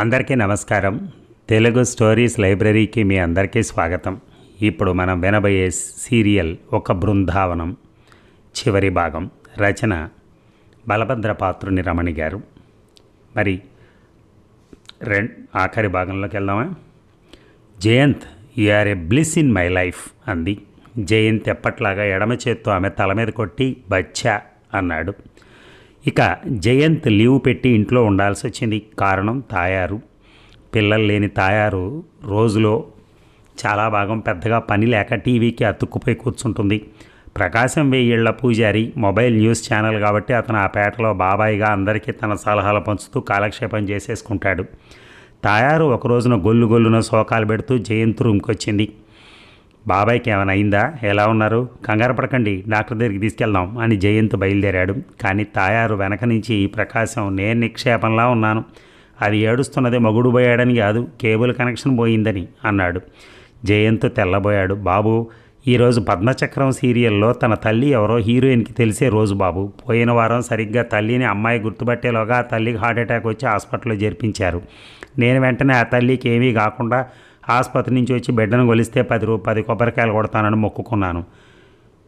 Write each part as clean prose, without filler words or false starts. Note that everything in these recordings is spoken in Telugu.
అందరికీ నమస్కారం. తెలుగు స్టోరీస్ లైబ్రరీకి మీ అందరికీ స్వాగతం. ఇప్పుడు మనం వినబోయే సీరియల్ ఒక బృందావనం చివరి భాగం. రచన బలభద్రపాత్రుని రమణి గారు. మరి ఆఖరి భాగంలోకి వెళ్దామా? Jayant, you are a bliss in my life అంది. జయంత్ ఎప్పట్లాగా ఎడమ చేత్తో ఆమె తల మీద కొట్టి బచ్చా అన్నాడు. ఇక జయంత్ లీవ్ పెట్టి ఇంట్లో ఉండాల్సి వచ్చింది. కారణం తాయారు. పిల్లలు లేని తాయారు రోజులో చాలా భాగం పెద్దగా పని లేక టీవీకి అతుక్కుపోయి కూర్చుంటుంది. ప్రకాశం వెయ్యేళ్ల పూజారి మొబైల్ న్యూస్ ఛానల్ కాబట్టి అతను ఆ పేటలో బాబాయిగా అందరికీ తన సలహాలు పంచుతూ కాలక్షేపం చేసేసుకుంటాడు. తాయారు ఒక రోజున గొల్లున శోకాలు పెడుతూ జయంత్ రూమ్కి వచ్చింది. బాబాయ్కి ఏమైనా అయిందా? ఎలా ఉన్నారు? కంగారు పడకండి, డాక్టర్ దగ్గరికి తీసుకెళ్దాం అని జయంత్ బయలుదేరాడు. కానీ తాయారు వెనక నుంచి ప్రకాశం, నేను నిక్షేపంలా ఉన్నాను, అది ఏడుస్తున్నది మగుడు పోయాడని కాదు, కేబుల్ కనెక్షన్ పోయిందని అన్నాడు. జయంత్ తెల్లబోయాడు. బాబు, ఈరోజు పద్మచక్రం సీరియల్లో తన తల్లి ఎవరో హీరోయిన్కి తెలిసే రోజు బాబు. పోయిన వారం సరిగ్గా తల్లిని అమ్మాయి గుర్తుపట్టేలోగా ఆ తల్లికి హార్ట్అటాక్ వచ్చి హాస్పిటల్లో చేర్పించారు. నేను వెంటనే ఆ తల్లికి ఏమీ కాకుండా ఆసుపత్రి నుంచి వచ్చి బిడ్డను కొలిస్తే 10 కొబ్బరికాయలు కొడతానని మొక్కుకున్నాను.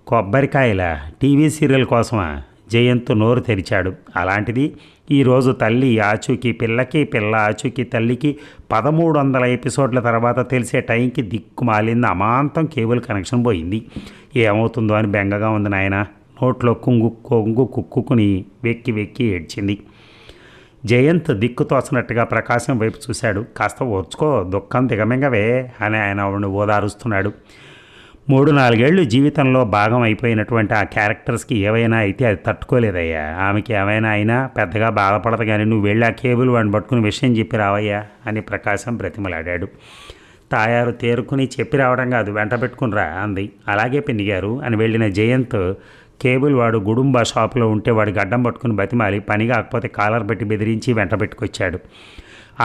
కొబ్బరికాయలా? టీవీ సీరియల్ కోసమా? జయంత్ నోరు తెరిచాడు. అలాంటిది ఈరోజు తల్లి ఆచూకీ పిల్లకి, పిల్ల ఆచూకీ తల్లికి 1300 ఎపిసోడ్ల తర్వాత తెలిసే టైంకి దిక్కుమాలింది. అమాంతం కేబుల్ కనెక్షన్ పోయింది. ఏమవుతుందో అని బెంగగా ఉంది నాయన. నోట్లో కొంగు కుక్కుని వెక్కి ఏడ్చింది. జయంత్ దిక్కు తోచనట్టుగా ప్రకాశం వైపు చూశాడు. కాస్త ఓర్చుకో, దుఃఖం దిగమింగవే అని ఆయన ఆవిడని ఓదారుస్తున్నాడు. 3-4 ఏళ్ళు జీవితంలో భాగం అయిపోయినటువంటి ఆ క్యారెక్టర్స్కి ఏవైనా అయితే అది తట్టుకోలేదయ్యా. ఆమెకి ఏమైనా అయినా పెద్దగా బాధపడదు, కానీ నువ్వు వెళ్ళి ఆ కేబుల్ వాడిని పట్టుకుని విషయం చెప్పి రావయ్యా అని ప్రకాశం బ్రతిమలాడాడు. తాయారు తేరుకుని చెప్పి రావడం కాదు, వెంట పెట్టుకుని రా అంది. అలాగే పిన్నిగారు అని వెళ్ళిన జయంత్ కేబుల్ వాడు గుడుంబా షాపులో ఉంటే వాడి గడ్డం పట్టుకుని బతిమాలి, పని కాకపోతే కాలర్ పెట్టి బెదిరించి వెంట పెట్టుకొచ్చాడు.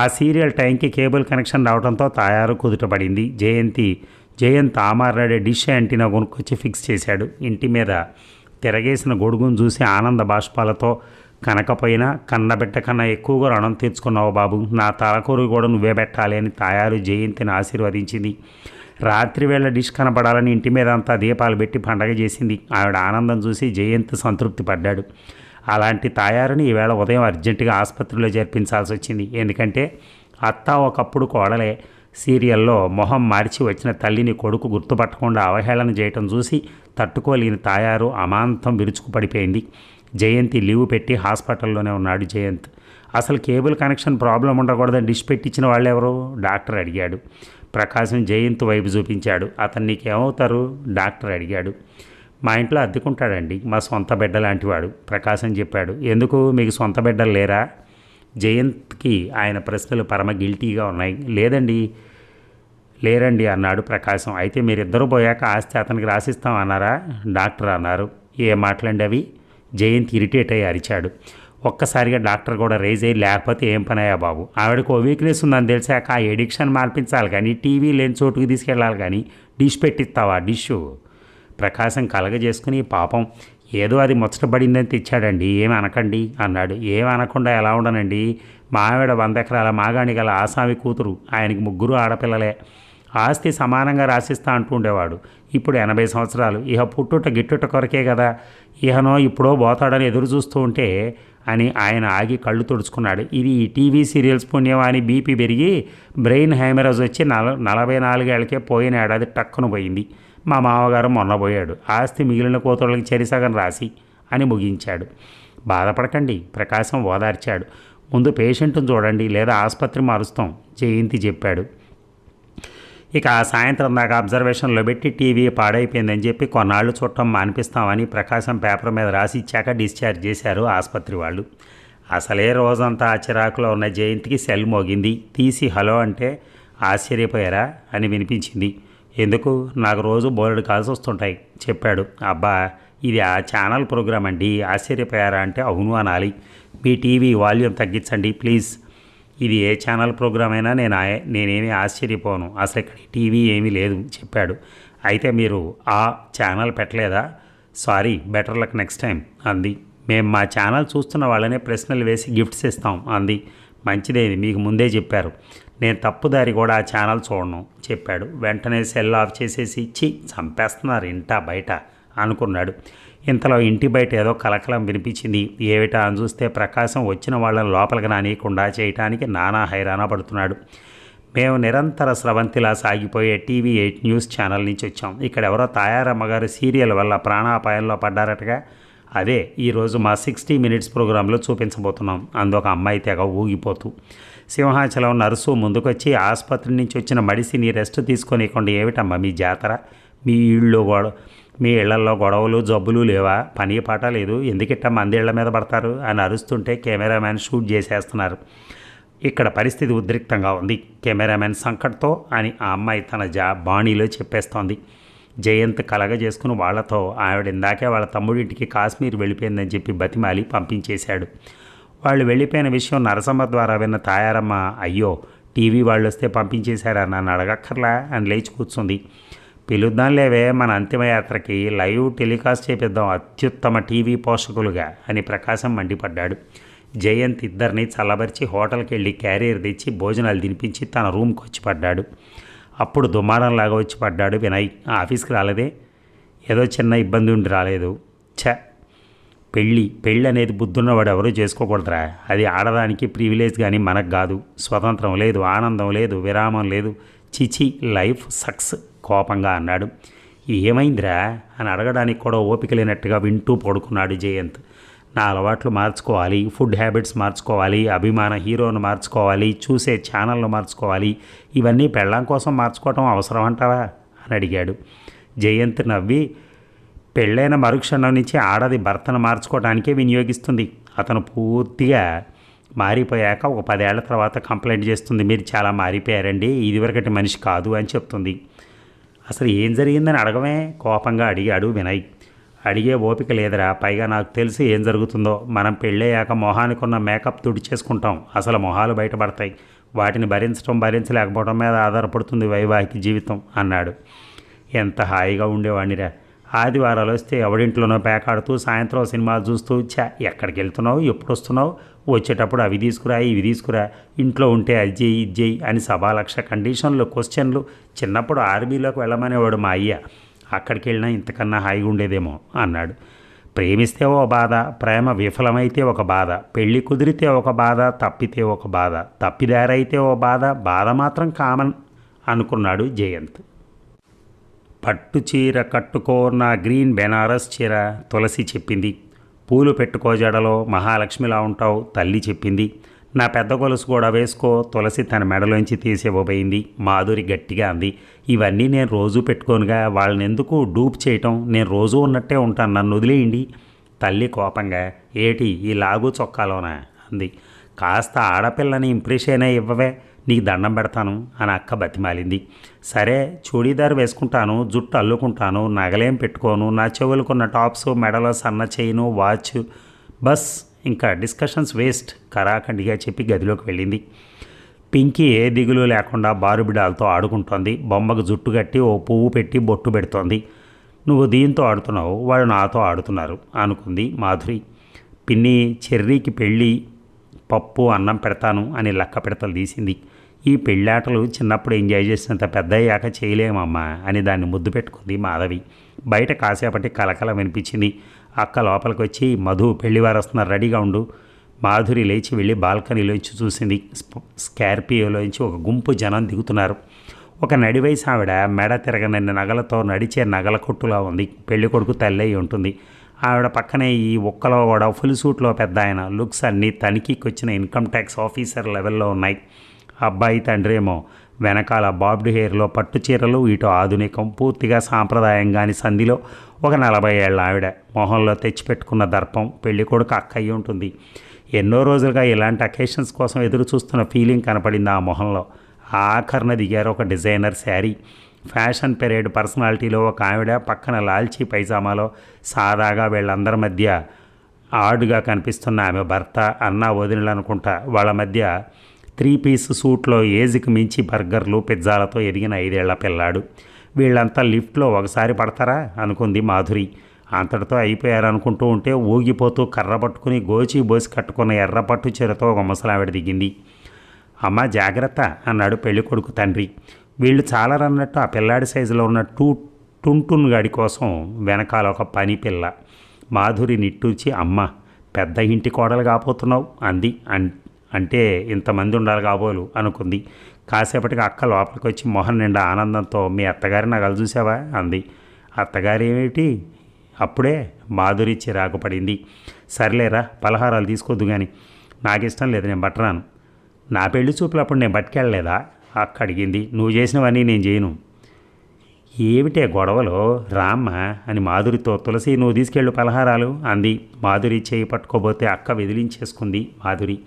ఆ సీరియల్ టైంకి కేబుల్ కనెక్షన్ రావడంతో తాయారు కుదుటపడింది. జయంత్ ఆమారాడే డిష్ యాంటీనా కొనుక్కొచ్చి ఫిక్స్ చేశాడు. ఇంటి మీద తిరగేసిన గొడుగును చూసి ఆనంద బాష్పాలతో, కనకపోయినా కన్నబిడ్డ కన్నా ఎక్కువగా రుణం తీర్చుకున్నావు బాబు, నా తలకూరు కూడా నువ్వే పెట్టాలి అని తాయారు జయంతిని ఆశీర్వదించింది. రాత్రి వేళ డిష్ కనపడాలని ఇంటి మీద అంతా దీపాలు పెట్టి పండగ చేసింది. ఆవిడ ఆనందం చూసి జయంత్ సంతృప్తి పడ్డాడు. అలాంటి తాయారుని ఈవేళ ఉదయం అర్జెంటుగా ఆసుపత్రిలో చేర్పించాల్సి వచ్చింది. ఎందుకంటే అత్త ఒకప్పుడు కోడలే. సీరియల్లో మొహం మార్చి వచ్చిన తల్లిని కొడుకు గుర్తుపట్టకుండా అవహేళన చేయటం చూసి తట్టుకోలేని తాయారు అమాంతం విరుచుకుపడిపోయింది. జయంతి లీవ్ పెట్టి హాస్పిటల్లోనే ఉన్నాడు. జయంత్ అసలు కేబుల్ కనెక్షన్ ప్రాబ్లం ఉండకూడదని డిష్ పెట్టించిన వాళ్ళెవరు? డాక్టర్ అడిగాడు. ప్రకాశం జయంత్ వైపు చూపించాడు. అతను నీకేమవుతారు? డాక్టర్ అడిగాడు. మా ఇంట్లో అద్దెకుంటాడండి, మా సొంత బిడ్డ లాంటివాడు ప్రకాశం చెప్పాడు. ఎందుకు, మీకు సొంత బిడ్డలు లేరా? జయంత్కి ఆయన ప్రశ్నలు పరమ గిల్టీగా ఉన్నాయి. లేరండి అన్నాడు ప్రకాశం. అయితే మీరిద్దరూ పోయాక ఆస్తి అతనికి రాసిస్తామన్నారా? డాక్టర్ అన్నారు. ఏం మాట్లాడి అవి? జయంత్ ఇరిటేట్ అయ్యి అరిచాడు. ఒక్కసారిగా డాక్టర్ కూడా రేజ్ అయ్యి, లేకపోతే ఏం పనయ్యా బాబు, ఆవిడకు ఓ వీక్నెస్ ఉందని తెలిసాక ఆ ఎడిక్షన్ మార్పించాలి కానీ టీవీ లేని చోటుకు తీసుకెళ్ళాలి కానీ డిష్ పెట్టిస్తావా? డిష్షు ప్రకాశం కలగజేసుకుని, పాపం ఏదో అది ముచ్చటపడిందని తెచ్చాడండి, ఏమి అనకండి అన్నాడు. ఏమి అనకుండా ఎలా ఉండనండి, మా ఆవిడ 100 ఎకరాల మాగాణి గల ఆసామి కూతురు, ఆయనకి 3 ఆడపిల్లలే, ఆస్తి సమానంగా రాసిస్తా అంటూ ఉండేవాడు. ఇప్పుడు 80 సంవత్సరాలు, ఇహ పుట్టుట గిట్టుట కొరకే కదా, ఇహనో ఇప్పుడో పోతాడని ఎదురు చూస్తూ ఉంటే అని ఆయన ఆగి కళ్ళు తుడుచుకున్నాడు. ఇది ఈ టీవీ సీరియల్స్ పుణ్యం అని బీపీ పెరిగి బ్రెయిన్ హైమరేజ్ వచ్చి 44 ఏళ్ళకే పోయిన ఏడాది టక్కున పోయింది. మా మామగారు మొన్న పోయాడు, ఆస్తి మిగిలిన కూతుళ్ళకి చెరిసగం రాసి అని ముగించాడు. బాధపడకండి ప్రకాశం ఓదార్చాడు. ముందు పేషెంట్ను చూడండి, లేదా ఆసుపత్రి మారుస్తాం జయంతి చెప్పాడు. ఇక ఆ సాయంత్రం దాకా అబ్జర్వేషన్లో పెట్టి టీవీ పాడైపోయిందని చెప్పి కొన్నాళ్ళు చూడటం మానిపిస్తామని ప్రకాశం పేపర్ మీద రాసి ఇచ్చాక డిశ్చార్జ్ చేశారు ఆసుపత్రి వాళ్ళు. అసలే రోజంతా చిరాకులో ఉన్న జయంతికి సెల్ మోగింది. తీసి హలో అంటే ఆశ్చర్యపోయారా అని వినిపించింది. ఎందుకు, నాకు రోజు బోలెడు కాల్స్ వస్తుంటాయి చెప్పాడు. అబ్బా, ఇది ఆ ఛానల్ ప్రోగ్రామ్ అండి, ఆశ్చర్యపోయారా అంటే అవును అనాలి. మీ టీవీ వాల్యూమ్ తగ్గించండి ప్లీజ్. ఇది ఏ ఛానల్ ప్రోగ్రామ్ అయినా నేనేమీ ఆశ్చర్యపోను, అసలు ఇక్కడ టీవీ ఏమీ లేదు చెప్పాడు. అయితే మీరు ఆ ఛానల్ పెట్టలేదా? Sorry, better luck next time అంది. మేము మా ఛానల్ చూస్తున్న వాళ్ళనే ప్రశ్నలు వేసి గిఫ్ట్స్ ఇస్తాం అంది. మంచిదేది, మీకు ముందే చెప్పారు. నేను తప్పుదారి కూడా ఆ ఛానల్ చూడను చెప్పాడు. వెంటనే సెల్ ఆఫ్ చేసేసి ఇచ్చి చంపేస్తున్నారు ఇంటా బయట అనుకున్నాడు. ఇంతలో ఇంటి బయట ఏదో కలకలం వినిపించింది. ఏమిటా అని చూస్తే ప్రకాశం వచ్చిన వాళ్ళని లోపలికి రానియకుండా చేయటానికి నానా హైరాణ పడుతున్నాడు. మేము నిరంతర స్రవంతిలా సాగిపోయే టీవీ 8 న్యూస్ ఛానల్ నుంచి వచ్చాం. ఇక్కడ ఎవరో తాయారమ్మ గారు సీరియల్ వల్ల ప్రాణాపాయంలో పడ్డారటగా. అదే ఈరోజు మా 60 మినిట్స్ ప్రోగ్రాంలో చూపించబోతున్నాం అందొక అమ్మాయి తెగ ఊగిపోతూ. సింహాచలం నర్సు ముందుకొచ్చి ఆసుపత్రి నుంచి వచ్చిన మడిసిని రెస్ట్ తీసుకొనివ్వండి. ఏమిటమ్మా మీ జాతర? మీ ఇళ్లలో గొడవలు జబ్బులు లేవా? పని పాట లేదు, ఎందుకిట్ట మంది ఇళ్ల మీద పడతారు అని అరుస్తుంటే కెమెరామ్యాన్ షూట్ చేసేస్తున్నారు. ఇక్కడ పరిస్థితి ఉద్రిక్తంగా ఉంది. కెమెరామెన్ సంకట్తో అని ఆ అమ్మాయి తన బాణీలో చెప్పేస్తోంది. జయంత్ కలగజేసుకుని వాళ్లతో ఆవిడ ఇందాకే వాళ్ళ తమ్ముడింటికి కాశ్మీర్ వెళ్ళిపోయిందని చెప్పి బతిమాలి పంపించేశాడు. వాళ్ళు వెళ్ళిపోయిన విషయం నరసమ్మ ద్వారా విన్న తాయారమ్మ, అయ్యో టీవీ వాళ్ళు వస్తే పంపించేశారా, నన్ను అడగక్కర్లా అని లేచి కూర్చుంది. పిలుద్దాం లేవే, మన అంతిమయాత్రకి లైవ్ టెలికాస్ట్ చేపిద్దాం అత్యుత్తమ టీవీ పోషకులుగా అని ప్రకాశం మండిపడ్డాడు. జయంత్ ఇద్దరిని చల్లబరిచి హోటల్కి వెళ్ళి క్యారియర్ తెచ్చి భోజనాలు తినిపించి తన రూమ్కి వచ్చి పడ్డాడు. అప్పుడు దుమారంలాగా వచ్చి పడ్డాడు వినయ్. ఆఫీస్కి రాలేదే? ఏదో చిన్న ఇబ్బంది ఉండి రాలేదు. పెళ్ళి అనేది బుద్ధున్నవాడు ఎవరూ చేసుకోకూడదురా. అది ఆడదానికి ప్రివిలేజ్ కానీ మనకు కాదు. స్వతంత్రం లేదు, ఆనందం లేదు, విరామం లేదు. చిచి, లైఫ్ సక్స్ కోపంగా అన్నాడు. ఏమైందిరా అని అడగడానికి కూడా ఓపిక లేనట్టుగా వింటూ పడుకున్నాడు జయంత్. నా అలవాట్లు మార్చుకోవాలి, ఫుడ్ హ్యాబిట్స్ మార్చుకోవాలి, అభిమాన హీరోను మార్చుకోవాలి, చూసే ఛానల్ను మార్చుకోవాలి, ఇవన్నీ పెళ్ళాం కోసం మార్చుకోవటం అవసరం అంటావా అని అడిగాడు. జయంత్ నవ్వి, పెళ్ళైన మరుక్షణం నుంచి ఆడది భర్తను మార్చుకోవడానికే వినియోగిస్తుంది. అతను పూర్తిగా మారిపోయాక ఒక 10 ఏళ్ల తర్వాత కంప్లైంట్ చేస్తుంది, మీరు చాలా మారిపోయారండి, ఇదివరకటి మనిషి కాదు అని చెప్తుంది. అసలు ఏం జరిగిందని అడగమే కోపంగా అడిగాడు వినయ్. అడిగే ఓపిక లేదురా, పైగా నాకు తెలిసి ఏం జరుగుతుందో. మనం పెళ్ళయ్యాక మొహానికి ఉన్న మేకప్ తుడిచేసుకుంటాం, అసలు మొహాలు బయటపడతాయి. వాటిని భరించలేకపోవడం మీద ఆధారపడుతుంది వైవాహిక జీవితం అన్నాడు. ఎంత హాయిగా ఉండేవాడినిరా. ఆదివారాలు వస్తే ఎవడింట్లోనో పేకాడుతూ సాయంత్రం సినిమాలు చూస్తూ ఎక్కడికి వెళ్తున్నావు, ఎప్పుడు వస్తున్నావు, వచ్చేటప్పుడు అవి తీసుకురా ఇవి తీసుకురా, ఇంట్లో ఉంటే అది చేయి ఇది చేయి అని సభాలక్ష కండిషన్లు క్వశ్చన్లు. చిన్నప్పుడు ఆర్మీలోకి వెళ్ళమనేవాడు మా అయ్య, అక్కడికి వెళ్ళినా ఇంతకన్నా హాయిగా ఉండేదేమో అన్నాడు. ప్రేమిస్తే ఓ బాధ, ప్రేమ విఫలమైతే ఒక బాధ, పెళ్ళి కుదిరితే ఒక బాధ, తప్పితే ఒక బాధ, తప్పిదారైతే ఓ బాధ, బాధ మాత్రం కామన్ అనుకున్నాడు జయంత్. పట్టు చీర కట్టుకో నా గ్రీన్ బెనారస్ చీర తులసి చెప్పింది. పూలు పెట్టుకో జడలో మహాలక్ష్మిలా ఉంటావు తల్లి చెప్పింది. నా పెద్ద గొలుసు కూడా వేసుకో తులసి తన మెడలోంచి తీసివ్వబోయింది. మాధురి గట్టిగా అంది, ఇవన్నీ నేను రోజూ పెట్టుకోనుగా, వాళ్ళని ఎందుకు డూప్ చేయటం, నేను రోజూ ఉన్నట్టే ఉంటాను, నన్ను వదిలేయండి. తల్లి కోపంగా, ఏటి ఈ లాగు చొక్కాలోనా అంది. కాస్త ఆడపిల్లని ఇంప్రెషన్ ఇవ్వవే, నీకు దండం పెడతాను అని అక్క బతిమాలింది. సరే చూడీదారు వేసుకుంటాను, జుట్టు అల్లుకుంటాను, నగలేం పెట్టుకోను, నా చెవులకున్న టాప్స్, మెడలో సన్న చైను, వాచ్, బస్ ఇంకా డిస్కషన్స్ వేస్ట్ కరాఖండిగా చెప్పి గదిలోకి వెళ్ళింది. పింకీ ఏ దిగులు లేకుండా బారుబిడాలతో ఆడుకుంటోంది. బొమ్మకు జుట్టు కట్టి ఓ పువ్వు పెట్టి బొట్టు పెడుతోంది. నువ్వు దీంతో ఆడుతున్నావు, వాళ్ళు నాతో ఆడుతున్నారు అనుకుంది మాధురి. పిన్ని చెర్రీకి పెళ్ళి పప్పు అన్నం పెడతాను అని లక్క పెడతలు తీసింది. ఈ పెళ్ళాటలు చిన్నప్పుడు ఎంజాయ్ చేసినంత పెద్ద అయ్యాక చేయలేమమ్మా అని దాన్ని ముద్దు పెట్టుకుంది మాధవి. బయట కాసేపటి కలకల వినిపించింది. అక్క లోపలికి వచ్చి, మధు పెళ్లివారు వస్తున్నారు, రెడీగా ఉండు. మాధురి లేచి వెళ్ళి బాల్కనీలోంచి చూసింది. స్కార్పియోలోంచి ఒక గుంపు జనం దిగుతున్నారు. ఒక నడివయసు ఆవిడ మెడ తిరగనన్ని నగలతో నడిచే నగల కొట్టులా ఉంది. పెళ్లి కొడుకు తల్లి అయి ఉంటుంది. ఆవిడ పక్కనే ఈ ఒక్కలో కూడా ఫుల్ సూట్లో పెద్ద ఆయన. లుక్స్ అన్నీ తనిఖీకి వచ్చిన ఇన్కమ్ ట్యాక్స్ ఆఫీసర్ లెవెల్లో ఉన్నాయి. అబ్బాయి తండ్రి ఏమో వెనకాల బాబ్డ్ హెయిర్లో పట్టు చీరలు, ఇటు ఆధునికం, పూర్తిగా సాంప్రదాయంగాని సంధిలో ఒక 40 ఏళ్ల ఆవిడ. మొహంలో తెచ్చిపెట్టుకున్న దర్పం. పెళ్లి కొడుకు అక్క అయి ఉంటుంది. ఎన్నో రోజులుగా ఇలాంటి అకేషన్స్ కోసం ఎదురు చూస్తున్న ఫీలింగ్ కనపడింది ఆ మొహంలో. ఆఖరణ దిగారు ఒక డిజైనర్ శారీ. ఫ్యాషన్ పెరేడ్ పర్సనాలిటీలో ఒక ఆవిడ, పక్కన లాల్చీ పైజామాలో సాదాగా వీళ్ళందరి మధ్య ఆడుగా కనిపిస్తున్న ఆమె భర్త, అన్న వదినలు అనుకుంటా. వాళ్ళ మధ్య 3 పీస్ సూట్లో ఏజ్కి మించి బర్గర్లు పిజ్జాలతో ఎదిగిన 5 ఏళ్ల పిల్లాడు. వీళ్ళంతా లిఫ్ట్లో ఒకసారి పడతారా అనుకుంది మాధురి. అంతటితో అయిపోయారనుకుంటూ ఉంటే ఊగిపోతూ కర్ర పట్టుకుని గోచి బోసి కట్టుకున్న ఎర్రపట్టు చీరతో ఒక ముసలావిడ దిగింది. అమ్మ జాగ్రత్త అన్నాడు పెళ్ళికొడుకు తండ్రి. వీళ్ళు చాలరన్నట్టు ఆ పిల్లాడి సైజులో ఉన్న టుంటున్ గాడి కోసం వెనకాల ఒక పని పిల్ల. మాధురి నిట్టూర్చి, అమ్మ పెద్ద ఇంటి కోడలు కాబోతున్నావు అంది. అంటే ఇంతమంది ఉండాలి కాబోలు అనుకుంది. కాసేపటికి అక్క లోపలికి వచ్చి మొహం నిండా ఆనందంతో, మీ అత్తగారి నగలు చూసావా అంది. అత్తగారు ఏమిటి? అప్పుడే మాధురి చిరాకు పడింది. సర్లేరా, పలహారాలు తీసుకోద్దు కానీ. నాకు ఇష్టం లేదు, నేను బట్టరాను. నా పెళ్లి చూపులు అప్పుడు నేను బట్టుకెళ్ళలేదా అక్క అడిగింది. నువ్వు చేసినవన్నీ నేను చేయను. ఏమిటే గొడవలో రామ్మ అని మాధురితో, తులసి నువ్వు తీసుకెళ్ళు పలహారాలు అంది. మాధురి చేయి పట్టుకోబోతే అక్క విదిలించేసుకుంది మాధురి.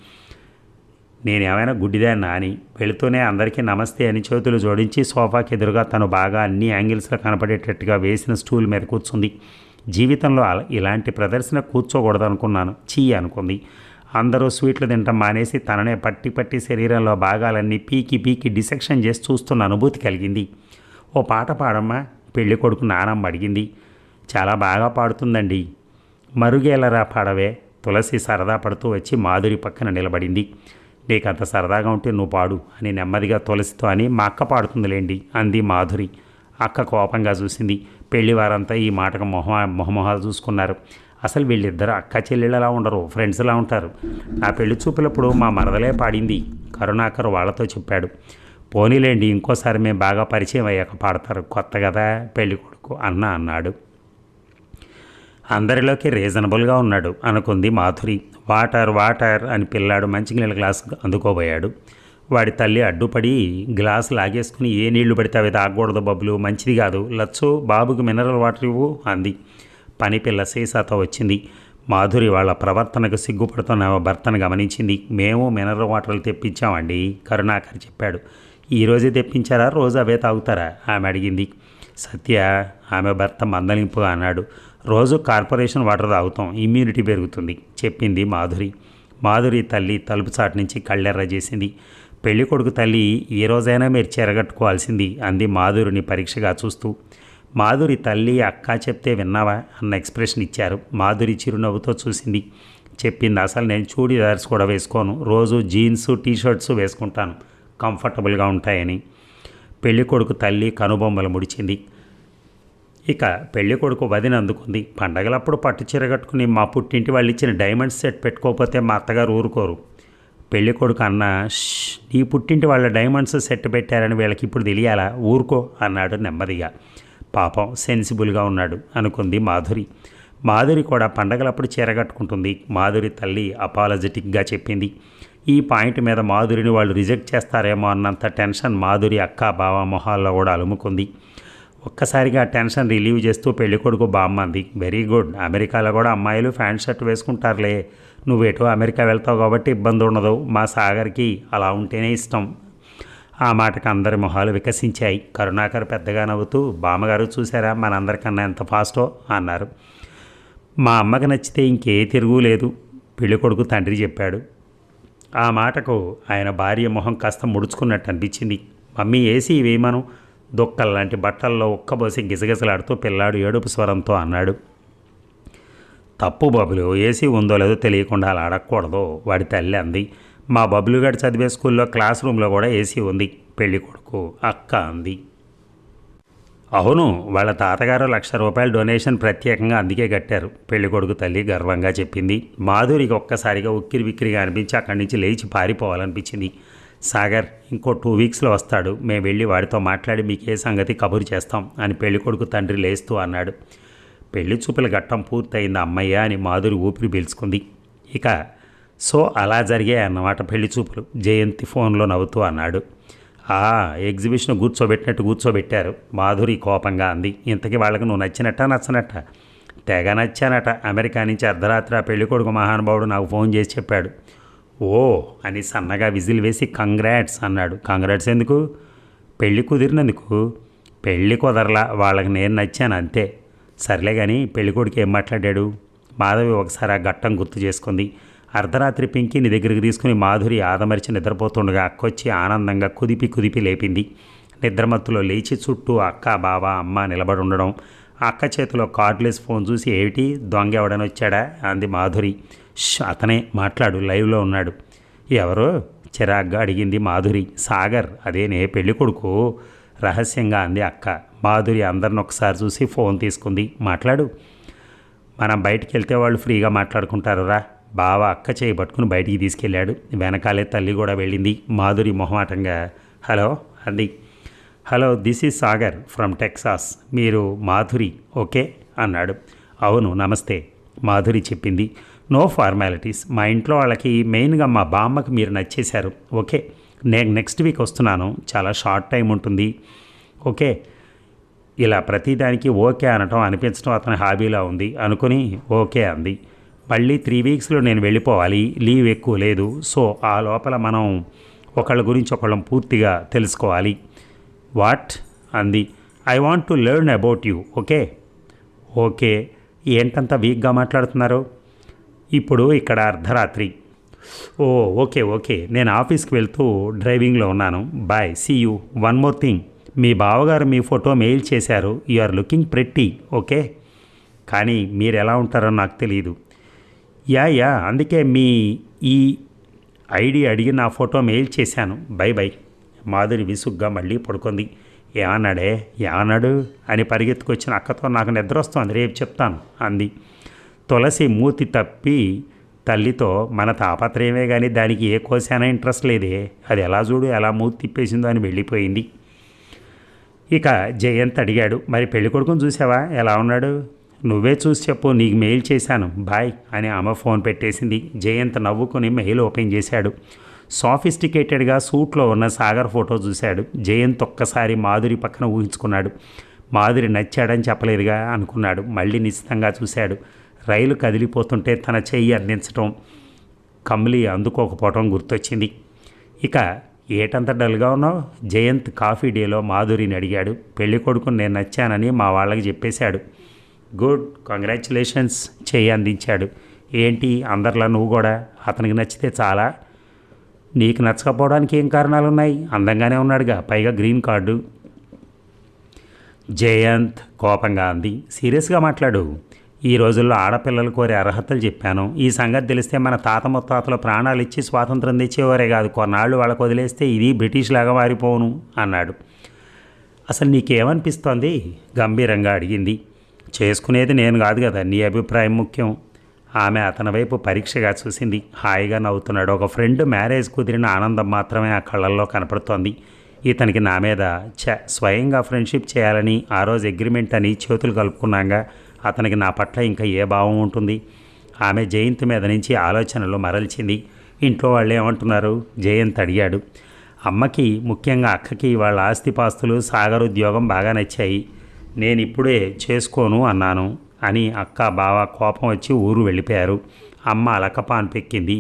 నేనేమైనా గుడ్డిదాన్నా అని వెళుతూనే అందరికీ నమస్తే అని చేతులు జోడించి సోఫాకి ఎదురుగా తను బాగా అన్ని యాంగిల్స్లో కనపడేటట్టుగా వేసిన స్టూల్ మీద కూర్చుంది. జీవితంలో ఇలాంటి ప్రదర్శన కూర్చోకూడదనుకున్నాను, చీ అనుకుంది. అందరూ స్వీట్లు తింటాం మానేసి తననే పట్టి పట్టి శరీరంలో భాగాలన్నీ పీకి పీకి డిసెక్షన్ చేసి చూస్తున్న అనుభూతి కలిగింది. ఓ పాట పాడమ్మా పెళ్ళి కొడుకు నానమ్మ అడిగింది. చాలా బాగా పాడుతుందండి. మరుగేలరా పాడవే. తులసి సరదా పడుతూ వచ్చి మాధురి పక్కన నిలబడింది. నీకంత సరదాగా ఉంటే నువ్వు పాడు అని నెమ్మదిగా తులసితో అని, మా అక్క పాడుతుందిలేండి అంది మాధురి. అక్క కోపంగా చూసింది. పెళ్లి వారంతా ఈ మాటకు మొహమొహాలు చూసుకున్నారు. అసలు వీళ్ళిద్దరు అక్క చెల్లెళ్ళలా ఉండరు, ఫ్రెండ్స్లా ఉంటారు. నా పెళ్లి చూపులప్పుడు మా మరదలే పాడింది కరుణాకర్ వాళ్ళతో చెప్పాడు. పోనీలేండి, ఇంకోసారి మేము బాగా పరిచయం అయ్యాక పాడతారు, కొత్త కదా పెళ్లి కొడుకు అన్నాడు. అందరిలోకి రీజనబుల్గా ఉన్నాడు అనుకుంది మాధురి. వాటర్ వాటర్ అని పిల్లాడు మంచినీళ్ళ గ్లాస్ అందుకోబోయాడు. వాడి తల్లి అడ్డుపడి గ్లాసు లాగేసుకుని, ఏ నీళ్లు పడితే అవి తాగకూడదు బబ్బులు, మంచిది కాదు, లచ్చు బాబుకి మినరల్ వాటర్ ఇవ్వు అంది. పని పిల్ల సీసాతో వచ్చింది. మాధురి వాళ్ళ ప్రవర్తనకు సిగ్గుపడుతున్న భర్తను గమనించింది. మేము మినరల్ వాటర్లు తెప్పించామండి కరుణాకర్ చెప్పాడు. ఈరోజే తెప్పించారా, రోజు అవే తాగుతారా ఆమె అడిగింది. సత్య ఆమె భర్త మందలింపుగా అన్నాడు. రోజు కార్పొరేషన్ వాటర్ తాగుతాం, ఇమ్యూనిటీ పెరుగుతుంది చెప్పింది మాధురి. మాధురి తల్లి తలుపు చాటు నుంచి కళ్ళెర్ర చేసింది. పెళ్లి కొడుకు తల్లి, ఈ రోజైనా మీరు చెరగట్టుకోవాల్సింది అంది మాధురిని పరీక్షగా చూస్తూ. మాధురి తల్లి అక్క చెప్తే విన్నావా అన్న ఎక్స్ప్రెషన్ ఇచ్చారు. మాధురి చిరునవ్వుతో చూసింది. చెప్పింది. అసలు నేను చూడీదార్స్ కూడా వేసుకోను, రోజు జీన్స్ టీషర్ట్స్ వేసుకుంటాను, కంఫర్టబుల్గా ఉంటాయని. పెళ్లి కొడుకు తల్లి కనుబొమ్మలు ముడిచింది. ఇక పెళ్లి కొడుకు వదిన అందుకుంది. పండగలప్పుడు పట్టు చీర కట్టుకుని మా పుట్టింటి వాళ్ళు ఇచ్చిన డైమండ్స్ సెట్ పెట్టుకోకపోతే మా అత్తగారు ఊరుకోరు. పెళ్లి కొడుకు అన్న, నీ పుట్టింటి వాళ్ళ డైమండ్స్ సెట్ పెట్టారని వీళ్ళకి ఇప్పుడు తెలియాలా, ఊరుకో అన్నాడు నెమ్మదిగా. పాపం సెన్సిబుల్గా ఉన్నాడు అనుకుంది మాధురి. మాధురి కూడా పండగలప్పుడు చీర కట్టుకుంటుంది. మాధురి తల్లి అపాలజెటిక్గా చెప్పింది. ఈ పాయింట్ మీద మాధురిని వాళ్ళు రిజెక్ట్ చేస్తారేమో అన్నంత టెన్షన్ మాధురి అక్క బావ మొహాల్లో కూడా అలుముకుంది. ఒక్కసారిగా టెన్షన్ రిలీవ్ చేస్తూ పెళ్ళికొడుకు బామ్మంది. వెరీ గుడ్, అమెరికాలో కూడా అమ్మాయిలు ప్యాంట్ షర్ట్ వేసుకుంటారులే, నువ్వేటో అమెరికా వెళ్తావు కాబట్టి ఇబ్బంది ఉండదు, మా సాగర్కి అలా ఉంటేనే ఇష్టం. ఆ మాటకు అందరి మొహాలు వికసించాయి. కరుణాకర్ పెద్దగా నవ్వుతూ, బామ్మగారు చూసారా మనందరికన్నా ఎంత ఫాస్టో అన్నారు. మా అమ్మకి నచ్చితే ఇంకే తిరుగు లేదు పెళ్ళికొడుకు తండ్రి చెప్పాడు. ఆ మాటకు ఆయన భార్య మొహం కాస్త ముడుచుకున్నట్టు అనిపించింది. మమ్మీ ఏసీ వేయమను దొక్కల్లాంటి బట్టల్లో ఒక్కబోసి గిజగిజలాడుతూ పిల్లాడు ఏడుపు స్వరంతో అన్నాడు. తప్పు బబులు, ఏసీ ఉందో లేదో తెలియకుండా అలా అడగకూడదు వాడి తల్లి అంది. మా బబులుగాడు చదివే స్కూల్లో క్లాస్ రూమ్లో కూడా ఏసీ ఉంది పెళ్లి కొడుకు అక్క అంది. అవును, వాళ్ళ తాతగారు ₹1,00,000 డొనేషన్ ప్రత్యేకంగా అందుకే కట్టారు పెళ్లి కొడుకు తల్లి గర్వంగా చెప్పింది. మాధురికి ఒక్కసారిగా ఉక్కిరి బిక్కిరిగా అనిపించి అక్కడి నుంచి లేచి పారిపోవాలనిపించింది. సాగర్ ఇంకో 2 వీక్స్లో వస్తాడు, మేము వెళ్ళి వాడితో మాట్లాడి మీకు ఏ సంగతి కబురు చేస్తాం అని పెళ్ళికొడుకు తండ్రి లేస్తూ అన్నాడు. పెళ్లి చూపుల ఘట్టం పూర్తయింది అమ్మయ్య అని మాధురి ఊపిరి పీల్చుకుంది. ఇక సో అలా జరిగాయి అన్నమాట పెళ్లి చూపులు. జయంతి ఫోన్లో నవ్వుతూ అన్నాడు. ఎగ్జిబిషన్ కూర్చోబెట్టినట్టు కూర్చోబెట్టారు మాధురి కోపంగా అంది. ఇంతకీ వాళ్ళకి నువ్వు నచ్చినట్ట? తెగ నచ్చానట. అమెరికా నుంచి అర్ధరాత్రి ఆ పెళ్ళికొడుకు మహానుభావుడు నాకు ఫోన్ చేసి చెప్పాడు. ఓ అని సన్నగా విజిల్ వేసి కంగ్రాట్స్ అన్నాడు. కంగ్రాట్స్ ఎందుకు? పెళ్ళి కుదిరినందుకు. పెళ్ళి కుదరలా, వాళ్ళకి నేను నచ్చాను అంతే. సర్లే కానీ పెళ్ళికొడుకు ఏం మాట్లాడాడు? మాధవి ఒకసారి ఆ ఘట్టం గుర్తు చేసుకుంది. అర్ధరాత్రి పింకి నీ దగ్గరికి తీసుకుని మాధురి ఆదమరిచి నిద్రపోతుండగా అక్కొచ్చి ఆనందంగా కుదిపి లేపింది. నిద్రమత్తులో లేచి చుట్టూ అక్క బావ అమ్మ నిలబడి ఉండడం, అక్క చేతిలో కార్డ్లెస్ ఫోన్ చూసి ఏమిటి దొంగ ఎవడని వచ్చాడా అంది మాధురి. అతనే మాట్లాడు, లైవ్లో ఉన్నాడు. ఎవరో చిరాగ్గా అడిగింది మాధురి. సాగర్ అదేనే పెళ్లి కొడుకు రహస్యంగా అంది అక్క. మాధురి అందరిని ఒకసారి చూసి ఫోన్ తీసుకుంది. మాట్లాడు. మనం బయటికి వెళ్తే వాళ్ళు ఫ్రీగా మాట్లాడుకుంటారురా. బావ అక్క చేయి పట్టుకుని బయటికి తీసుకెళ్ళాడు. వెనకాలే తల్లి కూడా వెళ్ళింది. మాధురి మొహమాటంగా హలో అంది. Hello, this is Sagar from Texas. మీరు మాధురి ఓకే అన్నాడు. అవును నమస్తే మాధురి చెప్పింది. No formalities. మా ఇంట్లో వాళ్ళకి మెయిన్గా మా బామ్మకి మీరు నచ్చేశారు. ఓకే, నేను నెక్స్ట్ వీక్ వస్తున్నాను. చాలా షార్ట్ టైం ఉంటుంది. ఓకే. ఇలా ప్రతిదానికి ఓకే అనటం అనిపించడం అతని హాబీలా ఉంది అనుకుని ఓకే అంది. మళ్ళీ 3 వీక్స్లో నేను వెళ్ళిపోవాలి. లీవ్ ఎక్కువ లేదు. సో ఆ లోపల మనం ఒకళ్ళ గురించి ఒకళ్ళం పూర్తిగా తెలుసుకోవాలి. వాట్ అంది. I want to learn about you. Okay. Okay. ఏంటంత వీక్గా మాట్లాడుతున్నారు? ఇప్పుడు ఇక్కడ అర్ధరాత్రి. ఓ ఓకే ఓకే, నేను ఆఫీస్కి వెళ్తూ డ్రైవింగ్లో ఉన్నాను. Bye, see you. One more thing, మీ బావగారు మీ ఫోటో మెయిల్ చేశారు. You are looking pretty. Okay, కానీ మీరు ఎలా ఉంటారో నాకు తెలియదు. యా అందుకే మీ ఈ ఐడి అడిగి నా ఫోటో మెయిల్ చేశాను. Bye bye. మాధురి విసుగ్గా మళ్ళీ పడుకుంది. ఏమన్నాడు అని పరిగెత్తుకొచ్చిన అక్కతో నాకు నిద్ర వస్తుంది, రేపు చెప్తాను అంది. తులసి మూతి తప్పి తల్లితో మన తాపత్రయమే కానీ దానికి ఏ కోసైనా ఇంట్రెస్ట్ లేదే, అది ఎలా చూడు ఎలా మూతి తిప్పేసిందో అని వెళ్ళిపోయింది. ఇక జయంత్ అడిగాడు, మరి పెళ్లి కొడుకుని చూసావా, ఎలా ఉన్నాడు? నువ్వే చూసి చెప్పు, నీకు మెయిల్ చేశాను బాయ్ అని ఆమె ఫోన్ పెట్టేసింది. జయంత్ నవ్వుకుని మెయిల్ ఓపెన్ చేశాడు. సాఫిస్టికేటెడ్గా సూట్లో ఉన్న సాగర్ ఫోటో చూశాడు. జయంత్ ఒక్కసారి మాధురి పక్కన ఊహించుకున్నాడు. మాధురి నచ్చాడని చెప్పలేదుగా అనుకున్నాడు. మళ్ళీ నిశ్చితంగా చూశాడు. రైలు కదిలిపోతుంటే తన చెయ్యి అందించటం, కమ్లి అందుకోకపోవటం గుర్తొచ్చింది. ఇక ఏటంత డల్గా ఉన్నావు? జయంత్ కాఫీ డేలో మాధురిని అడిగాడు. పెళ్లి కొడుకుని నేను నచ్చానని మా వాళ్ళకి చెప్పేశాడు. గుడ్, కంగ్రాచులేషన్స్ చెయ్యి అందించాడు. ఏంటి అందరిలా నువ్వు కూడా అతనికి నచ్చితే చాలా? నీకు నచ్చకపోవడానికి ఏం కారణాలు ఉన్నాయి? అందంగానే ఉన్నాడుగా, పైగా గ్రీన్ కార్డు. జయంత్ కోపంగా అంది. సీరియస్గా మాట్లాడు. ఈ రోజుల్లో ఆడపిల్లలు కోరే అర్హతలు చెప్పాను. ఈ సంగతి తెలిస్తే మన తాత ముత్తాతలు ప్రాణాలు ఇచ్చి స్వాతంత్రం తెచ్చేవారే కాదు, కొన్నాళ్ళు వాళ్ళకు వదిలేస్తే ఇది బ్రిటిష్ లాగా మారిపోను అన్నాడు. అసలు నీకేమనిపిస్తోంది గంభీరంగా అడిగింది. చేసుకునేది నేను కాదు కదా, నీ అభిప్రాయం ముఖ్యం. ఆమె అతని వైపు పరీక్షగా చూసింది. హాయిగా నవ్వుతున్నాడు. ఒక ఫ్రెండ్ మ్యారేజ్ కుదిరిన ఆనందం మాత్రమే ఆ కళ్ళల్లో కనపడుతోంది. ఇతనికి నా మీద స్వయంగా ఫ్రెండ్షిప్ చేయాలని ఆ రోజు అగ్రిమెంట్ అని చేతులు కలుపుకున్నాగా, అతనికి నా పట్ల ఇంకా ఏ భావం ఉంటుంది? ఆమె జయంత్ మీద నుంచి ఆలోచనలు మరల్చింది. ఇంట్లో వాళ్ళు ఏమంటున్నారు? జయంత్ అడిగాడు. అమ్మకి, ముఖ్యంగా అక్కకి వాళ్ళ ఆస్తిపాస్తులు సాగర్ ఉద్యోగం బాగా నచ్చాయి. నేను ఇప్పుడే చేసుకోను అన్నాను అని అక్క బావ కోపం వచ్చి ఊరు వెళ్ళిపోయారు. అమ్మ అలకపాన్ పెక్కింది.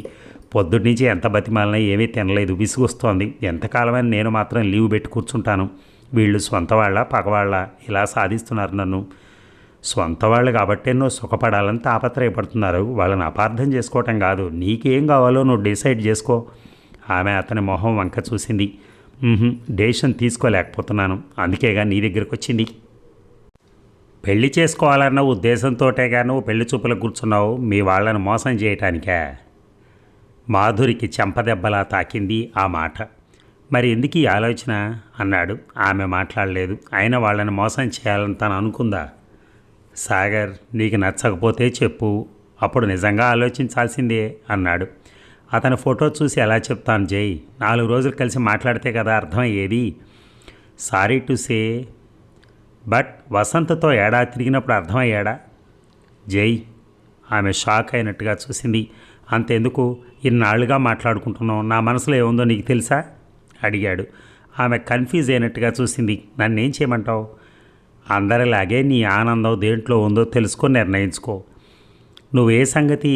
పొద్దున్నుంచి ఎంత బతిమాలనా ఏమీ తినలేదు, విసుగొస్తోంది. ఎంతకాలమని నేను మాత్రం లీవ్ పెట్టి కూర్చుంటాను? వీళ్ళు సొంత వాళ్ళ పగవాళ్ళ ఇలా సాధిస్తున్నారు నన్ను. సొంత వాళ్ళు కాబట్టే నువ్వు సుఖపడాలని తాపత్రయపడుతున్నారు. వాళ్ళని అపార్థం చేసుకోవటం కాదు, నీకేం కావాలో నువ్వు డిసైడ్ చేసుకో. ఆమె అతని మొహం వంక చూసింది. డెసిషన్ తీసుకోలేకపోతున్నాను, అందుకేగా నీ దగ్గరికి వచ్చింది. పెళ్లి చేసుకోవాలన్న ఉద్దేశంతోటేగా నువ్వు పెళ్లి చూపులకు కూర్చున్నావు, మీ వాళ్ళని మోసం చేయటానికే? మాధురికి చెంపదెబ్బలా తాకింది ఆ మాట. మరి ఎందుకు ఈ ఆలోచన అన్నాడు. ఆమె మాట్లాడలేదు. అయినా వాళ్ళని మోసం చేయాలని తను అనుకుందా? సాగర్, నీకు నచ్చకపోతే చెప్పు, అప్పుడు నిజంగా ఆలోచించాల్సిందే అన్నాడు. అతని ఫోటో చూసి ఎలా చెప్తాను జై, 4 రోజులు కలిసి మాట్లాడితే కదా అర్థమయ్యేది. సారీ టు సే, బట్ వసంతతో ఏడాది తిరిగినప్పుడు అర్థమయ్యాడా? జై, ఆమె షాక్ అయినట్టుగా చూసింది. అంతెందుకు, ఇన్నాళ్ళుగా మాట్లాడుకుంటున్నావు, నా మనసులో ఏముందో నీకు తెలుసా అడిగాడు. ఆమె కన్ఫ్యూజ్ అయినట్టుగా చూసింది. నన్నేం చేయమంటావు? అందరిలాగే నీ ఆనందం దేంట్లో ఉందో తెలుసుకొని నిర్ణయించుకో. నువ్వు ఏ సంగతి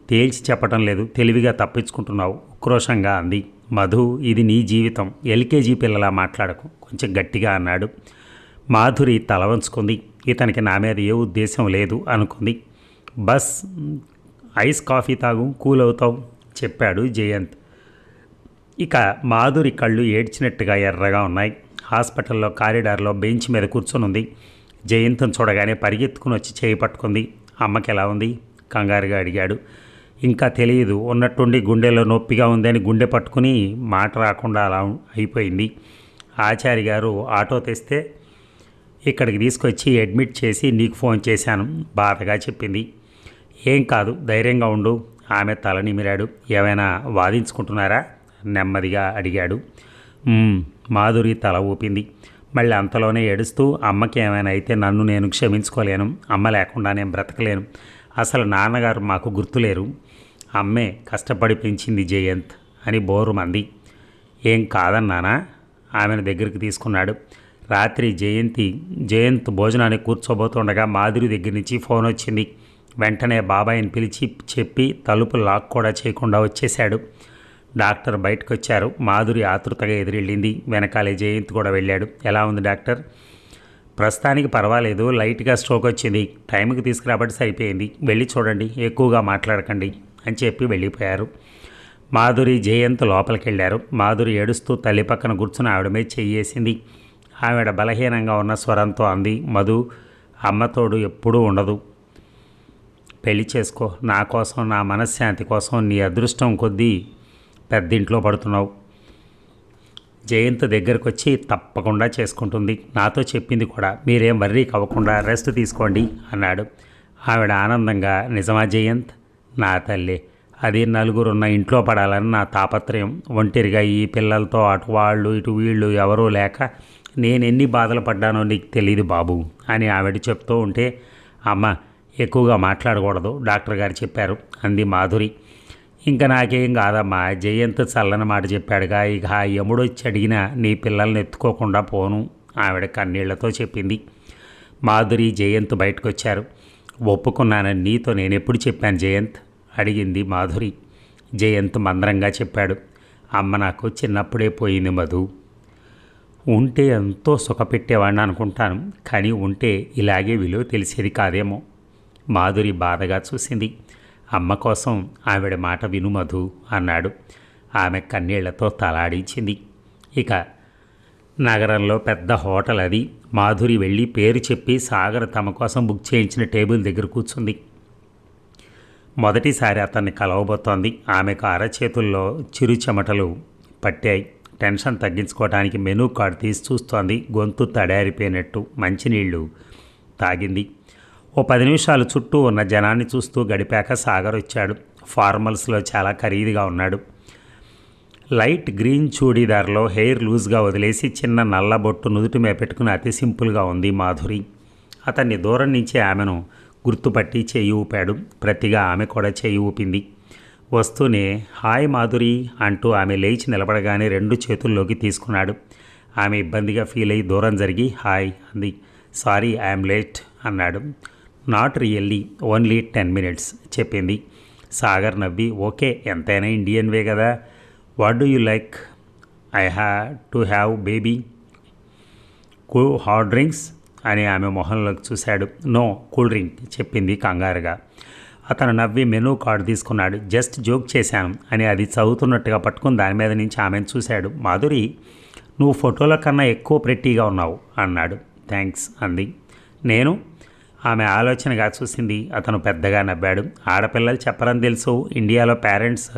తేల్చి చెప్పటం లేదు, తెలివిగా తప్పించుకుంటున్నావు ఉక్రోషంగా అంది. మధు, ఇది నీ జీవితం, ఎల్కేజీ పిల్లలా మాట్లాడకు, కొంచెం గట్టిగా అన్నాడు. మాధురి తల వంచుకుంది. ఇతనికి నా మీద ఏ ఉద్దేశం లేదు అనుకుంది. బస్ ఐస్ కాఫీ తాగు, కూల్ అవుతావు చెప్పాడు జయంత్. ఇక మాధురి కళ్ళు ఏడ్చినట్టుగా ఎర్రగా ఉన్నాయి. హాస్పిటల్లో కారిడార్లో బెంచ్ మీద కూర్చొనుంది. జయంత్ని చూడగానే పరిగెత్తుకుని వచ్చి చేయి పట్టుకుంది. అమ్మకి ఎలా ఉంది కంగారుగా అడిగాడు. ఇంకా తెలియదు. ఉన్నట్టుండి గుండెలో నొప్పిగా ఉందని గుండె పట్టుకుని మాట రాకుండా అలా అయిపోయింది. ఆచారి గారు ఆటో తెస్తే ఇక్కడికి తీసుకొచ్చి అడ్మిట్ చేసి నీకు ఫోన్ చేశాను బాధగా చెప్పింది. ఏం కాదు, ధైర్యంగా ఉండు. ఆమె తల నిమిరాడు. ఏమైనా వాదించుకుంటున్నారా నెమ్మదిగా అడిగాడు. మాధురి తల ఊపింది. మళ్ళీ అంతలోనే ఏడుస్తూ, అమ్మకి ఏమైనా అయితే నన్ను నేను క్షమించుకోలేను. అమ్మ లేకుండా నేను బ్రతకలేను. అసలు నాన్నగారు మాకు గుర్తులేరు. అమ్మే కష్టపడి పెంచింది జయంత్ అని బోరుమంది. ఏం కాదన్నానా? ఆమెను దగ్గరికి తీసుకున్నాడు. రాత్రి జయంత్ భోజనానికి కూర్చోబోతుండగా మాధురి దగ్గర నుంచి ఫోన్ వచ్చింది. వెంటనే బాబాయిని పిలిచి చెప్పి తలుపు లాక్ కూడా చేయకుండా వచ్చేశాడు. డాక్టర్ బయటకు వచ్చారు. మాధురి ఆతృతగా ఎదురెళ్ళింది. వెనకాలే జయంత్ కూడా వెళ్ళాడు. ఎలా ఉంది డాక్టర్? ప్రస్తుతానికి పర్వాలేదు, లైట్గా స్ట్రోక్ వచ్చింది. టైంకి తీసుకురాబట్టి సరిపోయింది. వెళ్ళి చూడండి, ఎక్కువగా మాట్లాడకండి అని చెప్పి వెళ్ళిపోయారు. మాధురి జయంత్ లోపలికి వెళ్ళారు. మాధురి ఏడుస్తూ తల్లి పక్కన కూర్చుని ఆవిడ మీద చెయ్యేసింది. ఆవిడ బలహీనంగా ఉన్న స్వరంతో అంది, మధు, అమ్మతోడు ఎప్పుడూ ఉండదు. పెళ్లి చేసుకో. నా కోసం, నా మనశ్శాంతి కోసం నీ అదృష్టం కొద్దీ పెద్దింట్లో పడుతున్నావు. జయంత్ దగ్గరకు వచ్చి తప్పకుండా చేసుకుంటుంది. నాతో చెప్పింది కూడా. మీరేం వర్రీ కావకుండా రెస్ట్ తీసుకోండి అన్నాడు. ఆవిడ ఆనందంగా, నిజమా జయంత్? నా తల్లి, అది నలుగురున్న ఇంట్లో పడాలని నా తాపత్రయం. ఒంటరిగా ఈ పిల్లలతో అటు వాళ్ళు ఇటు వీళ్ళు ఎవరూ లేక నేనెన్ని బాధలు పడ్డానో నీకు తెలియదు బాబు అని ఆవిడ చెప్తూ ఉంటే, అమ్మ ఎక్కువగా మాట్లాడకూడదు డాక్టర్ గారు చెప్పారు అంది మాధురి. ఇంకా నాకేం కాదమ్మా, జయంత్ చల్లని మాట చెప్పాడుగా, ఇక ఆ యముడొచ్చి అడిగినా నీ పిల్లల్ని ఎత్తుకోకుండా పోను ఆవిడ కన్నీళ్లతో చెప్పింది. మాధురి జయంత్ బయటకు వచ్చారు. ఒప్పుకున్నానని నీతో నేను ఎప్పుడు చెప్పాను జయంత్ అడిగింది మాధురి. జయంత్ మందరంగా చెప్పాడు. అమ్మ నాకు చిన్నప్పుడే పోయింది మధు. ఉంటే ఎంతో సుఖపెట్టేవాడిని అనుకుంటాను, కానీ ఉంటే ఇలాగే విలువ తెలిసేది కాదేమో. మాధురి బాధగా చూసింది. అమ్మ కోసం ఆవిడ మాట విను మధు అన్నాడు. ఆమె కన్నీళ్లతో తలాడించింది. ఇక నగరంలో పెద్ద హోటల్ అది. మాధురి వెళ్ళి పేరు చెప్పి సాగర్ తమ కోసం బుక్ చేయించిన టేబుల్ దగ్గర కూర్చుంది. మొదటిసారి అతన్ని కలవబోతోంది. ఆమెకు అరచేతుల్లో చిరు చెమటలు పట్టాయి. టెన్షన్ తగ్గించుకోవడానికి మెనూ కార్డు తీసి చూస్తోంది. గొంతు తడారిపోయినట్టు. మంచినీళ్లు తాగింది. ఓ 10 నిమిషాలు చుట్టూ ఉన్న జనాన్ని చూస్తూ గడిపాక సాగర్ వచ్చాడు. ఫార్మల్స్లో చాలా ఖరీదుగా ఉన్నాడు. లైట్ గ్రీన్ చూడీదార్లో హెయిర్ లూజ్గా వదిలేసి చిన్న నల్ల బొట్టు నుదుటి మీద పెట్టుకుని అతి సింపుల్గా ఉంది మాధురి. అతన్ని దూరం నుంచి ఆమెను గుర్తుపట్టి చేయి ఊపాడు. ప్రతిగా ఆమె కూడా చేయి ఊపింది. వస్తూనే హాయ్ మాధురి అంటూ ఆమె లేచి నిలబడగానే 2 చేతుల్లోకి తీసుకున్నాడు. ఆమె ఇబ్బందిగా ఫీల్ అయ్యి దూరం జరిగి హాయ్ అంది. సారీ ఐఎమ్ లేట్ అన్నాడు. నాట్ రియల్లీ, ఓన్లీ 10 minutes చెప్పింది. సాగర్ నవ్వి ఓకే, ఎంతైనా ఇండియన్వే కదా. What do you like? I to have baby hot drinks అని ఆమె మొహంలోకి చూశాడు. నో, కూల్ డ్రింక్ చెప్పింది కంగారుగా. అతను నవ్వి మెనూ కార్డు తీసుకున్నాడు. జస్ట్ జోక్ చేశాను అని అది చదువుతున్నట్టుగా పట్టుకుని దాని మీద నుంచి ఆమెను చూశాడు. మాధురి, నువ్వు ఫోటోల కన్నా ఎక్కువ ప్రెట్టీగా ఉన్నావు అన్నాడు. థ్యాంక్స్ అంది. నేను? ఆమె ఆలోచనగా చూసింది. అతను పెద్దగా నవ్వాడు. ఆడపిల్లలు చెప్పరని తెలుసు. ఇండియాలో పేరెంట్స్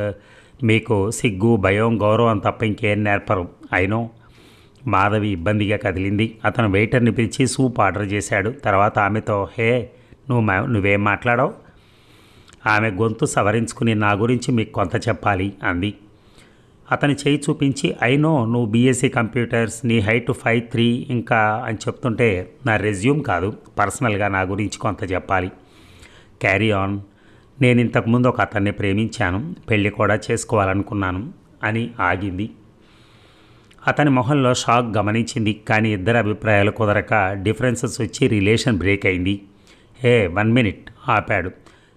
మీకు సిగ్గు, భయం, గౌరవం తప్ప ఇంకేం నేర్పరు. అయినో. మాధవి ఇబ్బందిగా కదిలింది. అతను వెయిటర్ని పిలిచి సూప్ ఆర్డర్ చేశాడు. తర్వాత ఆమెతో హే నువ్వేం మాట్లాడావు? ఆమె గొంతు సవరించుకుని నా గురించి మీకు కొంత చెప్పాలి అంది. అతని చేయి చూపించి అయినో నువ్వు బీఎస్సీ కంప్యూటర్స్, నీ హైట్ 5'3" ఇంకా అని చెప్తుంటే నా రెజ్యూమ్ కాదు, పర్సనల్గా నా గురించి కొంత చెప్పాలి. Carry on. నేను ఇంతకుముందు ఒక అతన్ని ప్రేమించాను, పెళ్ళి కూడా చేసుకోవాలనుకున్నాను అని ఆగింది. అతని మొహంలో షాక్ గమనించింది. కానీ ఇద్దరు అభిప్రాయాలు కుదరక డిఫరెన్సెస్ వచ్చి రిలేషన్ బ్రేక్ అయింది. 1 minute ఆపాడు.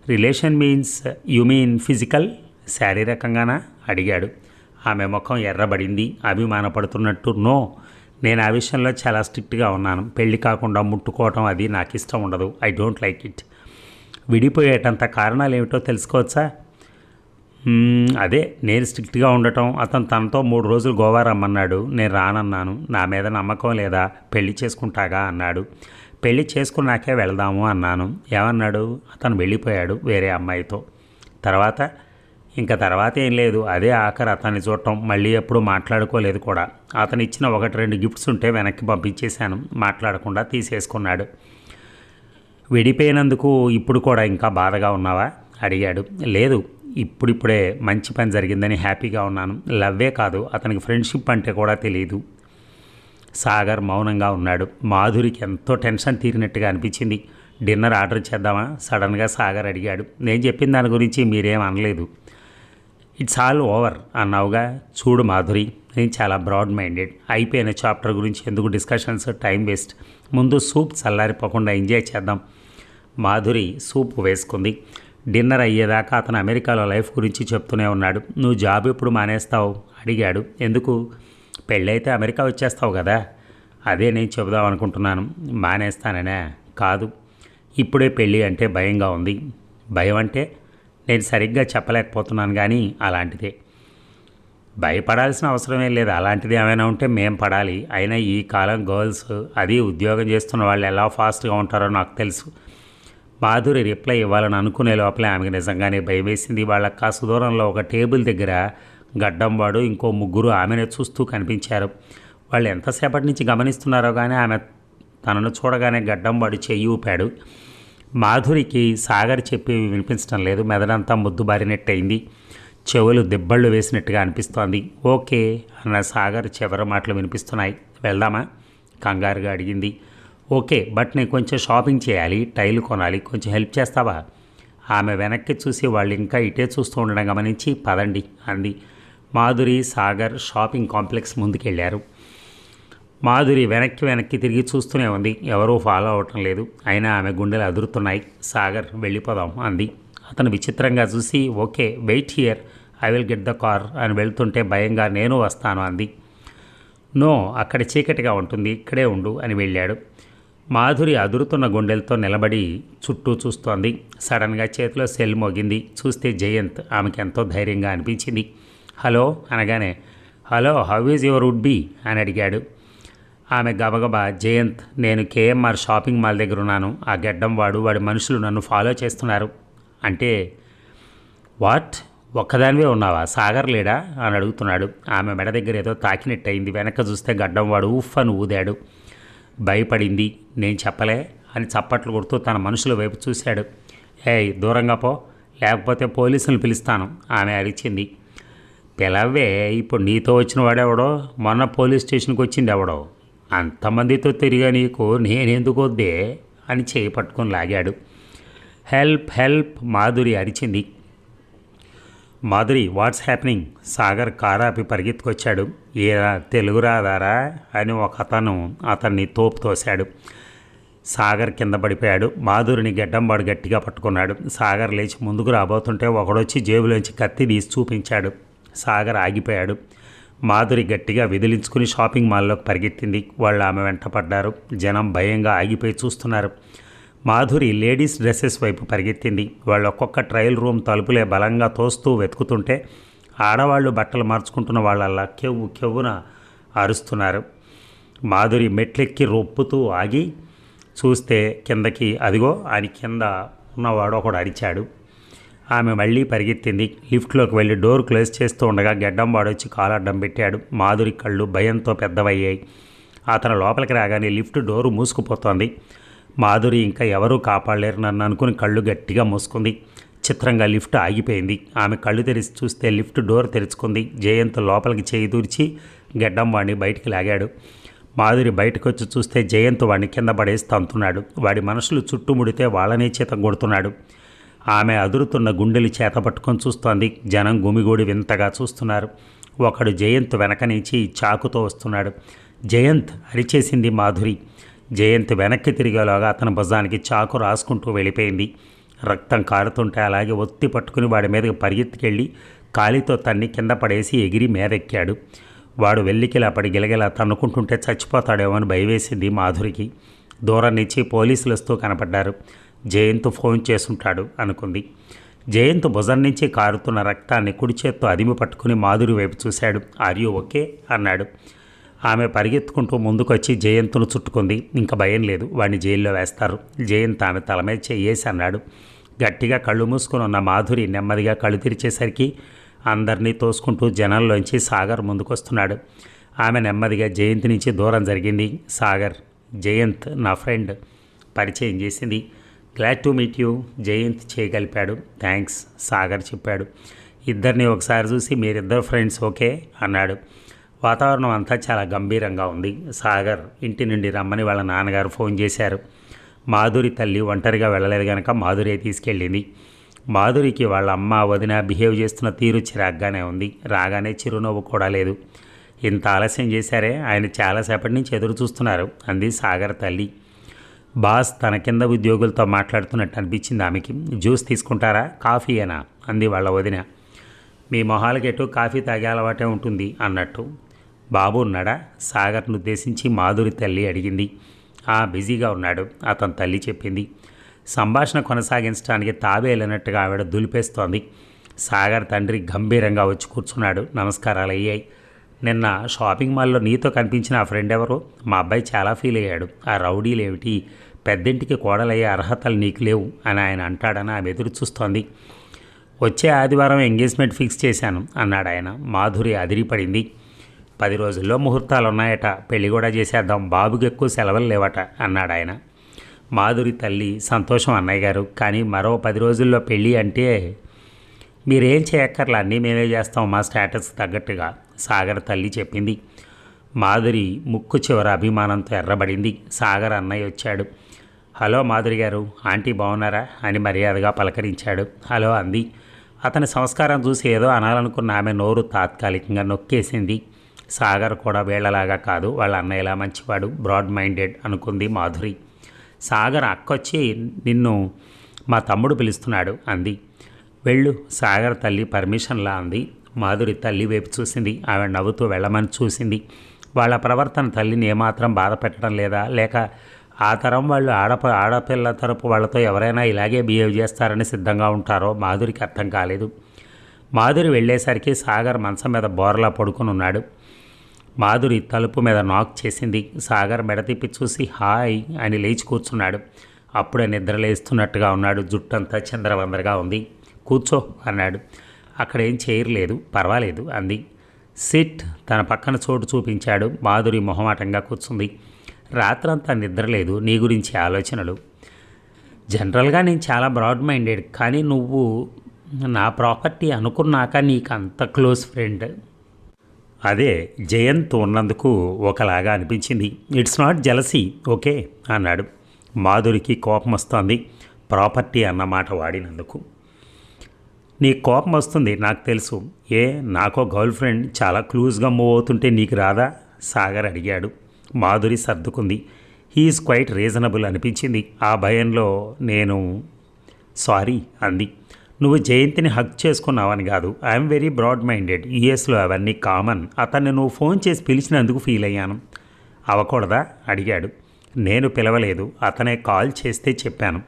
Relation means you mean physical, శారీరకంగానా అడిగాడు. ఆమె ముఖం ఎర్రబడింది అభిమానపడుతున్నట్టు. నో, నేను ఆ విషయంలో చాలా స్ట్రిక్ట్గా ఉన్నాను. పెళ్లి కాకుండా ముట్టుకోవటం అది నాకు ఇష్టం ఉండదు. I don't like it. విడిపోయేటంత కారణాలు ఏమిటో తెలుసుకోవచ్చా? అదే నేను స్ట్రిక్ట్గా ఉండటం. అతను తనతో 3 రోజులు గోవా రమ్మన్నాడు. నేను రానన్నాను. నా మీద నమ్మకం లేదా? పెళ్లి చేసుకుంటాగా అన్నాడు. పెళ్లి చేసుకున్నాకే వెళదాము అన్నాను. ఏమన్నాడు? అతను వెళ్ళిపోయాడు వేరే అమ్మాయితో. తర్వాత తర్వాత ఏం లేదు, అదే ఆఖరి అతన్ని చూడటం. మళ్ళీ ఎప్పుడు మాట్లాడుకోలేదు కూడా. అతను ఇచ్చిన 1-2 గిఫ్ట్స్ ఉంటే వెనక్కి పంపించేశాను, మాట్లాడకుండా తీసేసుకున్నాడు. విడిపోయినందుకు ఇప్పుడు కూడా ఇంకా బాధగా ఉన్నావా అడిగాడు. లేదు, ఇప్పుడిప్పుడే మంచి పని జరిగిందని హ్యాపీగా ఉన్నాను. లవ్వే కాదు, అతనికి ఫ్రెండ్షిప్ అంటే కూడా తెలియదు. సాగర్ మౌనంగా ఉన్నాడు. మాధురికి ఎంతో టెన్షన్ తీరినట్టుగా అనిపించింది. డిన్నర్ ఆర్డర్ చేద్దామా సడన్గా సాగర్ అడిగాడు. నేను చెప్పిన దాని గురించి మీరేం అనలేదు. ఇట్స్ ఆల్ ఓవర్ అన్నావుగా. చూడు మాధురి, నేను చాలా బ్రాడ్ మైండెడ్. అయిపోయిన చాప్టర్ గురించి ఎందుకు డిస్కషన్స్, టైం వేస్ట్. ముందు సూప్ చల్లారిపోకుండా ఎంజాయ్ చేద్దాం. మాధురి సూప్ వేసుకుంది. డిన్నర్ అయ్యేదాకా అతను అమెరికాలో లైఫ్ గురించి చెప్తూనే ఉన్నాడు. నువ్వు జాబ్ ఎప్పుడు మానేస్తావు అడిగాడు. ఎందుకు? పెళ్ళైతే అమెరికా వచ్చేస్తావు కదా. అదే నేను చెబుదాం అనుకుంటున్నాను. మానేస్తాననే కాదు, ఇప్పుడే పెళ్ళి అంటే భయంగా ఉంది. భయం అంటే నేను సరిగ్గా చెప్పలేకపోతున్నాను, కానీ అలాంటిదే. భయపడాల్సిన అవసరమేం లేదు. అలాంటిది ఏమైనా ఉంటే మేం పడాలి. అయినా ఈ కాలం గర్ల్స్, అది ఉద్యోగం చేస్తున్న వాళ్ళు ఎలా ఫాస్ట్గా ఉంటారో నాకు తెలుసు. మాధురి రిప్లై ఇవ్వాలని అనుకునే లోపలే ఆమెకు నిజంగానే భయం వేసింది. వాళ్ళ కాసు దూరంలో ఒక టేబుల్ దగ్గర గడ్డంవాడు, ఇంకో 3 ఆమెను చూస్తూ కనిపించారు. వాళ్ళు ఎంతసేపటి నుంచి గమనిస్తున్నారో కానీ ఆమె తనను చూడగానే గడ్డంవాడు చెయ్యి ఊపాడు. మాధురికి సాగర్ చెప్పి వినిపించడం లేదు. మెదడంతా ముద్దుబారినట్టయింది. చెవులు దిబ్బళ్ళు వేసినట్టుగా అనిపిస్తోంది. ఓకే అన్న సాగర్ చివరి మాటలు వినిపిస్తున్నాయి. వెళ్దామా కంగారుగా అడిగింది. ఓకే, బట్ నేను కొంచెం షాపింగ్ చేయాలి, టైలు కొనాలి, కొంచెం హెల్ప్ చేస్తావా? ఆమె వెనక్కి చూసి వాళ్ళు ఇంకా ఇటే చూస్తూ ఉండడం గమనించి పదండి అంది. మాధురి సాగర్ షాపింగ్ కాంప్లెక్స్ ముందుకెళ్ళారు. మాధురి వెనక్కి తిరిగి చూస్తూనే ఉంది. ఎవరూ ఫాలో అవటం లేదు. అయినా ఆమె గుండెలు అదురుతున్నాయి. సాగర్ వెళ్ళిపోదాం అంది. అతను విచిత్రంగా చూసి okay wait here, I will get the car అని వెళ్తుంటే భయంగా నేను వస్తాను అంది. నో, అక్కడ చీకటిగా ఉంటుంది, ఇక్కడే ఉండు అని వెళ్ళాడు. మాధురి అదురుతున్న గుండెలతో నిలబడి చుట్టూ చూస్తోంది. సడన్గా చేతిలో సెల్ మోగింది. చూస్తే జయంత్. ఆమెకి ఎంతో ధైర్యంగా అనిపించింది. హలో అనగానే hello, how is your would be అని అడిగాడు. ఆమె గబగబా జయంత్, నేను కేఎంఆర్ షాపింగ్ మాల్ దగ్గర ఉన్నాను. ఆ గెడ్డం వాడి మనుషులు నన్ను ఫాలో చేస్తున్నారు. అంటే వాట్, ఒక్కదానివే ఉన్నావా? సాగర్ లేడా అని అడుగుతున్నాడు. ఆమె మెడ దగ్గర ఏదో తాకినట్టయింది. వెనక చూస్తే గడ్డం వాడు ఉఫ్ అని ఊదాడు. భయపడింది. నేను చెప్పలే అని చప్పట్లు కొడుతూ తన మనుషుల వైపు చూశాడు. ఏయ్ దూరంగా పో, లేకపోతే పోలీసులను పిలుస్తాను ఆమె అరిచింది. పిలవే, ఇప్పుడు నీతో వచ్చిన వాడెవడో, మొన్న పోలీస్ స్టేషన్కి వచ్చింది ఎవడో, అంతమందితో తిరిగా నీకు నేనెందుకు వద్దే అని చేయి పట్టుకొని లాగాడు. హెల్ప్ హెల్ప్ మాధురి అరిచింది. Madhuri what's happening? సాగర్ కారాపి పరిగెత్తుకొచ్చాడు. ఏ తెలుగు రాదారా అని ఒక అతన్ని తోపు తోశాడు. సాగర్ కింద పడిపోయాడు. మాధురిని గెడ్డంబాడు గట్టిగా పట్టుకున్నాడు. సాగర్ లేచి ముందుకు రాబోతుంటే ఒకడొచ్చి జేబులోంచి కత్తి తీసి చూపించాడు. సాగర్ ఆగిపోయాడు. మాధురి గట్టిగా విదిలించుకుని షాపింగ్ మాల్లోకి పరిగెత్తింది. వాళ్ళు ఆమె వెంట పడ్డారు. జనం భయంగా ఆగిపోయి చూస్తున్నారు. మాధురి లేడీస్ డ్రెస్సెస్ వైపు పరిగెత్తింది. వాళ్ళు ఒక్కొక్క ట్రయల్ రూమ్ తలుపులే బలంగా తోస్తూ వెతుకుతుంటే ఆడవాళ్ళు బట్టలు మార్చుకుంటున్న వాళ్ళల్లా కెవ్వున అరుస్తున్నారు. మాధురి మెట్లెక్కి రొప్పుతూ ఆగి చూస్తే కిందకి, అదిగో అని కింద ఉన్నవాడు ఒకడు అరిచాడు. ఆమె మళ్ళీ పరిగెత్తింది. లిఫ్ట్లోకి వెళ్ళి డోర్ క్లోజ్ చేస్తూ ఉండగా గెడ్డంబాడొచ్చి కాలడ్డం పెట్టాడు. మాధురి కళ్ళు భయంతో పెద్దవయ్యాయి. అతను లోపలికి రాగానే లిఫ్ట్ డోరు మూసుకుపోతోంది. మాధురి ఇంకా ఎవరూ కాపాడలేరు నన్ను అనుకుని కళ్ళు గట్టిగా మూసుకుంది. చిత్రంగా లిఫ్ట్ ఆగిపోయింది. ఆమె కళ్ళు తెరిచి చూస్తే లిఫ్ట్ డోర్ తెరుచుకుంది. జయంత్ లోపలికి చేయి దూర్చి గెడ్డంవాడిని బయటికి లాగాడు. మాధురి బయటకు వచ్చి చూస్తే జయంత్ వాడిని కింద పడేసి తంతున్నాడు. వాడి మనుషులు చుట్టుముడితే వాళ్ళనే చేత కొడుతున్నాడు. ఆమె అదురుతున్న గుండెలు చేత పట్టుకొని చూస్తోంది. జనం గుమిగూడి వింతగా చూస్తున్నారు. ఒకడు జయంత్ వెనక నుంచి చాకుతో వస్తున్నాడు. జయంత్ అరిచేసింది మాధురి. జయంత్ వెనక్కి తిరిగేలోగా అతని భుజానికి చాకు రాసుకుంటూ వెళ్ళిపోయింది. రక్తం కారుతుంటే అలాగే ఒత్తి పట్టుకుని వాడి మీదకి పరిగెత్తుకెళ్ళి కాలితో తన్ని కింద పడేసి ఎగిరి మీదెక్కాడు. వాడు వెల్లికిలా పడి గిలగిలా తన్నుకుంటుంటే చచ్చిపోతాడేమో అని భయవేసింది మాధురికి. దూరం నుంచి పోలీసులు వస్తూ కనపడ్డారు. జయంత్ ఫోన్ చేసుంటాడు అనుకుంది. జయంత్ భుజం నుంచి కారుతున్న రక్తాన్ని కుడి చేత్తో అదిమి పట్టుకుని మాధురి వైపు చూశాడు. ఆర్ యూ ఓకే అన్నాడు. ఆమె పరిగెత్తుకుంటూ ముందుకొచ్చి జయంత్ను చుట్టుకుంది. ఇంకా భయం లేదు, వాడిని జైల్లో వేస్తారు. జయంత్ ఆమె తల మీద చెయ్యేసి అన్నాడు. గట్టిగా కళ్ళు మూసుకుని ఉన్న మాధురి నెమ్మదిగా కళ్ళు తెరిచేసరికి అందరినీ తోసుకుంటూ జనంలోంచి సాగర్ ముందుకొస్తున్నాడు. ఆమె నెమ్మదిగా జయంత్ నుంచి దూరం జరిగింది. సాగర్, జయంత్ నా ఫ్రెండ్ పరిచయం చేసింది. Glad to meet you Jayant చేయగలిపాడు. థ్యాంక్స్ సాగర్ చెప్పాడు. ఇద్దరిని ఒకసారి చూసి మీరిద్దరు ఫ్రెండ్స్ ఓకే అన్నాడు. వాతావరణం అంతా చాలా గంభీరంగా ఉంది. సాగర్ ఇంటి నుండి రమ్మని వాళ్ళ నాన్నగారు ఫోన్ చేశారు. మాధురి తల్లి ఒంటరిగా వెళ్ళలేదు కనుక మాధురే తీసుకెళ్ళింది. మాధురికి వాళ్ళ అమ్మ వదిన బిహేవ్ చేస్తున్న తీరు చిరాగ్గానే ఉంది. రాగానే చిరునవ్వు కూడా లేదు. ఇంత ఆలస్యం చేశారే, ఆయన చాలాసేపటి నుంచి ఎదురు చూస్తున్నారు అంది సాగర్ తల్లి. బాస్ తన కింద ఉద్యోగులతో మాట్లాడుతున్నట్టు అనిపించింది ఆమెకి. జ్యూస్ తీసుకుంటారా, కాఫీయేనా అంది వాళ్ళ వదిన. మీ మొహాలకెటు కాఫీ తాగే అలవాటే ఉంటుంది అన్నట్టు. బాబు ఉన్నాడా సాగర్ను ఉద్దేశించి మాధురి తల్లి అడిగింది. బిజీగా ఉన్నాడు అతని తల్లి చెప్పింది. సంభాషణ కొనసాగించడానికి తాబేలన్నట్టుగా ఆవిడ దులిపేస్తోంది. సాగర్ తండ్రి గంభీరంగా వచ్చి కూర్చున్నాడు. నమస్కారాలు అయ్యాయి. నిన్న షాపింగ్ మాల్లో నీతో కనిపించిన ఆ ఫ్రెండ్ ఎవరు? మా అబ్బాయి చాలా ఫీల్ అయ్యాడు. ఆ రౌడీలేమిటి, పెద్దింటికి కోడలయ్యే అర్హతలు నీకు లేవు అని ఆయన అంటాడని ఆమె ఎదురు చూస్తోంది. వచ్చే ఆదివారం ఎంగేజ్మెంట్ ఫిక్స్ చేశాను అన్నాడు ఆయన. మాధురి అదిరిపడింది. 10 రోజుల్లో ముహూర్తాలు ఉన్నాయట, పెళ్లి కూడా చేసేద్దాం, బాబుకి ఎక్కువ సెలవులు లేవట అన్నాడు ఆయన. మాధురి తల్లి సంతోషం అన్నయ్య గారు, కానీ మరో 10 రోజుల్లో పెళ్ళి అంటే మీరేం చేయక్కర్లా, అన్నీ మేమే చేస్తాం మా స్టేటస్ తగ్గట్టుగా సాగర్ తల్లి చెప్పింది. మాధురి ముక్కు చివర అభిమానంతో ఎర్రబడింది. సాగర్ అన్నయ్య వచ్చాడు. హలో మాధురి గారు, ఆంటీ బాగున్నారా అని మర్యాదగా పలకరించాడు. హలో అంది. అతని సంస్కారం చూసి ఏదో అనాలనుకున్న ఆమె నోరు తాత్కాలికంగా నొక్కేసింది. సాగర్ కూడా వీళ్ళలాగా కాదు, వాళ్ళ అన్నయ్యలా మంచివాడు, బ్రాడ్ మైండెడ్ అనుకుంది మాధురి. సాగర్ అక్కొచ్చి నిన్ను మా తమ్ముడు పిలుస్తున్నాడు అంది. వెళ్ళు సాగర్ తల్లి పర్మిషన్లా అంది. మాధురి తల్లి వైపు చూసింది. ఆమె నవ్వుతూ వెళ్ళమని చూసింది. వాళ్ళ ప్రవర్తన తల్లిని ఏమాత్రం బాధ పెట్టడం లేదా, లేక ఆ తరం వాళ్ళు ఆడపిల్ల తరపు వాళ్ళతో ఎవరైనా ఇలాగే బిహేవ్ చేస్తారని సిద్ధంగా ఉంటారో మాధురికి అర్థం కాలేదు. మాధురి వెళ్ళేసరికి సాగర్ మంచం మీద బోర్లా పడుకుని ఉన్నాడు. మాధురి తలుపు మీద నాక్ చేసింది. సాగర్ మెడతిప్పి చూసి హాయ్ అని లేచి కూర్చున్నాడు. అప్పుడే నిద్రలేస్తున్నట్టుగా ఉన్నాడు. జుట్టంతా చంద్రవందరగా ఉంది. కూర్చో అన్నాడు. అక్కడేం చేయలేదు, పర్వాలేదు అంది. సిట్ తన పక్కన చోటు చూపించాడు. మాధురి మొహమాటంగా కూర్చుంది. రాత్రంతా నిద్రలేదు, నీ గురించి ఆలోచనలు. జనరల్గా నేను చాలా బ్రాడ్ మైండెడ్, కానీ నువ్వు నా ప్రాపర్టీ అనుకున్నాక నీకు అంత క్లోజ్ ఫ్రెండ్. అదే జయంత్ ఉన్నందుకు ఒకలాగా అనిపించింది. ఇట్స్ నాట్ జెలసీ ఓకే అన్నాడు. మాధురికి కోపం వస్తోంది ప్రాపర్టీ అన్నమాట వాడినందుకు. నీ కోపం వస్తుంది నాకు తెలుసు. నాకో గర్ల్ ఫ్రెండ్ చాలా క్లూజ్గా మూవ్ అవుతుంటే నీకు రాదా సాగర్ అడిగాడు. మాధురి సర్దుకుంది. హీఈస్ క్వైట్ రీజనబుల్ అనిపించింది. ఆ భయంలో నేను సారీ అంది. నువ్వు జయంతిని హక్ చేసుకున్నావని కాదు, ఐఎమ్ వెరీ బ్రాడ్ మైండెడ్, యూఎస్లో అవన్నీ కామన్. అతన్ని నువ్వు ఫోన్ చేసి పిలిచినందుకు ఫీల్ అయ్యాను. అవ్వకూడదా అడిగాడు. నేను పిలవలేదు, అతనే కాల్ చేస్తే చెప్పాను.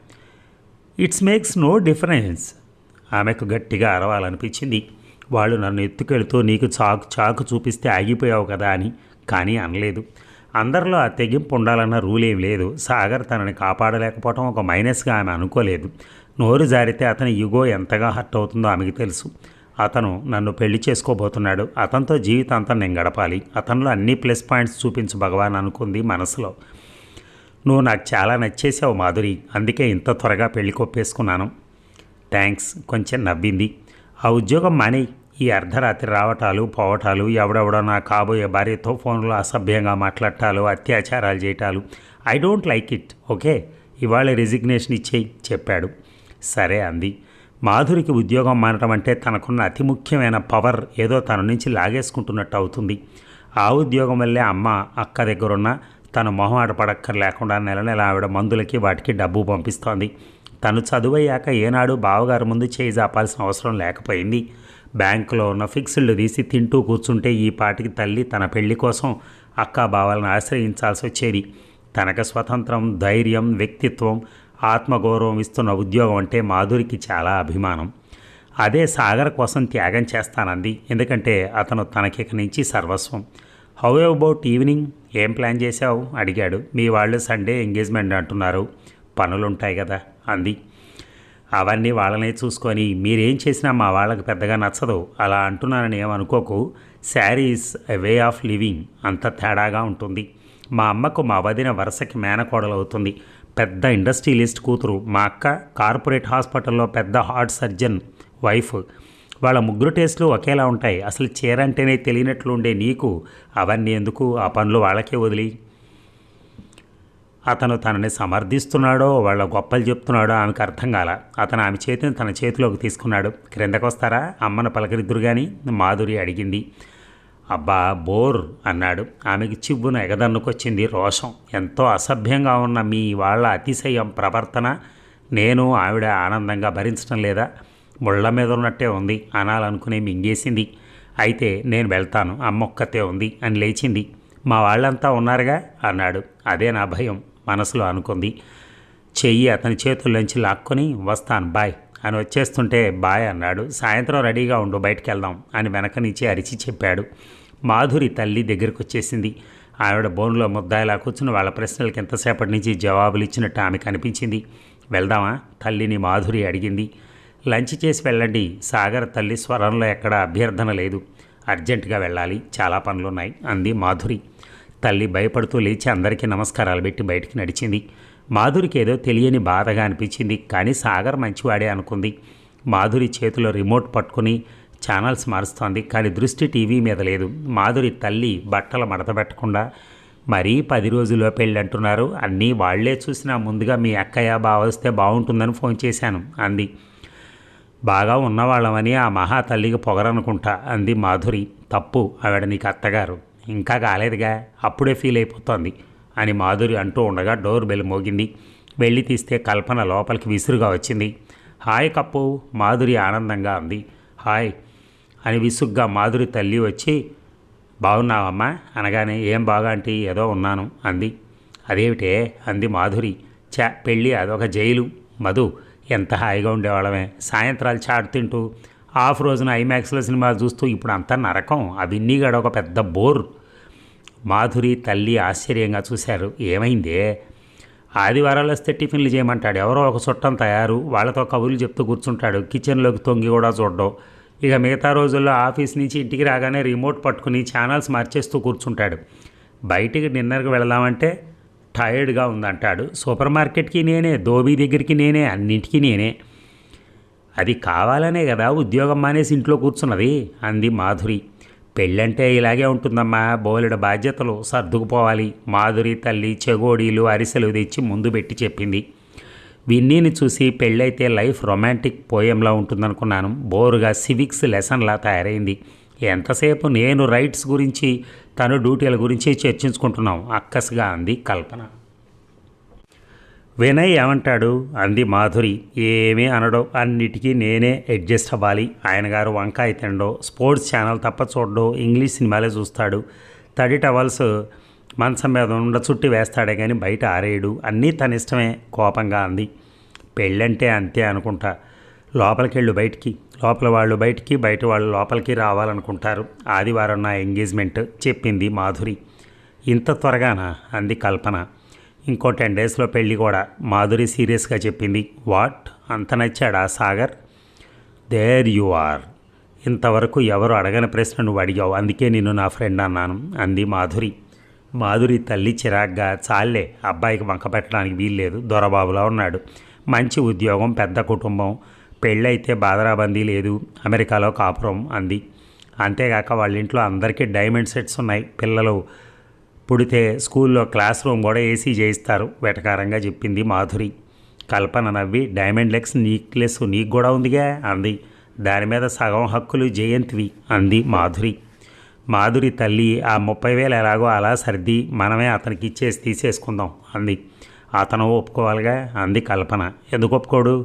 It's makes no difference. ఆమెకు గట్టిగా అరవాలనిపించింది. వాళ్ళు నన్ను ఎత్తుకెళ్తూ నీకు చాకు చూపిస్తే ఆగిపోయావు కదా అని, కానీ అనలేదు. అందరిలో ఆ తెగింపు ఉండాలన్న రూల్ ఏం లేదు. సాగర్ తనని కాపాడలేకపోవడం ఒక మైనస్గా ఆమె అనుకోలేదు. నోరు జారితే అతని యుగో ఎంతగా హర్ట్ అవుతుందో ఆమెకు తెలుసు. అతను నన్ను పెళ్లి చేసుకోబోతున్నాడు, అతనితో జీవితాంతం నేను గడపాలి, అతనిలో అన్ని ప్లస్ పాయింట్స్ చూపించు భగవాన్ అనుకుంది మనసులో. నువ్వు నాకు చాలా నచ్చేసావు మాధురి, అందుకే ఇంత త్వరగా పెళ్లి కొప్పేసుకున్నాను. థ్యాంక్స్ కొంచెం నవ్వింది. ఆ ఉద్యోగం మాని, ఈ అర్ధరాత్రి రావటాలు పోవటాలు, ఎవడెవడో నా కాబోయే భార్యతో ఫోన్లో అసభ్యంగా మాట్లాడటాలు, అత్యాచారాలు చేయటాలు, I don't like it okay, ఇవాళ రిజిగ్నేషన్ ఇచ్చేయి చెప్పాడు. సరే అంది. మాధురికి ఉద్యోగం మానటం అంటే తనకున్న అతి ముఖ్యమైన పవర్ ఏదో తన నుంచి లాగేసుకుంటున్నట్టు అవుతుంది. ఆ ఉద్యోగం వల్లే అమ్మ అక్క దగ్గరున్న తను మొహమాట పడక్కర్ లేకుండా నెల నెల ఆవిడ మందులకి వాటికి డబ్బు పంపిస్తోంది. తను చదువయ్యాక ఏనాడు బావగారు ముందు చేయి జాపాల్సిన అవసరం లేకపోయింది. బ్యాంకులో ఉన్న ఫిక్స్డ్ తీసి తింటూ కూర్చుంటే ఈ పాటికి తల్లి తన పెళ్లి కోసం అక్క బావలను ఆశ్రయించాల్సి వచ్చేది. తనకు స్వతంత్రం, ధైర్యం, వ్యక్తిత్వం, ఆత్మగౌరవం ఇస్తున్న ఉద్యోగం అంటే మాధురికి చాలా అభిమానం. అదే సాగర్ కోసం త్యాగం చేస్తానంది. ఎందుకంటే అతను తనకిక నుంచి సర్వస్వం. హౌ అబౌట్ ఈవినింగ్, ఏం ప్లాన్ చేశావు అడిగాడు. మీ వాళ్ళు సండే ఎంగేజ్మెంట్ అంటున్నారు, పనులుంటాయి కదా అంది. అవన్నీ వాళ్ళనే చూసుకొని మీరేం చేసినా మా వాళ్ళకి పెద్దగా నచ్చదు, అలా అంటున్నానని ఏమనుకోకు. శారీస్ ఎ వే ఆఫ్ లివింగ్, అంత తేడాగా ఉంటుంది. మా అమ్మకు మా వదిన వరుసకి మేనకోడలు అవుతుంది. పెద్ద ఇండస్ట్రియలిస్ట్ కూతురు. మా అక్క కార్పొరేట్ హాస్పిటల్లో పెద్ద హార్ట్ సర్జన్ వైఫ్. వాళ్ళ ముగ్గురు టేస్ట్లు ఒకేలా ఉంటాయి. అసలు చీర అంటేనే తెలియనట్లు ఉండే నీకు అవన్నీ ఎందుకు, ఆ పనులు వాళ్ళకే వదిలి. అతను తనని సమర్థిస్తున్నాడో వాళ్ళ గొప్పలు చెప్తున్నాడో ఆమెకు అర్థం కాల. అతను ఆమె చేతిని తన చేతిలోకి తీసుకున్నాడు. క్రిందకొస్తారా, అమ్మను పలకరిద్దురు కానీ మాధురి అడిగింది. అబ్బా బోర్ అన్నాడు. ఆమెకి చివ్వున ఎగదన్నుకొచ్చింది రోషం. ఎంతో అసభ్యంగా ఉన్న మీ వాళ్ళ అతిశయం ప్రవర్తన నేను ఆవిడ ఆనందంగా భరించడం లేదా, ముళ్ళ మీద ఉన్నట్టే ఉంది అనాలనుకునే మింగేసింది. అయితే నేను వెళ్తాను, అమ్మొక్కతే ఉంది అని లేచింది. మా వాళ్ళంతా ఉన్నారుగా అన్నాడు. అదే నా భయం మనసులో అనుకుంది. చెయ్యి అతని చేతుల్లోంచి లాక్కొని వస్తాను బాయ్ అని వచ్చేస్తుంటే బాయ్ అన్నాడు. సాయంత్రం రెడీగా ఉండు, బయటికి వెళ్దాం అని వెనక నుంచి అరిచి చెప్పాడు. మాధురి తల్లి దగ్గరికి వచ్చేసింది. ఆవిడ బోన్లో ముద్దాయిలా కూర్చుని వాళ్ళ ప్రశ్నలకి ఎంతసేపటి నుంచి జవాబులు ఇచ్చినట్టు ఆమెకు అనిపించింది. వెళ్దామా తల్లిని మాధురి అడిగింది. లంచ్ చేసి వెళ్ళండి. సాగర్ తల్లి స్వరంలో ఎక్కడ అభ్యర్థన లేదు. అర్జెంటుగా వెళ్ళాలి, చాలా పనులున్నాయి అంది మాధురి. తల్లి భయపడుతూ లేచి అందరికీ నమస్కారాలు పెట్టి బయటికి నడిచింది. మాధురికి ఏదో తెలియని బాధగా అనిపించింది. కానీ సాగర్ మంచివాడే అనుకుంది. మాధురి చేతిలో రిమోట్ పట్టుకుని ఛానల్స్ మారుస్తోంది. కానీ దృష్టి టీవీ మీద లేదు. మాధురి తల్లి బట్టలు మడత పెట్టకుండా, మరీ 10 రోజుల్లో పెళ్ళి అంటున్నారు, అన్నీ వాళ్లే చూసినా ముందుగా మీ అక్కయ్య బావ వస్తే బాగుంటుందని ఫోన్ చేశాను అంది. బాగా ఉన్నవాళ్ళమని ఆ మహా తల్లికి పొగరనుకుంటా అంది మాధురి. తప్పు, ఆవిడ నీకు అత్తగారు, ఇంకా కాలేదుగా, అప్పుడే ఫీల్ అయిపోతోంది అని మాధురి అంటూ ఉండగా డోర్ బెల్ మోగింది. వెళ్ళి తీస్తే కల్పన లోపలికి విసురుగా వచ్చింది. హాయ్ కప్పు, మాధురి ఆనందంగా అంది. హాయ్ అని విసుగ్గా మాధురి తల్లి వచ్చి, బాగున్నావమ్మా అనగానే ఏం బాగా అంటే ఏదో ఉన్నాను అంది. అదేమిటే అంది మాధురి. పెళ్ళి అదొక జైలు మధు, ఎంత హాయిగా ఉండేవాళ్ళమే, సాయంత్రాలు చాటు తింటూ హాఫ్ రోజున ఐమాక్స్లో సినిమా చూస్తూ, ఇప్పుడు అంతా నరకం, అవన్నీ గడ ఒక పెద్ద బోర్. మాధురి తల్లి ఆశ్చర్యంగా చూశారు. ఏమైందే? ఆదివారాలు వస్తే టిఫిన్లు చేయమంటాడు, ఎవరో ఒక చుట్టం తయారు, వాళ్ళతో కబుర్లు చెప్తూ కూర్చుంటాడు, కిచెన్లోకి తొంగి కూడా చూడడం. ఇక మిగతా రోజుల్లో ఆఫీస్ నుంచి ఇంటికి రాగానే రిమోట్ పట్టుకుని ఛానల్స్ మార్చేస్తూ కూర్చుంటాడు. బయటికి డిన్నర్కి వెళదామంటే టైర్డ్గా ఉందంటాడు. సూపర్ మార్కెట్కి నేనే, ధోబీ దగ్గరికి నేనే, అన్నింటికీ నేనే. అది కావాలనే కదా ఉద్యోగం మానేసి ఇంట్లో కూర్చున్నది అంది మాధురి. పెళ్ళంటే ఇలాగే ఉంటుందమ్మా, బోలెడు బాధ్యతలు సర్దుకుపోవాలి. మాధురి తల్లి చెగోడీలు అరిసెలు తెచ్చి ముందు పెట్టి చెప్పింది. విన్నీని చూసి పెళ్ళైతే లైఫ్ రొమాంటిక్ పోయంలా ఉంటుందనుకున్నాను, బోరుగా సివిక్స్ లెసన్లా తయారైంది. ఎంతసేపు నేను రైట్స్ గురించి తను డ్యూటీల గురించి చర్చించుకుంటున్నాం అక్కసుగా అంది కల్పన. వినయ్ ఏమంటాడు అంది మాధురి. ఏమీ అనడో, అన్నిటికీ నేనే అడ్జస్ట్ అవ్వాలి. ఆయన గారు వంకాయ తినడో, స్పోర్ట్స్ ఛానల్ తప్ప చూడడో, ఇంగ్లీష్ సినిమాలే చూస్తాడు. తడి టవల్స్ మంచం మీద ఉండ చుట్టి వేస్తాడే కానీ బయట ఆరేయడు, అన్నీ తన ఇష్టమే కోపంగా అంది. పెళ్ళంటే అంతే అనుకుంటా, లోపలికెళ్ళు బయటికి, లోపల వాళ్ళు బయటికి, బయట వాళ్ళు లోపలికి రావాలనుకుంటారు. ఆదివారం నా ఎంగేజ్మెంట్ చెప్పింది మాధురి. ఇంత త్వరగానా అంది కల్పన. ఇంకో 10 డేస్లో పెళ్ళి కూడా మాధురి సీరియస్గా చెప్పింది. వాట్, అంత నచ్చాడా సాగర్? దేర్ యు ఆర్, ఇంతవరకు ఎవరు అడగని ప్రశ్న నువ్వు అడిగావు, అందుకే నిన్ను నా ఫ్రెండ్ అన్నాను అంది మాధురి. మాధురి తల్లి చిరాగ్గా, చాలే అబ్బాయికి వంక పెట్టడానికి వీల్లేదు, దొరబాబులా ఉన్నాడు, మంచి ఉద్యోగం, పెద్ద కుటుంబం, పెళ్ళైతే బాదరాబందీ లేదు, అమెరికాలో కాపురం అంది. అంతేగాక వాళ్ళ ఇంట్లో అందరికీ డైమండ్ సెట్స్ ఉన్నాయి, పిల్లలు పుడితే స్కూల్లో క్లాస్ రూమ్ కూడా ఏసీ చేయిస్తారు వెటకారంగా చెప్పింది మాధురి. కల్పన నవ్వి, డైమండ్ లెగ్స్ నీక్లెస్ నీకు కూడా ఉందిగా అంది. దాని మీద సగం హక్కులు జయంత్వి అంది మాధురి. మాధురి తల్లి, ఆ 30,000 ఎలాగో అలా సర్ది మనమే అతనికి ఇచ్చేసి తీసేసుకుందాం అంది. అతను ఒప్పుకోవాలిగా అంది కల్పన. ఎందుకు ఒప్పుకోడు?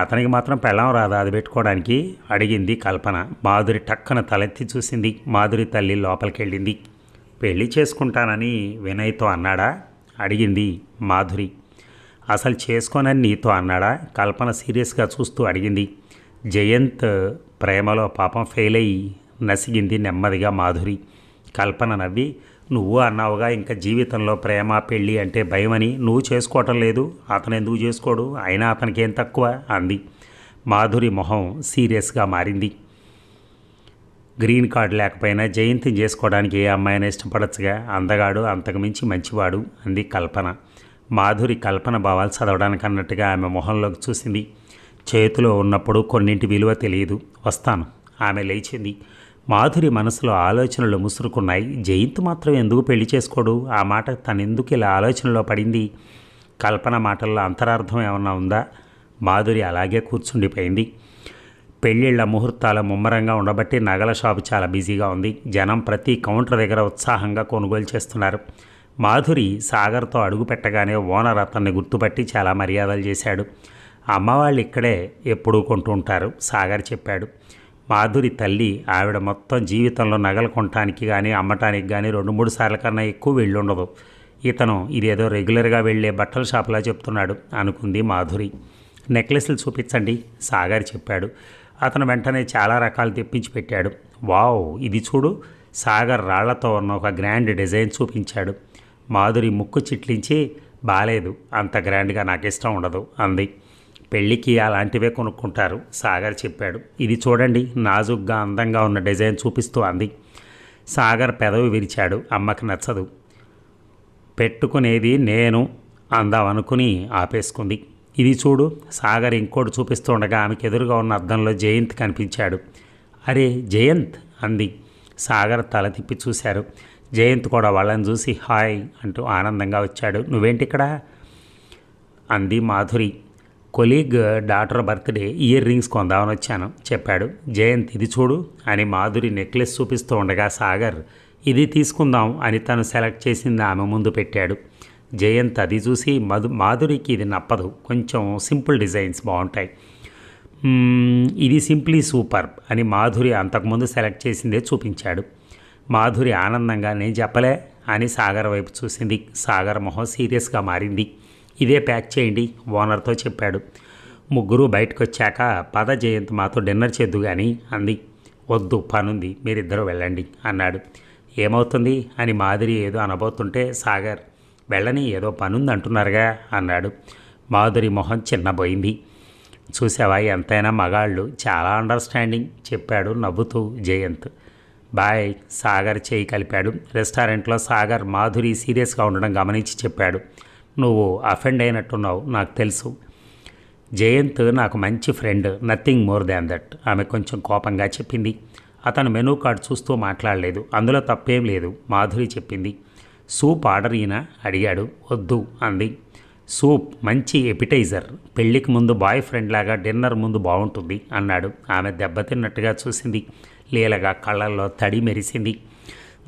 అతనికి మాత్రం పెళ్ళం రాదా అది పెట్టుకోవడానికి అడిగింది కల్పన. మాధురి టక్కన తలెత్తి చూసింది. మాధురి తల్లి లోపలికి వెళ్ళింది. పెళ్లి చేసుకుంటానని వినయ్తో అన్నాడా అడిగింది మాధురి. అసలు చేసుకోనని నీతో అన్నాడా? కల్పన సీరియస్గా చూస్తూ అడిగింది. జయంత్ ప్రేమలో పాపం ఫెయిల్ అయ్యి నసిగింది నెమ్మదిగా మాధురి. కల్పన నవ్వి, నువ్వు అన్నావుగా ఇంకా జీవితంలో ప్రేమ పెళ్ళి అంటే భయమని. నువ్వు చేసుకోవటం లేదు, అతను ఎందుకు చేసుకోడు, అయినా అతనికి ఏం తక్కువ అంది. మాధురి మొహం సీరియస్గా మారింది. గ్రీన్ కార్డు లేకపోయినా జయంతిని చేసుకోవడానికి ఏ అమ్మాయినా ఇష్టపడచ్చుగా, అందగాడు అంతకుమించి మంచివాడు అంది కల్పన. మాధురి కల్పన భావాలు చదవడానికి అన్నట్టుగా ఆమె మొహంలోకి చూసింది. చేతిలో ఉన్నప్పుడు కొన్నింటి విలువ తెలియదు. వస్తాను. ఆమె లేచింది. మాధురి మనసులో ఆలోచనలు ముసురుకున్నాయి. జయంత్ మాత్రం ఎందుకు పెళ్లి చేసుకోడు? ఆ మాట తనెందుకు ఇలా ఆలోచనలో పడింది? కల్పన మాటల్లో అంతరార్థం ఏమన్నా ఉందా? మాధురి అలాగే కూర్చుండిపోయింది. పెళ్ళిళ్ళ ముహూర్తాలు ముమ్మరంగా ఉండబట్టి నగల షాపు చాలా బిజీగా ఉంది. జనం ప్రతి కౌంటర్ దగ్గర ఉత్సాహంగా కొనుగోలు చేస్తున్నారు. మాధురి సాగర్తో అడుగు పెట్టగానే ఓనర్ అతన్ని గుర్తుపట్టి చాలా మర్యాదలు చేశాడు. అమ్మవాళ్ళు ఇక్కడే ఎప్పుడూ కొంటూ ఉంటారు, సాగర్ చెప్పాడు. మాధురి తల్లి ఆవిడ మొత్తం జీవితంలో నగలు కొనటానికి కానీ అమ్మటానికి కానీ 2-3 సార్ల కన్నా ఎక్కువ వెళ్ళుండదు. ఇతను ఇదేదో రెగ్యులర్గా వెళ్ళే బట్టల షాపులా చెప్తున్నాడు అనుకుంది మాధురి. నెక్లెస్లు చూపించండి, సాగర్ చెప్పాడు. అతను వెంటనే చాలా రకాలు తెప్పించి పెట్టాడు. వావ్, ఇది చూడు. సాగర్ రాళ్లతో ఉన్న ఒక గ్రాండ్ డిజైన్ చూపించాడు. మాధురి ముక్కు చిట్లించి, బాలేదు, అంత గ్రాండ్గా నాకు ఇష్టం ఉండదు అంది. పెళ్ళికి అలాంటివే కొనుక్కుంటారు, సాగర్ చెప్పాడు. ఇది చూడండి, నాజుగ్గా అందంగా ఉన్న డిజైన్ చూపిస్తూ అంది. సాగర్ పెదవి విరిచాడు. అమ్మకి నచ్చదు. పెట్టుకునేది నేను అందామనుకుని ఆపేసుకుంది. ఇది చూడు, సాగర్ ఇంకోటి చూపిస్తూ ఉండగా ఆమెకు ఎదురుగా ఉన్న అద్దంలో జయంత్ కనిపించాడు. అరే జయంత్ అంది. సాగర్ తల తిప్పి చూశారు. జయంత్ కూడా వాళ్ళని చూసి హాయ్ అంటూ ఆనందంగా వచ్చాడు. నువ్వేంటి ఇక్కడ అంది Madhuri. Colleague daughter birthday earrings కొందామని వచ్చాను చెప్పాడు. జయంత్ ఇది చూడు అని మాధురి నెక్లెస్ చూపిస్తూ ఉండగా సాగర్ ఇది తీసుకుందాం అని తను సెలెక్ట్ చేసింది ఆమె ముందు పెట్టాడు. జయంత్ అది చూసి మాధురికి ఇది నప్పదు, కొంచెం సింపుల్ డిజైన్స్ బాగుంటాయి, ఇది సింప్లీ సూపర్ అని మాధురి అంతకుముందు సెలెక్ట్ చేసిందే చూపించాడు. మాధురి ఆనందంగా నేను చెప్పలే అని సాగర్ వైపు చూసింది. సాగర్ మొహం సీరియస్గా మారింది. ఇదే ప్యాక్ చేయండి ఓనర్తో చెప్పాడు. ముగ్గురు బయటకు వచ్చాక పద జయంత్ మాతో డిన్నర్ చేద్దు కానీ అంది. వద్దు, పనుంది, మీరిద్దరూ వెళ్ళండి అన్నాడు. ఏమవుతుంది అని మాధురి ఏదో అనబోతుంటే సాగర్ వెళ్ళని, ఏదో పనుంది అంటున్నారుగా అన్నాడు. మాధురి మొహం చిన్నబోయింది. చూసావా, ఎంతైనా మగాళ్ళు చాలా అండర్స్టాండింగ్ చెప్పాడు నవ్వుతూ జయంత్. బాయ్ సాగర్ చేయి కలిపాడు. రెస్టారెంట్లో సాగర్ మాధురి సీరియస్గా ఉండడం గమనించి చెప్పాడు. నువ్వు అఫెండ్ అయినట్టున్నావు, నాకు తెలుసు. జయంత్ నాకు మంచి friend, nothing more than that ఆమె కొంచెం కోపంగా చెప్పింది. అతను మెనూ కార్డు చూస్తూ మాట్లాడలేదు. అందులో తప్పేం లేదు, మాధురి చెప్పింది. సూప్ ఆర్డర్ ఈయన అడిగాడు. వద్దు అంది. సూప్ మంచి ఎపిటైజర్, పెళ్ళికి ముందు బాయ్ ఫ్రెండ్ లాగా డిన్నర్ ముందు బాగుంటుంది అన్నాడు. ఆమె దెబ్బతిన్నట్టుగా చూసింది. లీలగా కళ్ళల్లో తడి మెరిసింది.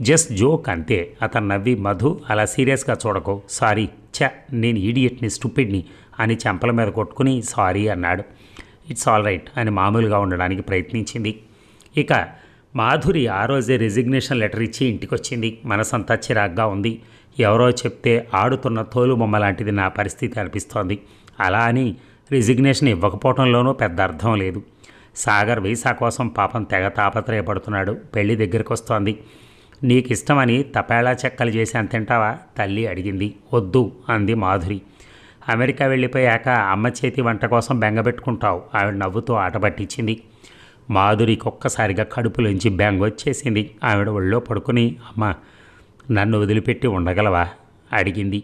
జస్ట్ జోక్ అంతే. అతను నవ్వి, మధు అలా సీరియస్గా చూడకు, సారీ, నేను ఈడియట్ని స్టూపిడ్ని అని చెంపల మీద కొట్టుకుని సారీ అన్నాడు. ఇట్స్ ఆల్ రైట్ అని మామూలుగా ఉండడానికి ప్రయత్నించింది. ఇక మాధురి ఆ రోజే రిజిగ్నేషన్ లెటర్ ఇచ్చి ఇంటికి వచ్చింది. మనసంతా చిరాగ్గా ఉంది. ఎవరో చెప్తే ఆడుతున్న తోలు బొమ్మ లాంటిది నా పరిస్థితి అనిపిస్తోంది. అలా అని రిజిగ్నేషన్ ఇవ్వకపోవడంలోనూ పెద్ద అర్థం లేదు. సాగర్ వీసా కోసం పాపం తెగ తాపత్రయపడుతున్నాడు. పెళ్లి దగ్గరికి వస్తోంది. నీకు ఇష్టమని తపేళా చెక్కలు చేసి అంత తింటావా తల్లి అడిగింది. వద్దు అంది మాధురి. అమెరికా వెళ్ళిపోయాక అమ్మ చేతి వంట కోసం బెంగపెట్టుకుంటావు ఆవిడ నవ్వుతూ ఆట పట్టించింది. మాధురికి ఒక్కసారిగా కడుపులోంచి బెంగ వచ్చేసింది. ఆవిడ ఒళ్ళో పడుకుని, అమ్మ నన్ను వదిలిపెట్టి ఉండగలవా అడిగింది.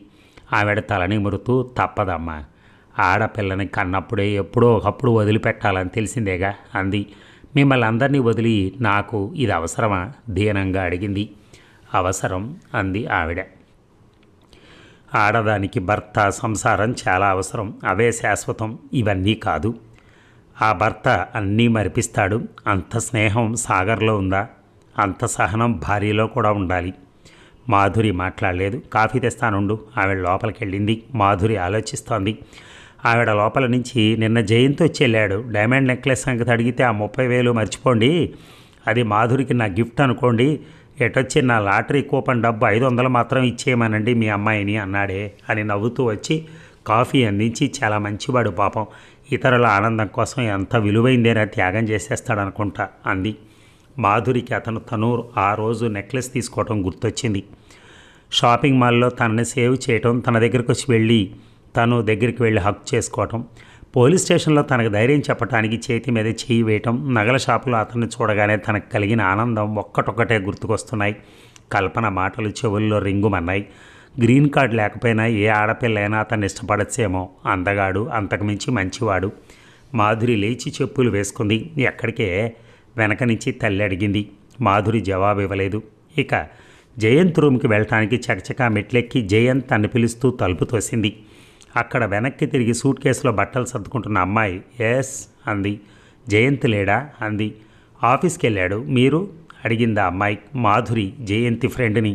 ఆవిడ తలని మురుతూ, తప్పదమ్మా, ఆడపిల్లని కన్నప్పుడే ఎప్పుడో ఒకప్పుడు వదిలిపెట్టాలని తెలిసిందేగా అంది. మిమ్మల్ని అందరినీ వదిలి నాకు ఇది అవసరమా దీనంగా అడిగింది. అవసరం అంది ఆవిడ. ఆడదానికి భర్త సంసారం చాలా అవసరం, అవే శాశ్వతం, ఇవన్నీ కాదు. ఆ భర్త అన్నీ మరిపిస్తాడు. అంత స్నేహం సాగర్లో ఉందా? అంత సహనం భార్యలో కూడా ఉండాలి. మాధురి మాట్లాడలేదు. కాఫీ తెస్తానుండు. ఆవిడ లోపలికి వెళ్ళింది. మాధురి ఆలోచిస్తోంది. ఆవిడ లోపల నుంచి నిన్న జయంత్ వచ్చి వెళ్ళాడు. డైమండ్ నెక్లెస్ సంగతి అడిగితే ఆ 30,000 మర్చిపోండి, అది మాధురికి నా గిఫ్ట్ అనుకోండి, ఎటొచ్చి నా లాటరీ కూపన్ డబ్బు 500 మాత్రం ఇచ్చేయమనండి మీ అమ్మాయిని అన్నాడే అని నవ్వుతూ వచ్చి కాఫీ అందించి, చాలా మంచివాడు పాపం, ఇతరుల ఆనందం కోసం ఎంత విలువైందేనా త్యాగం చేసేస్తాడనుకుంటా అంది. మాధురికి తను ఆ రోజు నెక్లెస్ తీసుకోవటం గుర్తొచ్చింది. షాపింగ్ మాల్లో తనని సేవ్ చేయటం, తన దగ్గరికి వచ్చి వెళ్ళి తను దగ్గరికి వెళ్ళి హక్ చేసుకోవటం, పోలీస్ స్టేషన్లో తనకు ధైర్యం చెప్పడానికి చేతి మీద చేయి వేయటం, నగల షాపులో అతన్ని చూడగానే తనకు కలిగిన ఆనందం ఒక్కటొక్కటే గుర్తుకొస్తున్నాయి. కల్పన మాటలు చెవుల్లో రింగుమన్నాయి. గ్రీన్ కార్డ్ లేకపోయినా ఏ ఆడపిల్లైనా అతన్ని ఇష్టపడచ్చేమో. అందగాడు, అంతకుమించి మంచివాడు. మాధురి లేచి చెప్పులు వేసుకుంది. ఎక్కడికే వెనక నుంచి తల్లి అడిగింది. మాధురి జవాబు ఇవ్వలేదు. ఇక జయంత్ రూమ్కి వెళ్ళటానికి చకచకా మెట్లెక్కి జయంత్ తన్ను పిలుస్తూ తలుపు తోసింది. అక్కడ వెనక్కి తిరిగి సూట్ కేసులో బట్టలు సర్దుకుంటున్న అమ్మాయి ఎస్ అంది. జయంత్ లేడా అంది. ఆఫీస్కి వెళ్ళాడు. మీరు అడిగింది ఆ అమ్మాయి. మాధురి జయంతి ఫ్రెండ్ని.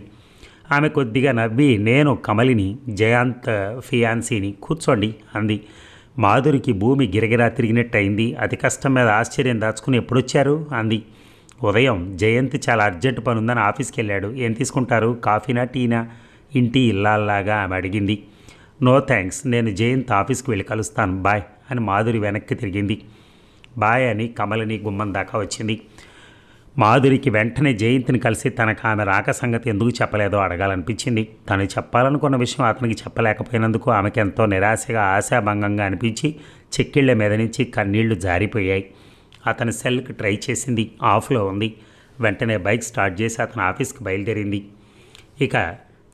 ఆమె కొద్దిగా నవ్వి నేను కమలిని, జయంత్ ఫియాన్సీని, కూర్చోండి అంది. మాధురికి భూమి గిరగిరా తిరిగినట్టు అయింది. అతి కష్టం మీద ఆశ్చర్యం దాచుకుని ఎప్పుడొచ్చారు అంది. ఉదయం. జయంత్ చాలా అర్జెంట్ పని ఉందని ఆఫీస్కి వెళ్ళాడు. ఏం తీసుకుంటారు, కాఫీనా టీనా? ఇంటి ఇల్లాల్లాగా ఆమె అడిగింది. నో థ్యాంక్స్, నేను జయంత్ ఆఫీస్కి వెళ్ళి కలుస్తాను, బాయ్ అని మాధురి వెనక్కి తిరిగింది. బాయ్ అని కమలిని గుమ్మం దాకా వచ్చింది. మాధురికి వెంటనే జయంత్ని కలిసి తనకు ఆమె రాక సంగతి ఎందుకు చెప్పలేదో అడగాలనిపించింది. తను చెప్పాలనుకున్న విషయం అతనికి చెప్పలేకపోయినందుకు ఆమెకి ఎంతో నిరాశగా, ఆశాభంగంగా అనిపించి చెక్కిళ్ల మీద నుంచి కన్నీళ్లు జారిపోయాయి. అతని సెల్కి ట్రై చేసింది. ఆఫ్లో ఉంది. వెంటనే బైక్ స్టార్ట్ చేసి అతను ఆఫీస్కి బయలుదేరింది. ఇక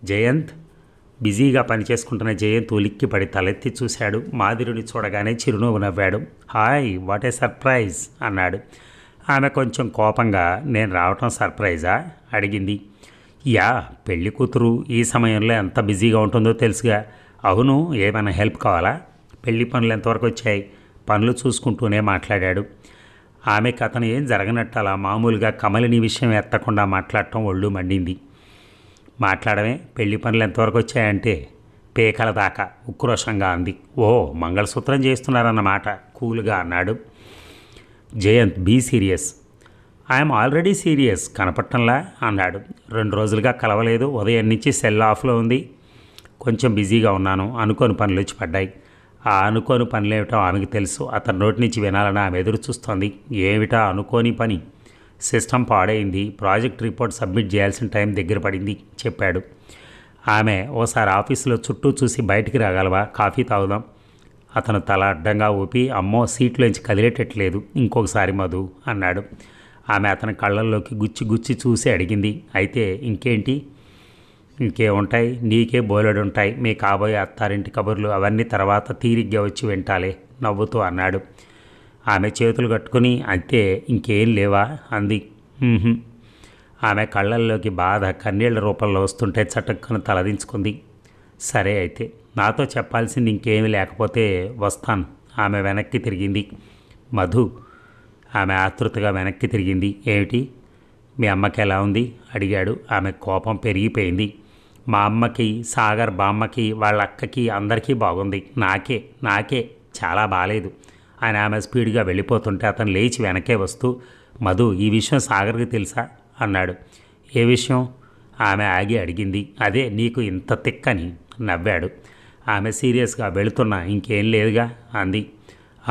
జయంత్ బిజీగా పనిచేసుకుంటున్న జయంత్ ఉలిక్కిపడి తలెత్తి చూశాడు. మాధురిని చూడగానే చిరునవ్వు నవ్వాడు. హాయ్, వాట్ ఏ సర్ప్రైజ్ అన్నాడు. ఆమె కొంచెం కోపంగా నేను రావటం సర్ప్రైజా అడిగింది. యా, పెళ్లి కూతురు ఈ సమయంలో ఎంత బిజీగా ఉంటుందో తెలుసుగా. అవును, ఏమైనా హెల్ప్ కావాలా? పెళ్లి పనులు ఎంతవరకు వచ్చాయి? పనులు చూసుకుంటూనే మాట్లాడాడు. ఆమెకు అతను ఏం జరగనట్టు అలా మామూలుగా కమలిని విషయం ఎత్తకుండా మాట్లాడటం ఒళ్ళు మండింది. మాట్లాడమే, పెళ్లి పనులు ఎంతవరకు వచ్చాయంటే పేకల దాకా ఉక్రోషంగా అంది. ఓ, మంగళసూత్రం చేస్తున్నారన్నమాట కూల్గా అన్నాడు. Jayant be serious. I'm already serious, కనపట్టంలా అన్నాడు. 2 రోజులుగా కలవలేదు. ఉదయం నుంచి సెల్ ఆఫ్లో ఉంది. కొంచెం బిజీగా ఉన్నాను. అనుకోని పనులు వచ్చి పడ్డాయి. ఆ అనుకోని పనులేమిటో ఆమెకు తెలుసు. అతని నోటి నుంచి వినాలని ఆమె ఎదురు చూస్తోంది. ఏమిటా అనుకోని పని? సిస్టమ్ పాడైంది. ప్రాజెక్ట్ రిపోర్ట్ సబ్మిట్ చేయాల్సిన టైం దగ్గర పడింది చెప్పాడు. ఆమె ఓసారి ఆఫీసులో చుట్టూ చూసి బయటికి రాగలవా, కాఫీ తాగుదాం? అతను తల అడ్డంగా ఊపి అమ్మో సీట్లోంచి కదిలేటట్లేదు, ఇంకొకసారి మధు అన్నాడు. ఆమె అతని కళ్ళల్లోకి గుచ్చి గుచ్చి చూసి అడిగింది. అయితే ఇంకేంటి? ఇంకేముంటాయి, నీకే బోలెడుంటాయి. మీ కాబోయే అత్తారింటి కబుర్లు అవన్నీ తర్వాత తీరిగ్గా వచ్చి వింటాలే నవ్వుతూ అన్నాడు. ఆమె చేతులు కట్టుకుని అంతే, ఇంకేం లేవా అంది. ఆమె కళ్ళల్లోకి బాధ కన్నీళ్ల రూపంలో వస్తుంటే చటుక్కున తలదించుకుంది. సరే అయితే, నాతో చెప్పాల్సింది ఇంకేమీ లేకపోతే వస్తాను. ఆమె వెనక్కి తిరిగింది. మధు. ఆమె ఆతృతగా వెనక్కి తిరిగింది. ఏమిటి? మీ అమ్మకి ఎలా ఉంది అడిగాడు. ఆమె కోపం పెరిగిపోయింది. మా అమ్మకి, సాగర్ బామ్మకి, వాళ్ళ అక్కకి అందరికీ బాగుంది. నాకే చాలా బాగాలేదు అని ఆమె స్పీడ్గా వెళ్ళిపోతుంటే అతను లేచి వెనకే వస్తూ మధు, ఈ విషయం సాగర్కి తెలుసా అన్నాడు. ఏ విషయం? ఆమె ఆగి అడిగింది. అదే నీకు ఇంత తిక్కని నవ్వాడు. ఆమె సీరియస్గా వెళుతున్నా ఇంకేం లేదుగా అంది.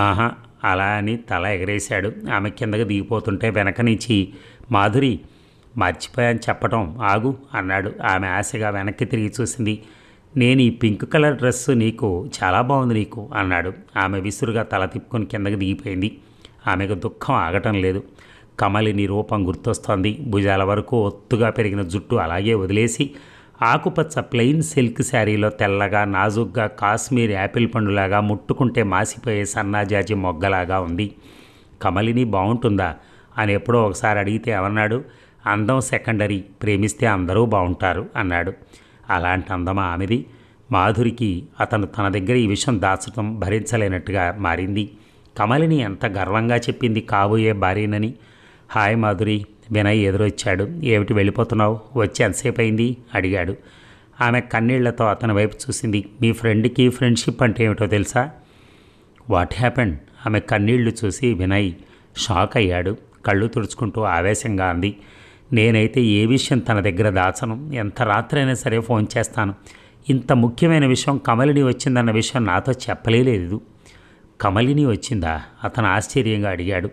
ఆహా అలా అని తల ఎగరేశాడు. ఆమె కిందకి దిగిపోతుంటే వెనక నుంచి మాధురి, మర్చిపోయాను చెప్పటం, ఆగు అన్నాడు. ఆమె ఆశగా వెనక్కి తిరిగి చూసింది. నేను ఈ పింక్ కలర్ డ్రెస్సు నీకు చాలా బాగుంది నీకు అన్నాడు. ఆమె విసురుగా తల తిప్పుకొని కిందకి దిగిపోయింది. ఆమెకు దుఃఖం ఆగటం లేదు. కమలిని రూపం గుర్తొస్తోంది. భుజాల వరకు ఒత్తుగా పెరిగిన జుట్టు అలాగే వదిలేసి ఆకుపచ్చ ప్లెయిన్ సిల్క్ శారీలో తెల్లగా నాజుగ్గా కాశ్మీర్ యాపిల్ పండులాగా ముట్టుకుంటే మాసిపోయే సన్నాజాజి మొగ్గలాగా ఉంది. కమలిని బాగుంటుందా అని ఎప్పుడో ఒకసారి అడిగితే ఏమన్నాడు? అందం సెకండరీ, ప్రేమిస్తే అందరూ బాగుంటారు అన్నాడు. అలాంటి అందమా ఆమెది? మాధురికి అతను తన దగ్గర ఈ విషయం దాచటం భరించలేనట్టుగా మారింది. కమలిని ఎంత గర్వంగా చెప్పింది కాబోయే భార్యనని. హాయ్ మాధురి, వినయ్ ఎదురొచ్చాడు. ఏమిటి వెళ్ళిపోతున్నావు? వచ్చి ఎంతసేపు అయింది అడిగాడు. ఆమె కన్నీళ్లతో అతని వైపు చూసింది. మీ ఫ్రెండ్కి ఫ్రెండ్షిప్ అంటే ఏమిటో తెలుసా? What happened? ఆమె కన్నీళ్లు చూసి వినయ్ షాక్ అయ్యాడు. కళ్ళు తుడుచుకుంటూ ఆవేశంగా అంది. నేనైతే ఏ విషయం తన దగ్గర దాచను. ఎంత రాత్రైనా సరే ఫోన్ చేస్తాను. ఇంత ముఖ్యమైన విషయం కమలిని వచ్చిందన్న విషయం నాతో చెప్పలేదు. కమలిని వచ్చిందా? అతను ఆశ్చర్యంగా అడిగాడు.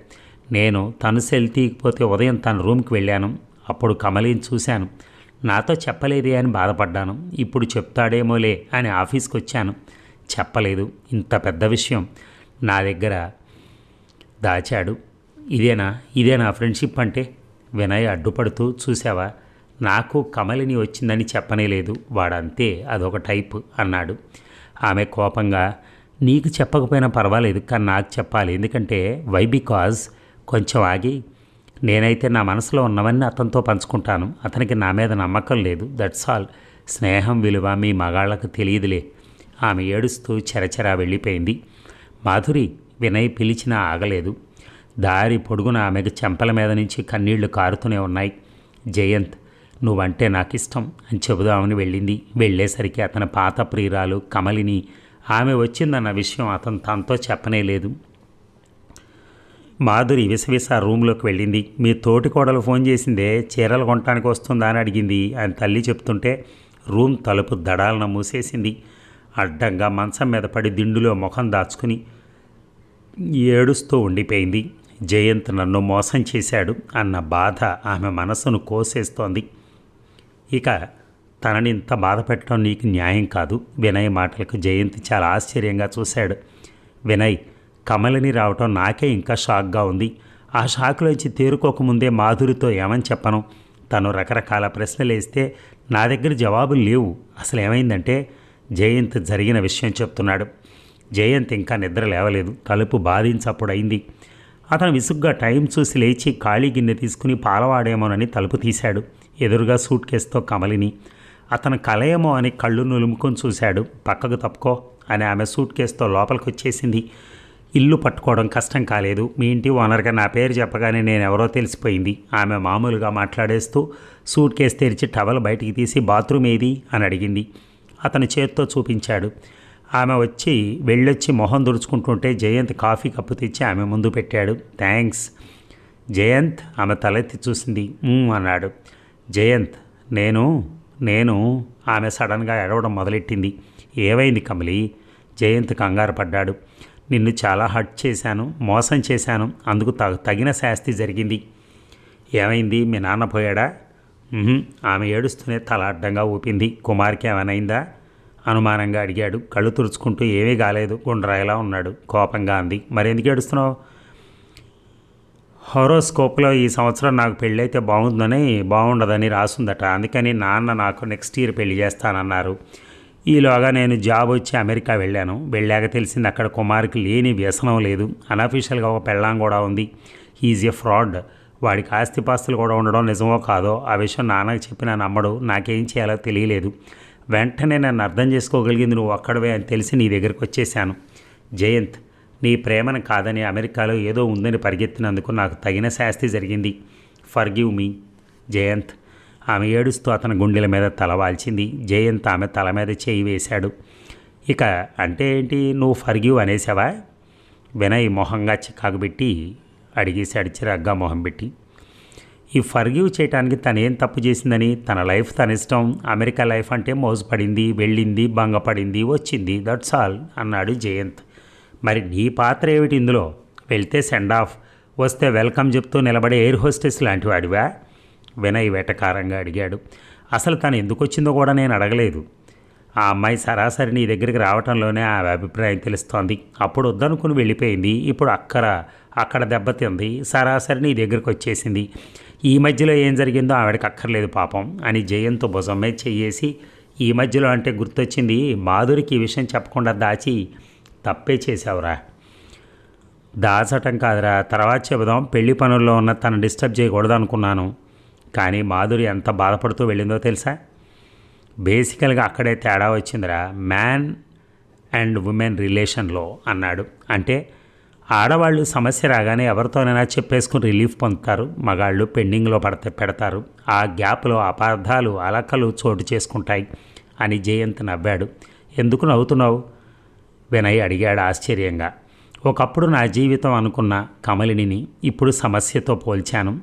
నేను తను సెల్ తీయకపోతే ఉదయం తన రూమ్కి వెళ్ళాను. అప్పుడు కమలిని చూశాను. నాతో చెప్పలేదే అని బాధపడ్డాను. ఇప్పుడు చెప్తాడేమోలే అని ఆఫీస్కి వచ్చాను. చెప్పలేదు. ఇంత పెద్ద విషయం నా దగ్గర దాచాడు. ఇదేనా ఇదేనా ఫ్రెండ్షిప్ అంటే? వినయ్ అడ్డుపడుతూ, చూసావా, నాకు కమలిని వచ్చిందని చెప్పనే లేదు, వాడంతే, అదొక టైప్ అన్నాడు. ఆమె కోపంగా, నీకు చెప్పకపోయినా పర్వాలేదు, కానీ నాకు చెప్పాలి. ఎందుకంటే బికాజ్ కొంచెం ఆగి, నేనైతే నా మనసులో ఉన్నవన్నీ అతనితో పంచుకుంటాను. అతనికి నా మీద నమ్మకం లేదు, దట్స్ ఆల్. స్నేహం విలువ మీ మగాళ్లకు తెలియదులే. ఆమె ఏడుస్తూ చెరచెరా వెళ్ళిపోయింది. మాధురి వినయ్ పిలిచినా ఆగలేదు. దారి పొడుగున ఆమెకు చెంపల మీద నుంచి కన్నీళ్లు కారుతూనే ఉన్నాయి. జయంత్, నువ్వంటే నాకు ఇష్టం అని చెబుదామని వెళ్ళింది. వెళ్ళేసరికి అతని పాత ప్రియురాలు కమలిని ఆమె వచ్చిందన్న విషయం అతను తనతో చెప్పనే లేదు. మాధురి విసవిస రూమ్లోకి వెళ్ళింది. మీ తోటి కోడలు ఫోన్ చేసిందే, చీరలు కొనటానికి వస్తుందా అని అడిగింది అని తల్లి చెప్తుంటే రూమ్ తలుపు దడాలన మూసేసింది. అడ్డంగా మంచం మీద పడి దిండులో ముఖం దాచుకుని ఏడుస్తూ ఉండిపోయింది. జయంత్ నన్ను మోసం చేశాడు అన్న బాధ ఆమె మనసును కోసేస్తోంది. ఇక తనని ఇంత బాధ పెట్టడం నీకు న్యాయం కాదు. వినయ్ మాటలకు జయంత్ చాలా ఆశ్చర్యంగా చూశాడు. వినయ్, కమలిని రావటం నాకే ఇంకా షాక్గా ఉంది. ఆ షాక్లోంచి తేరుకోకముందే మాధురితో ఏమని చెప్పను? తను రకరకాల ప్రశ్నలు వేస్తే నా దగ్గర జవాబులు లేవు. అసలు ఏమైందంటే జయంత్ జరిగిన విషయం చెప్తున్నాడు. జయంత్ ఇంకా నిద్ర లేవలేదు. తలుపు బాధించప్పుడైంది. అతను విసుగ్గా టైం చూసి లేచి ఖాళీ గిన్నె తీసుకుని పాలవాడేమోనని తలుపు తీశాడు. ఎదురుగా సూట్ కేసుతో కమలిని. అతను కలయేమో అని కళ్ళు నులుముకొని చూశాడు. పక్కకు తప్పుకో అని ఆమె సూట్ కేసుతో లోపలికి వచ్చేసింది. ఇల్లు పట్టుకోవడం కష్టం కాలేదు. మీ ఇంటి ఓనర్గా నా పేరు చెప్పగానే నేనెవరో తెలిసిపోయింది. ఆమె మామూలుగా మాట్లాడేస్తూ సూట్ కేసు తెరిచి టవల్ బయటికి తీసి బాత్రూమ్ ఏది అని అడిగింది. అతను చేత్తో చూపించాడు. ఆమె వెళ్ళొచ్చి మొహం దుడుచుకుంటుంటే జయంత్ కాఫీ కప్పు తెచ్చి ఆమె ముందు పెట్టాడు. థ్యాంక్స్. జయంత్ ఆమె తలెత్తి చూసింది. అన్నాడు. జయంత్, నేను ఆమె సడన్గా ఎడవడం మొదలెట్టింది. ఏమైంది కమలి? జయంత్ కంగారు పడ్డాడు. నిన్ను చాలా హర్ట్ చేశాను, మోసం చేశాను, అందుకు తగిన శాస్తి జరిగింది. ఏమైంది? మీ నాన్న పోయాడా? ఆమె ఏడుస్తూనే తల అడ్డంగా ఊపింది. కుమార్కి ఏమైనా అనుమానంగా అడిగాడు. కళ్ళు తుడుచుకుంటూ ఏమీ కాలేదు, గుండ్రాయిలా ఉన్నాడు. కోపంగా అంది. మరెందుకు ఏడుస్తున్నావు? హోరోస్కోప్లో ఈ సంవత్సరం నాకు పెళ్ళైతే బాగుండదని రాసుందట. అందుకని నాన్న నాకు నెక్స్ట్ ఇయర్ పెళ్లి చేస్తానన్నారు. ఈలోగా నేను జాబ్ వచ్చి అమెరికా వెళ్ళాక తెలిసింది అక్కడ కుమార్కి లేని వ్యసనం లేదు. అనఫీషియల్గా ఒక పెళ్ళాం కూడా ఉంది. He's a fraud. వాడికి ఆస్తిపాస్తులు కూడా ఉండడం నిజమో కాదో ఆ విషయం నాన్నకు చెప్పినా నమ్మడు. నాకేం చేయాలో తెలియలేదు. వెంటనే నన్ను అర్థం చేసుకోగలిగింది నువ్వు ఒక్కడవే అని తెలిసి నీ దగ్గరికి వచ్చేసాను. జయంత్, నీ ప్రేమను కాదని అమెరికాలో ఏదో ఉందని పరిగెత్తినందుకు నాకు తగిన శాస్తి జరిగింది. Forgive me. జయంత్. ఆమె ఏడుస్తూ అతని గుండెల మీద తల వాల్చింది. జయంత్ ఆమె తల మీద చేయి వేశాడు. ఇక అంటే ఏంటి, నువ్వు ఫర్గివ్ అనేసావా? వినయ్ మొహంగా చికాకు పెట్టి అడిగేశాడు, చిరాగ్గా మొహం పెట్టి. ఈ ఫర్గివ్ చేయడానికి తనేం తప్పు చేసిందని? తన లైఫ్ తన ఇష్టం. అమెరికా లైఫ్ అంటే మోసపడింది, వెళ్ళింది, భంగపడింది, వచ్చింది, దట్స్ ఆల్ అన్నాడు జయంత్. మరి నీ పాత్ర ఏమిటి ఇందులో? వెళ్తే సెండ్ ఆఫ్, వస్తే వెల్కమ్ చెప్తూ నిలబడే ఎయిర్ హోస్టెస్ లాంటి వాడివా? వినయ్ వెటకారంగా అడిగాడు. అసలు తను ఎందుకు వచ్చిందో కూడా నేను అడగలేదు. ఆ అమ్మాయి సరాసరి నీ దగ్గరికి రావటంలోనే ఆ అభిప్రాయం తెలుస్తోంది. అప్పుడు వద్దనుకుని వెళ్ళిపోయింది. ఇప్పుడు అక్కడ దెబ్బతింది. సరాసరి నీ దగ్గరికి వచ్చేసింది. ఈ మధ్యలో ఏం జరిగిందో ఆవిడకి అక్కర్లేదు పాపం అని జయంత్ భుజం మీద చెయ్యేసి, ఈ మధ్యలో అంటే గుర్తొచ్చింది, మాధురికి ఈ విషయం చెప్పకుండా దాచి తప్పే చేసావురా. దాచటం కాదురా, తర్వాత చెబుదాం. పెళ్లి పనుల్లో ఉన్న తను డిస్టర్బ్ చేయకూడదు అనుకున్నాను. కానీ మాధురి ఎంత బాధపడుతూ వెళ్ళిందో తెలుసా? బేసికల్గా అక్కడే తేడా వచ్చిందిరా, మ్యాన్ అండ్ ఉమెన్ రిలేషన్లో అన్నాడు. అంటే ఆడవాళ్ళు సమస్య రాగానే ఎవరితోనైనా చెప్పేసుకుని రిలీఫ్ పొందుతారు, మగాళ్ళు పెండింగ్లో పెడతారు. ఆ గ్యాప్లో అపార్థాలు, అలకలు చోటు చేసుకుంటాయి అని జయంత్ నవ్వాడు. ఎందుకు నవ్వుతున్నావు? వినయ్ అడిగాడు ఆశ్చర్యంగా. ఒకప్పుడు నా జీవితం అనుకున్న కమలిని ఇప్పుడు సమస్యతో పోల్చాను.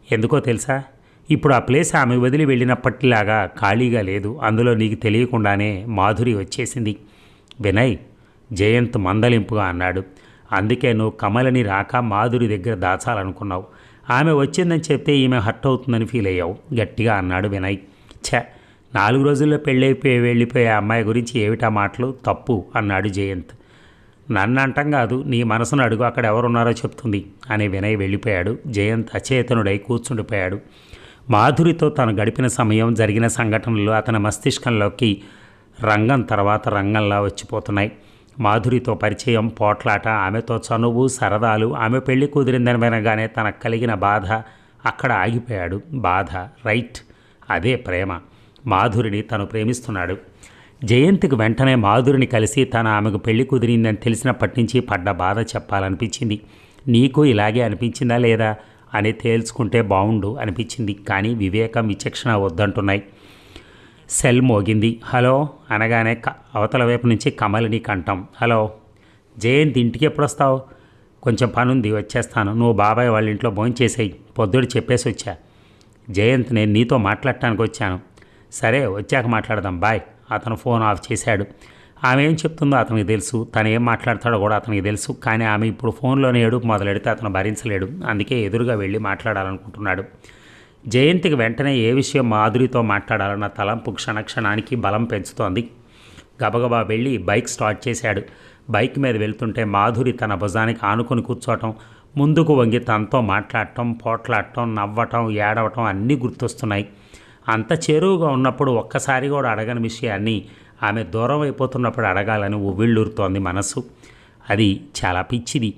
ఎందుకో తెలుసా? ఇప్పుడు ఆ ప్లేస్ ఆమె వదిలి వెళ్ళినప్పటిలాగా ఖాళీగా లేదు. అందులో నీకు తెలియకుండానే మాధురి వచ్చేసింది. వినయ్, జయంత్ మందలింపుగా అన్నాడు. అందుకే నువ్వు కమలని రాక మాధురి దగ్గర దాచాలనుకున్నావు. ఆమె వచ్చిందని చెప్తే ఈమె హర్ట్ అవుతుందని ఫీల్ అయ్యావు గట్టిగా అన్నాడు వినయ్. ఛ, 4 రోజుల్లో పెళ్ళైపోయి వెళ్ళిపోయే అమ్మాయి గురించి ఏమిటా మాటలు, తప్పు అన్నాడు జయంత్. నన్ను అంటం కాదు, నీ మనసును అడుగు, అక్కడ ఎవరున్నారో చెప్తుంది అని వినయ్ వెళ్ళిపోయాడు. జయంత్ అచేతనుడై కూర్చుండిపోయాడు. మాధురితో తను గడిపిన సమయం, జరిగిన సంఘటనలు అతని మస్తిష్కంలోకి రంగం తర్వాత రంగంలా వచ్చిపోతున్నాయి. మాధురితో పరిచయం, పోట్లాట, ఆమెతో చనువు, సరదాలు, ఆమె పెళ్లి కుదిరిందని వినగానే తనకు కలిగిన బాధ, అక్కడ ఆగిపోయాడు. బాధ, రైట్, అదే ప్రేమ. మాధురిని తను ప్రేమిస్తున్నాడు. జయంత్కి వెంటనే మాధురిని కలిసి ఆమెకు పెళ్లి కుదిరిందని తెలిసినప్పటి నుంచి పడ్డ బాధ చెప్పాలనిపించింది. నీకు ఇలాగే అనిపించిందా లేదా అని తేల్చుకుంటే బాగుండు అనిపించింది. కానీ వివేకం, విచక్షణ వద్దంటున్నాయి. సెల్ మోగింది. హలో అనగానే అవతల వైపు నుంచి కమలిని కంఠం. హలో జయంత్, ఇంటికి ఎప్పుడు వస్తావు? కొంచెం పనుంది, వచ్చేస్తాను. నువ్వు బాబాయ్ వాళ్ళ ఇంట్లో భోంచేసేయి, పొద్దుడు చెప్పేసి వచ్చా. జయంత్, నేను నీతో మాట్లాడటానికి వచ్చాను. సరే, వచ్చాక మాట్లాడదాం, బాయ్. అతను ఫోన్ ఆఫ్ చేశాడు. ఆమె ఏం చెప్తుందో అతనికి తెలుసు, తను ఏం మాట్లాడతాడో కూడా అతనికి తెలుసు. కానీ ఆమె ఇప్పుడు ఫోన్లోనే ఏడుపు మొదలెడితే అతను భరించలేడు. అందుకే ఎదురుగా వెళ్ళి మాట్లాడాలనుకుంటున్నాడు. జయంత్కి వెంటనే ఏ విషయం మాధురితో మాట్లాడాలన్న తలంపు క్షణక్షణానికి బలం పెంచుతోంది. గబగబా వెళ్ళి బైక్ స్టార్ట్ చేశాడు. బైక్ మీద వెళ్తుంటే మాధురి తన భుజానికి ఆనుకొని కూర్చోవటం, ముందుకు వంగి తనతో మాట్లాడటం, పోట్లాడటం, నవ్వటం, ఏడవటం అన్నీ గుర్తొస్తున్నాయి. అంత చేరువుగా ఉన్నప్పుడు ఒక్కసారి కూడా అడగని విషయాన్ని ఆమె దూరం అయిపోతున్నప్పుడు అడగాలని ఉవ్విళ్ళూరుతోంది మనసు. అది చాలా పిచ్చిది.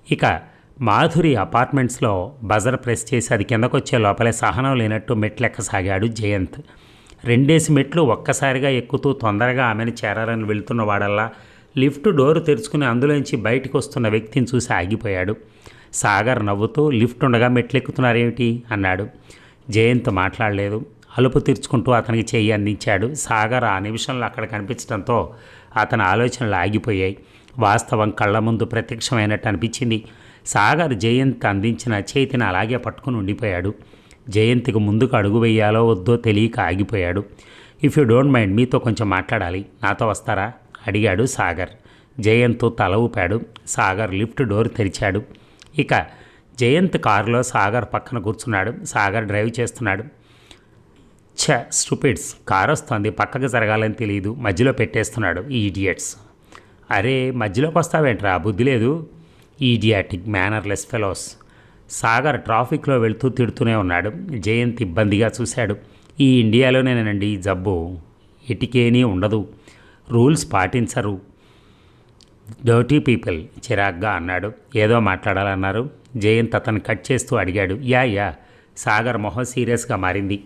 ఇక మాధురి అపార్ట్మెంట్స్లో బజర్ ప్రెస్ చేసి అది కిందకొచ్చే లోపలే సహనం లేనట్టు మెట్లెక్కసాగాడు జయంత్. 2 మెట్లు ఒక్కసారిగా ఎక్కుతూ తొందరగా ఆమెను చేరాలని వెళ్తున్న వాడల్లా లిఫ్ట్ డోరు తెరుచుకుని అందులోంచి బయటకు వస్తున్న వ్యక్తిని చూసి ఆగిపోయాడు. సాగర్ నవ్వుతూ, లిఫ్ట్ ఉండగా మెట్లెక్కుతున్నారేమిటి అన్నాడు. జయంత్ మాట్లాడలేదు. అలుపు తీర్చుకుంటూ అతనికి చెయ్యి అందించాడు. సాగర్ ఆ నిమిషంలో అక్కడ కనిపించడంతో అతని ఆలోచనలు ఆగిపోయాయి. వాస్తవం కళ్ళ ముందు ప్రత్యక్షమైనట్టు అనిపించింది. సాగర్ జయంత్ అందించిన చేతిని అలాగే పట్టుకుని ఉండిపోయాడు. జయంత్కి ముందుకు అడుగు వేయాలో వద్దో తెలియక ఆగిపోయాడు. ఇఫ్ యూ డోంట్ మైండ్, మీతో కొంచెం మాట్లాడాలి, నాతో వస్తారా అడిగాడు సాగర్. జయంత్ తల ఊపాడు. సాగర్ లిఫ్ట్ డోర్ తెరిచాడు. ఇక జయంత్ కారులో సాగర్ పక్కన కూర్చున్నాడు. సాగర్ డ్రైవ్ చేస్తున్నాడు. స్టూపిడ్స్, కారు వస్తుంది, పక్కకు జరగాలని తెలియదు, మధ్యలో పెట్టేస్తున్నాడు ఈ ఇడియట్స్. అరే, మధ్యలోకి వస్తావేంట్రా, బుద్ధి లేదు, ఈడియాటిక్ మేనర్లెస్ ఫెలోస్. సాగర్ ట్రాఫిక్లో వెళ్తూ తిడుతూనే ఉన్నాడు. జయంత్ ఇబ్బందిగా చూశాడు. ఈ ఇండియాలోనేనండి ఈ జబ్బు, ఇటికేనీ ఉండదు, రూల్స్ పాటించరు, డర్టీ పీపుల్ చిరాగ్గా అన్నాడు. ఏదో మాట్లాడాలన్నారు. జయంత్ అతను కట్ చేస్తూ అడిగాడు. యా. సాగర్ మొహం సీరియస్గా మారింది.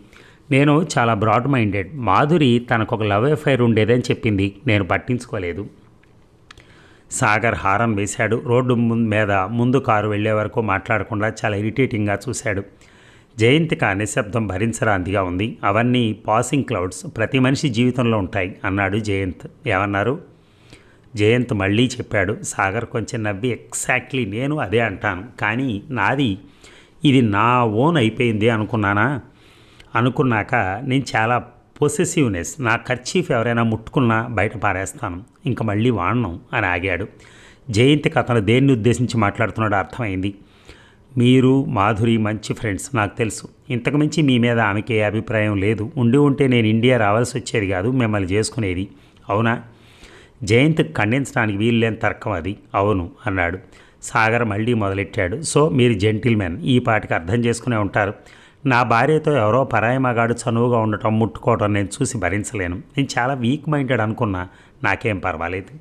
నేను చాలా బ్రాడ్ మైండెడ్. మాధురి తనకు ఒక లవ్ అఫైర్ ఉండేదని చెప్పింది, నేను పట్టించుకోలేదు. సాగర్ హారన్ వేశాడు. రోడ్డు మీద ముందు కారు వెళ్లే వరకు మాట్లాడకుండా చాలా ఇరిటేటింగ్గా చూశాడు. జయంత్కి ఆ నిశ్శబ్దం భరించరాంతిగా ఉంది. అవన్నీ పాసింగ్ క్లౌడ్స్, ప్రతి మనిషి జీవితంలో ఉంటాయి అన్నాడు జయంత్. ఏమన్నారు? జయంత్ మళ్ళీ చెప్పాడు. సాగర్ కొంచెం నవ్వి, ఎగ్జాక్ట్లీ నేను అదే అంటాను, కానీ నాది ఇది నా ఓన్ అయిపోయింది అనుకున్నాక నేను చాలా పొసెసివ్నెస్, నా కర్చీఫ్ ఎవరైనా ముట్టుకున్నా బయట పారేస్తాను, ఇంకా మళ్ళీ వాడను అని ఆగాడు. జయంత్కి అతను దేన్ని ఉద్దేశించి మాట్లాడుతున్నాడో అర్థమైంది. మీరు మాధురి మంచి ఫ్రెండ్స్, నాకు తెలుసు. ఇంతకుమించి మీ మీద ఆమెకి ఏ అభిప్రాయం లేదు. ఉంటే నేను ఇండియా రావాల్సి వచ్చేది కాదు, మిమ్మల్ని చేసుకునేది, అవునా? జయంత్కి ఖండించడానికి వీల్లేని తర్కం అది. అవును అన్నాడు. సాగర్ మళ్ళీ మొదలెట్టాడు. సో మీరు జెంటిల్మెన్, ఈ పాటికి అర్థం చేసుకునే ఉంటారు. నా భార్యతో ఎవరో పరాయి మగాడు చనువుగా ఉండటం, ముట్టుకోవటం నేను చూసి భరించలేను. నేను చాలా వీక్ మైండెడ్ అనుకున్నా, నాకేం పర్వాలేదు.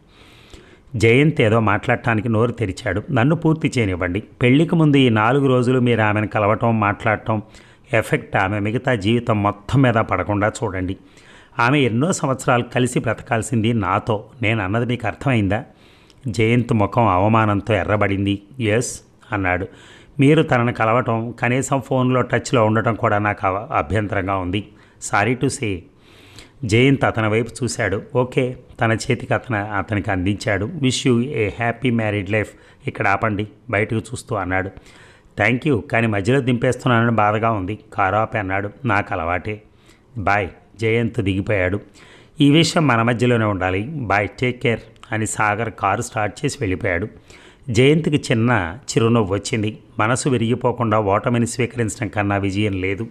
జయంత్ ఏదో మాట్లాడటానికి నోరు తెరిచాడు. నన్ను పూర్తి చేయనివ్వండి. పెళ్లికి ముందు ఈ 4 రోజులు మీరు ఆమెను కలవటం, మాట్లాడటం ఎఫెక్ట్ ఆమె మిగతా జీవితం మొత్తం మీద పడకుండా చూడండి. ఆమె ఎన్నో సంవత్సరాలు కలిసి బ్రతకాల్సింది నాతో. నేను అన్నది మీకు అర్థమైందా? జయంత్ ముఖం అవమానంతో ఎర్రబడింది. ఎస్ అన్నాడు. మీరు తనను కలవటం, కనీసం ఫోన్లో టచ్లో ఉండటం కూడా నాకు అభ్యంతరంగా ఉంది. Sorry to say. జయంత్ అతని వైపు చూశాడు. ఓకే, తన చేతికి అతనికి అందించాడు. Wish you A happy married life. ఇక్కడ ఆపండి, బయటకు చూస్తూ అన్నాడు. థ్యాంక్ యూ, కానీ మధ్యలో దింపేస్తున్నానని బాధగా ఉంది. కారు ఆపి అన్నాడు. నాకు అలవాటే. బాయ్. జయంత్ దిగిపోయాడు. ఈ విషయం మన మధ్యలోనే ఉండాలి. బాయ్, టేక్ కేర్ అని సాగర్ కారు స్టార్ట్ చేసి వెళ్ళిపోయాడు. జయంత్కి చిన్న చిరునవ్వు వచ్చింది. మనసు విరిగిపోకుండా ఓటమిని స్వీకరించడం కన్నా విజయం లేదు.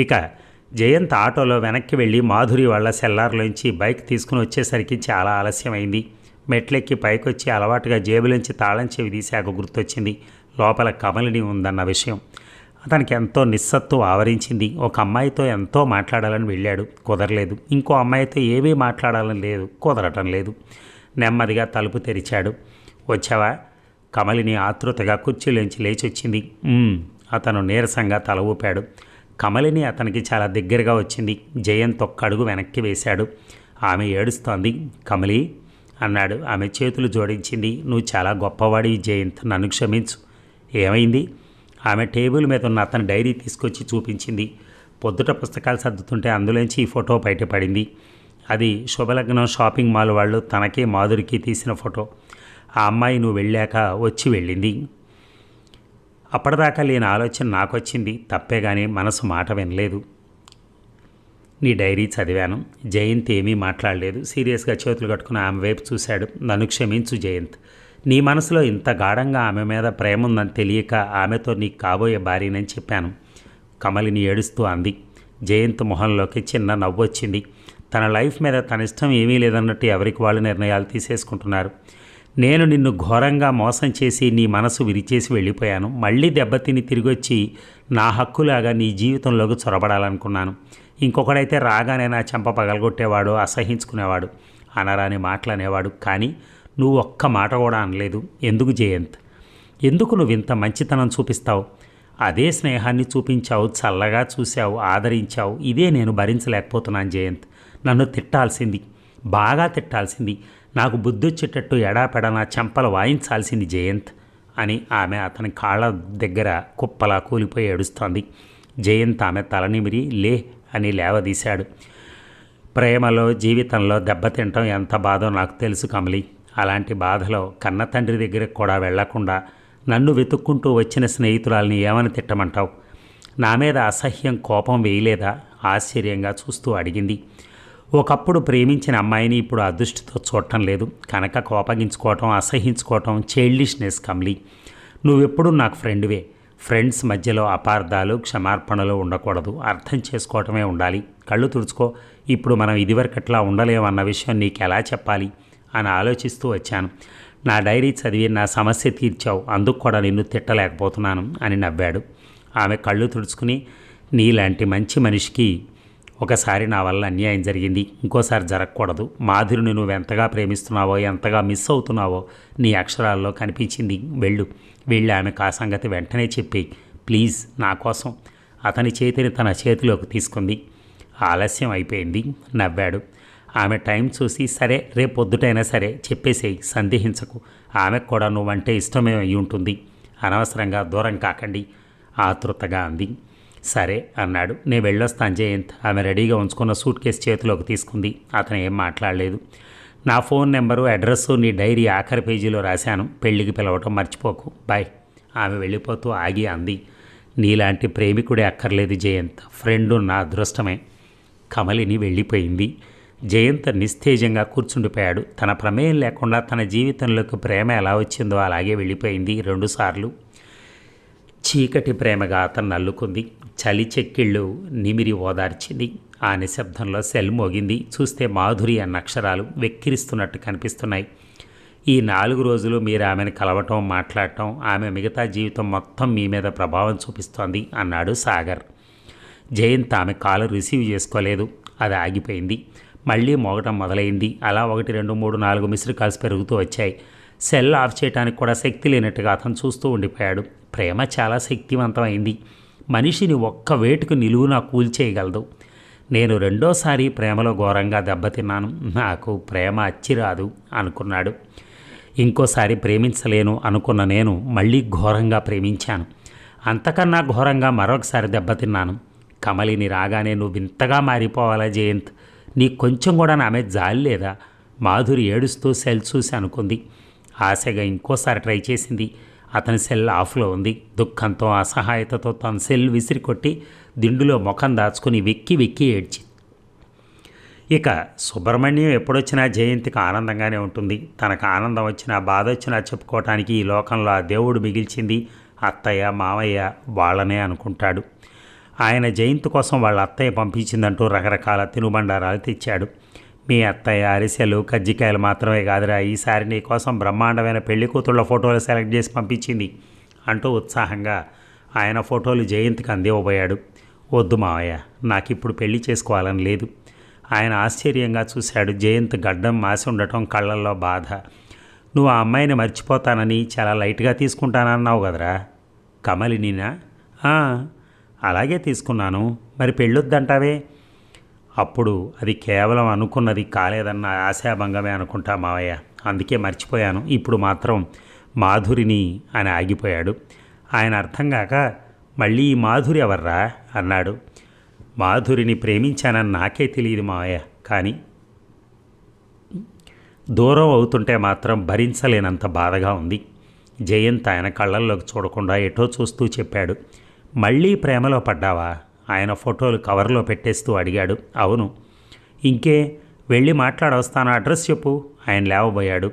ఇక జయంత్ ఆటోలో వెనక్కి వెళ్ళి మాధురి వాళ్ళ సెల్లార్లోంచి బైక్ తీసుకుని వచ్చేసరికి చాలా ఆలస్యమైంది. మెట్లెక్కి పైకొచ్చి అలవాటుగా జేబులోంచి తాళం చెవి తీశాక గుర్తొచ్చింది లోపల కమలిని ఉందన్న విషయం. అతనికి ఎంతో నిస్సత్తువ ఆవరించింది. ఒక అమ్మాయితో ఎంతో మాట్లాడాలని వెళ్ళాడు, కుదరలేదు. ఇంకో అమ్మాయితో ఏమీ మాట్లాడాలని లేదు, కుదరటం లేదు. నెమ్మదిగా తలుపు తెరిచాడు. వచ్చావా? కమలిని ఆతృతగా కుర్చీలోంచి లేచొచ్చింది. అతను నీరసంగా తల ఊపాడు. కమలిని అతనికి చాలా దగ్గరగా వచ్చింది. జయంత్ ఒక్క అడుగు వెనక్కి వేశాడు. ఆమె ఏడుస్తోంది. కమలి అన్నాడు. ఆమె చేతులు జోడించింది. నువ్వు చాలా గొప్పవాడివి జయంత్, నన్ను క్షమించు. ఏమైంది? ఆమె టేబుల్ మీద ఉన్న అతని డైరీ తీసుకొచ్చి చూపించింది. పొద్దుట పుస్తకాలు సర్దుతుంటే అందులోంచి ఈ ఫోటో బయటపడింది. అది శుభలగ్నం షాపింగ్ మాల్ వాళ్ళు తనకి మాధురికి తీసిన ఫోటో. ఆ అమ్మాయి నువ్వు వెళ్ళాక వచ్చి వెళ్ళింది. అప్పటిదాకా లేని ఆలోచన నాకొచ్చింది. తప్పే కానీ మనసు మాట వినలేదు. నీ డైరీ చదివాను. జయంత్ ఏమీ మాట్లాడలేదు. సీరియస్గా చేతులు కట్టుకుని ఆమె వైపు చూశాడు. నన్ను క్షమించు జయంత్. నీ మనసులో ఇంత గాఢంగా ఆమె మీద ప్రేమ ఉందని తెలియక ఆమెతో నీకు కాబోయే భార్యనని చెప్పాను. కమలిని ఏడుస్తూ అంది. జయంత్ మొహంలోకి చిన్న నవ్వు వచ్చింది. తన లైఫ్ మీద తన ఇష్టం ఏమీ లేదన్నట్టు ఎవరికి వాళ్ళు నిర్ణయాలు తీసేసుకుంటున్నారు. నేను నిన్ను ఘోరంగా మోసం చేసి నీ మనసు విరిచేసి వెళ్ళిపోయాను. మళ్ళీ దెబ్బతిని తిరిగొచ్చి నా హక్కులాగా నీ జీవితంలోకి చొరబడాలనుకున్నాను. ఇంకొకడైతే రాగానే నా చెంప పగలగొట్టేవాడు, అసహించుకునేవాడు, అనరాని మాటలు అనేవాడు. కానీ నువ్వు ఒక్క మాట కూడా అనలేదు. ఎందుకు జయంత్? ఎందుకు నువ్వు ఇంత మంచితనం చూపిస్తావు? అదే స్నేహాన్ని చూపించావు, చల్లగా చూశావు, ఆదరించావు. ఇదే నేను భరించలేకపోతున్నాను జయంత్. నన్ను తిట్టాల్సింది, బాగా తిట్టాల్సింది, నాకు బుద్ధొచ్చేటట్టు ఎడాపెడా నా చెంపలు వాయించాల్సింది జయంత్ అని ఆమె అతని కాళ్ళ దగ్గర కుప్పలా కూలిపోయి ఏడుస్తోంది. జయంత్ ఆమె తలనిమిరి లే అని లేవదీశాడు. ప్రేమలో జీవితంలో దెబ్బతింటం ఎంత బాధో నాకు తెలుసు కమలి. అలాంటి బాధలో కన్న తండ్రి దగ్గరకు కూడా వెళ్లకుండా నన్ను వెతుక్కుంటూ వచ్చిన స్నేహితురాల్ని ఏమని తిట్టమంటావు? నా మీద అసహ్యం కోపం వేయలేదా? ఆశ్చర్యంగా చూస్తూ అడిగింది. ఒకప్పుడు ప్రేమించిన అమ్మాయిని ఇప్పుడు అదృష్టితో చూడటం లేదు కనుక కోపగించుకోవటం, అసహించుకోవటం చైల్డిష్నెస్ కమలి. నువ్వెప్పుడు నాకు ఫ్రెండ్వే. ఫ్రెండ్స్ మధ్యలో అపార్థాలు, క్షమార్పణలు ఉండకూడదు. అర్థం చేసుకోవటమే ఉండాలి. కళ్ళు తుడుచుకో. ఇప్పుడు మనం ఇదివరకట్లా ఉండలేమన్న విషయం నీకు ఎలా చెప్పాలి అని ఆలోచిస్తూ వచ్చాను. నా డైరీ చదివి నా సమస్య తీర్చావు, అందుకు కూడా నిన్ను తిట్టలేకపోతున్నాను అని నవ్వాడు. ఆమె కళ్ళు తుడుచుకుని నీలాంటి మంచి మనిషికి ఒకసారి నా వల్ల అన్యాయం జరిగింది, ఇంకోసారి జరగకూడదు. మాధురిని నువ్వు ఎంతగా ప్రేమిస్తున్నావో, ఎంతగా మిస్ అవుతున్నావో నీ అక్షరాల్లో కనిపించింది. వెళ్ళి ఆమెకు ఆ సంగతి వెంటనే చెప్పి ప్లీజ్ నా కోసం. అతని చేతిని తన చేతిలోకి తీసుకుంది. ఆలస్యం అయిపోయింది. నవ్వాడు. ఆమె టైం చూసి సరే రేపు పొద్దుటైనా సరే చెప్పేసేయి, సందేహించకు. ఆమెకు కూడా నువ్వంటే ఇష్టమే అయి ఉంటుంది. అనవసరంగా దూరం కాకండి ఆతృతగా అంది. సరే అన్నాడు. నేను వెళ్ళొస్తాను జయంత్. ఆమె రెడీగా ఉంచుకున్న సూట్ కేసు చేతిలోకి తీసుకుంది. అతను ఏం మాట్లాడలేదు. నా ఫోన్ నెంబరు, అడ్రస్సు నీ డైరీ ఆఖరి పేజీలో రాశాను. పెళ్ళికి పిలవటం మర్చిపోకు. బాయ్. ఆమె వెళ్ళిపోతూ ఆగి అంది. నీలాంటి ప్రేమికుడే అక్కర్లేదు జయంత్, ఫ్రెండు నా అదృష్టమే. కమలిని వెళ్ళిపోయింది. జయంత్ నిస్తేజంగా కూర్చుండిపోయాడు. తన ప్రమేయం లేకుండా తన జీవితంలోకి ప్రేమ ఎలా వచ్చిందో అలాగే వెళ్ళిపోయింది 2 సార్లు. చీకటి ప్రేమగా అతన్ని అల్లుకుంది. చలి చెక్కిళ్ళు నిమిరి ఓదార్చింది. ఆ నిశ్శబ్దంలో సెల్ మోగింది. చూస్తే మాధురి అన్న అక్షరాలు వెక్కిరిస్తున్నట్టు కనిపిస్తున్నాయి. ఈ 4 రోజులు మీరు ఆమెను కలవటం, మాట్లాడటం, ఆమె మిగతా జీవితం మొత్తం మీ మీద ప్రభావం చూపిస్తోంది అన్నాడు సాగర్. జయంత్ ఆమె కాలు రిసీవ్ చేసుకోలేదు. అది ఆగిపోయింది. మళ్ళీ మోగటం మొదలైంది. అలా 1, 2, 3, 4 మిస్డ్ కాల్స్ పెరుగుతూ వచ్చాయి. సెల్ ఆఫ్ చేయడానికి కూడా శక్తి లేనట్టుగా అతను చూస్తూ ఉండిపోయాడు. ప్రేమ చాలా శక్తివంతమైంది. మనిషిని ఒక్క వేటుకు నిలువునా కూల్చేయగలదు. నేను 2వ సారి ప్రేమలో ఘోరంగా దెబ్బతిన్నాను. నాకు ప్రేమ అచ్చిరాదు అనుకున్నాడు. ఇంకోసారి ప్రేమించలేను అనుకున్న నేను మళ్ళీ ఘోరంగా ప్రేమించాను. అంతకన్నా ఘోరంగా మరొకసారి దెబ్బతిన్నాను. కమలిని రాగానే నువ్వు వింతగా మారిపోవాలా జయంత్? నీకు కొంచెం కూడా నా మీద జాలి లేదా? మాధురి ఏడుస్తూ సెల్ చూసి అనుకుంది. ఆశగా ఇంకోసారి ట్రై చేసింది. అతని సెల్ ఆఫ్లో ఉంది. దుఃఖంతో, అసహాయతతో తన సెల్ విసిరికొట్టి దిండులో ముఖం దాచుకుని వెక్కి వెక్కి ఏడ్చి ఇక సుబ్రహ్మణ్యం ఎప్పుడొచ్చినా జయంతికి ఆనందంగానే ఉంటుంది. తనకు ఆనందం వచ్చినా బాధ వచ్చినా చెప్పుకోవటానికి ఈ లోకంలో ఆ దేవుడు మిగిల్చింది అత్తయ్య మామయ్య వాళ్ళనే అనుకుంటాడు. ఆయన జయంతి కోసం వాళ్ళ అత్తయ్య పంపించిందంటూ రకరకాల తినుబండారాలు తెచ్చాడు. మీ అత్తయ్య అరిసెలు కజ్జికాయలు మాత్రమే కాదురా, ఈసారి నీ కోసం బ్రహ్మాండమైన పెళ్లి కూతుళ్ళ ఫోటోలు సెలెక్ట్ చేసి పంపించింది అంటూ ఉత్సాహంగా ఆయన ఫోటోలు జయంతికి అందివ్వబోయాడు. వద్దు మావయ్య, నాకు ఇప్పుడు పెళ్లి చేసుకోవాలని లేదు. ఆయన ఆశ్చర్యంగా చూశాడు. జయంత్ గడ్డం మాసి ఉండటం, కళ్ళల్లో బాధ. నువ్వు ఆ అమ్మాయిని మర్చిపోతానని చాలా లైట్గా తీసుకుంటానన్నావు కదరా. కమలినినా? అలాగే తీసుకున్నాను. మరి పెళ్ళొద్దంటావే? అప్పుడు అది కేవలం అనుకున్నది కాలేదన్న ఆశాభంగమే అనుకుంటా మావయ్య, అందుకే మర్చిపోయాను. ఇప్పుడు మాత్రం మాధురిని అని ఆగిపోయాడు. ఆయన అర్థం కాక మళ్ళీ ఈ మాధురి ఎవర్రా అన్నాడు. మాధురిని ప్రేమించానని నాకే తెలియదు మావయ్య, కానీ దూరం అవుతుంటే మాత్రం భరించలేనంత బాధగా ఉంది. జయంత్ ఆయన కళ్ళల్లోకి చూడకుండా ఎటో చూస్తూ చెప్పాడు. మళ్ళీ ప్రేమలో పడ్డావా? ఆయన ఫోటోలు కవర్లో పెట్టేస్తూ అడిగాడు. అవును. ఇంకే, వెళ్ళి మాట్లాడొస్తాను, అడ్రస్ చెప్పు. ఆయన లేవబోయాడు.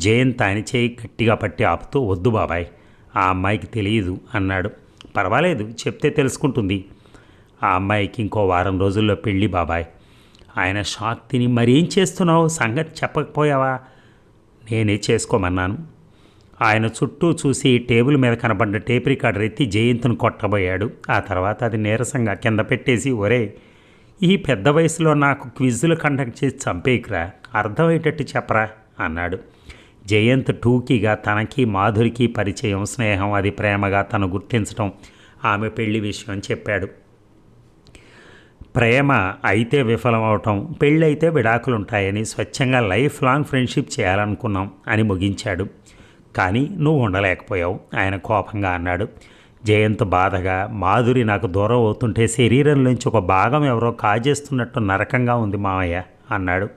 జయంత్ ఆయన చేయి గట్టిగా పట్టి ఆపుతూ, వద్దు బాబాయ్, ఆ అమ్మాయికి తెలియదు అన్నాడు. పర్వాలేదు, చెప్తే తెలుసుకుంటుంది. ఆ అమ్మాయికి ఇంకో వారం రోజుల్లో పెళ్ళి బాబాయ్. ఆయన షాక్ తిని, మరేం చేస్తున్నావు, సంగతి చెప్పకపోయావా? నేనే చేసుకోమన్నాను. ఆయన చుట్టూ చూసి టేబుల్ మీద కనబడ్డ టేప్ రికార్డర్ ఎత్తి జయంత్ను కొట్టబోయాడు. ఆ తర్వాత అది నీరసంగా కింద పెట్టేసి, ఒరే, ఈ పెద్ద వయసులో నాకు క్విజ్లు కండక్ట్ చేసి చంపేయకురా, అర్థమయ్యేటట్టు చెప్పరా అన్నాడు. జయంత్ టూకీగా తనకి మాధురికి పరిచయం, స్నేహం, అది ప్రేమగా తను గుర్తించడం, ఆమె పెళ్లి విషయం చెప్పాడు. ప్రేమ అయితే విఫలం అవటం, పెళ్ళైతే విడాకులుంటాయని, స్వచ్ఛంగా లైఫ్ లాంగ్ ఫ్రెండ్షిప్ చేయాలనుకున్నాం అని ముగించాడు. కానీ నువ్వు ఉండలేకపోయావు, ఆయన కోపంగా అన్నాడు. జయంత్ బాధగా, మాధురి నాకు దూరం అవుతుంటే శరీరంలోంచి ఒక భాగం ఎవరో కాజేస్తున్నట్టు నరకంగా ఉంది మావయ్య అన్నాడు.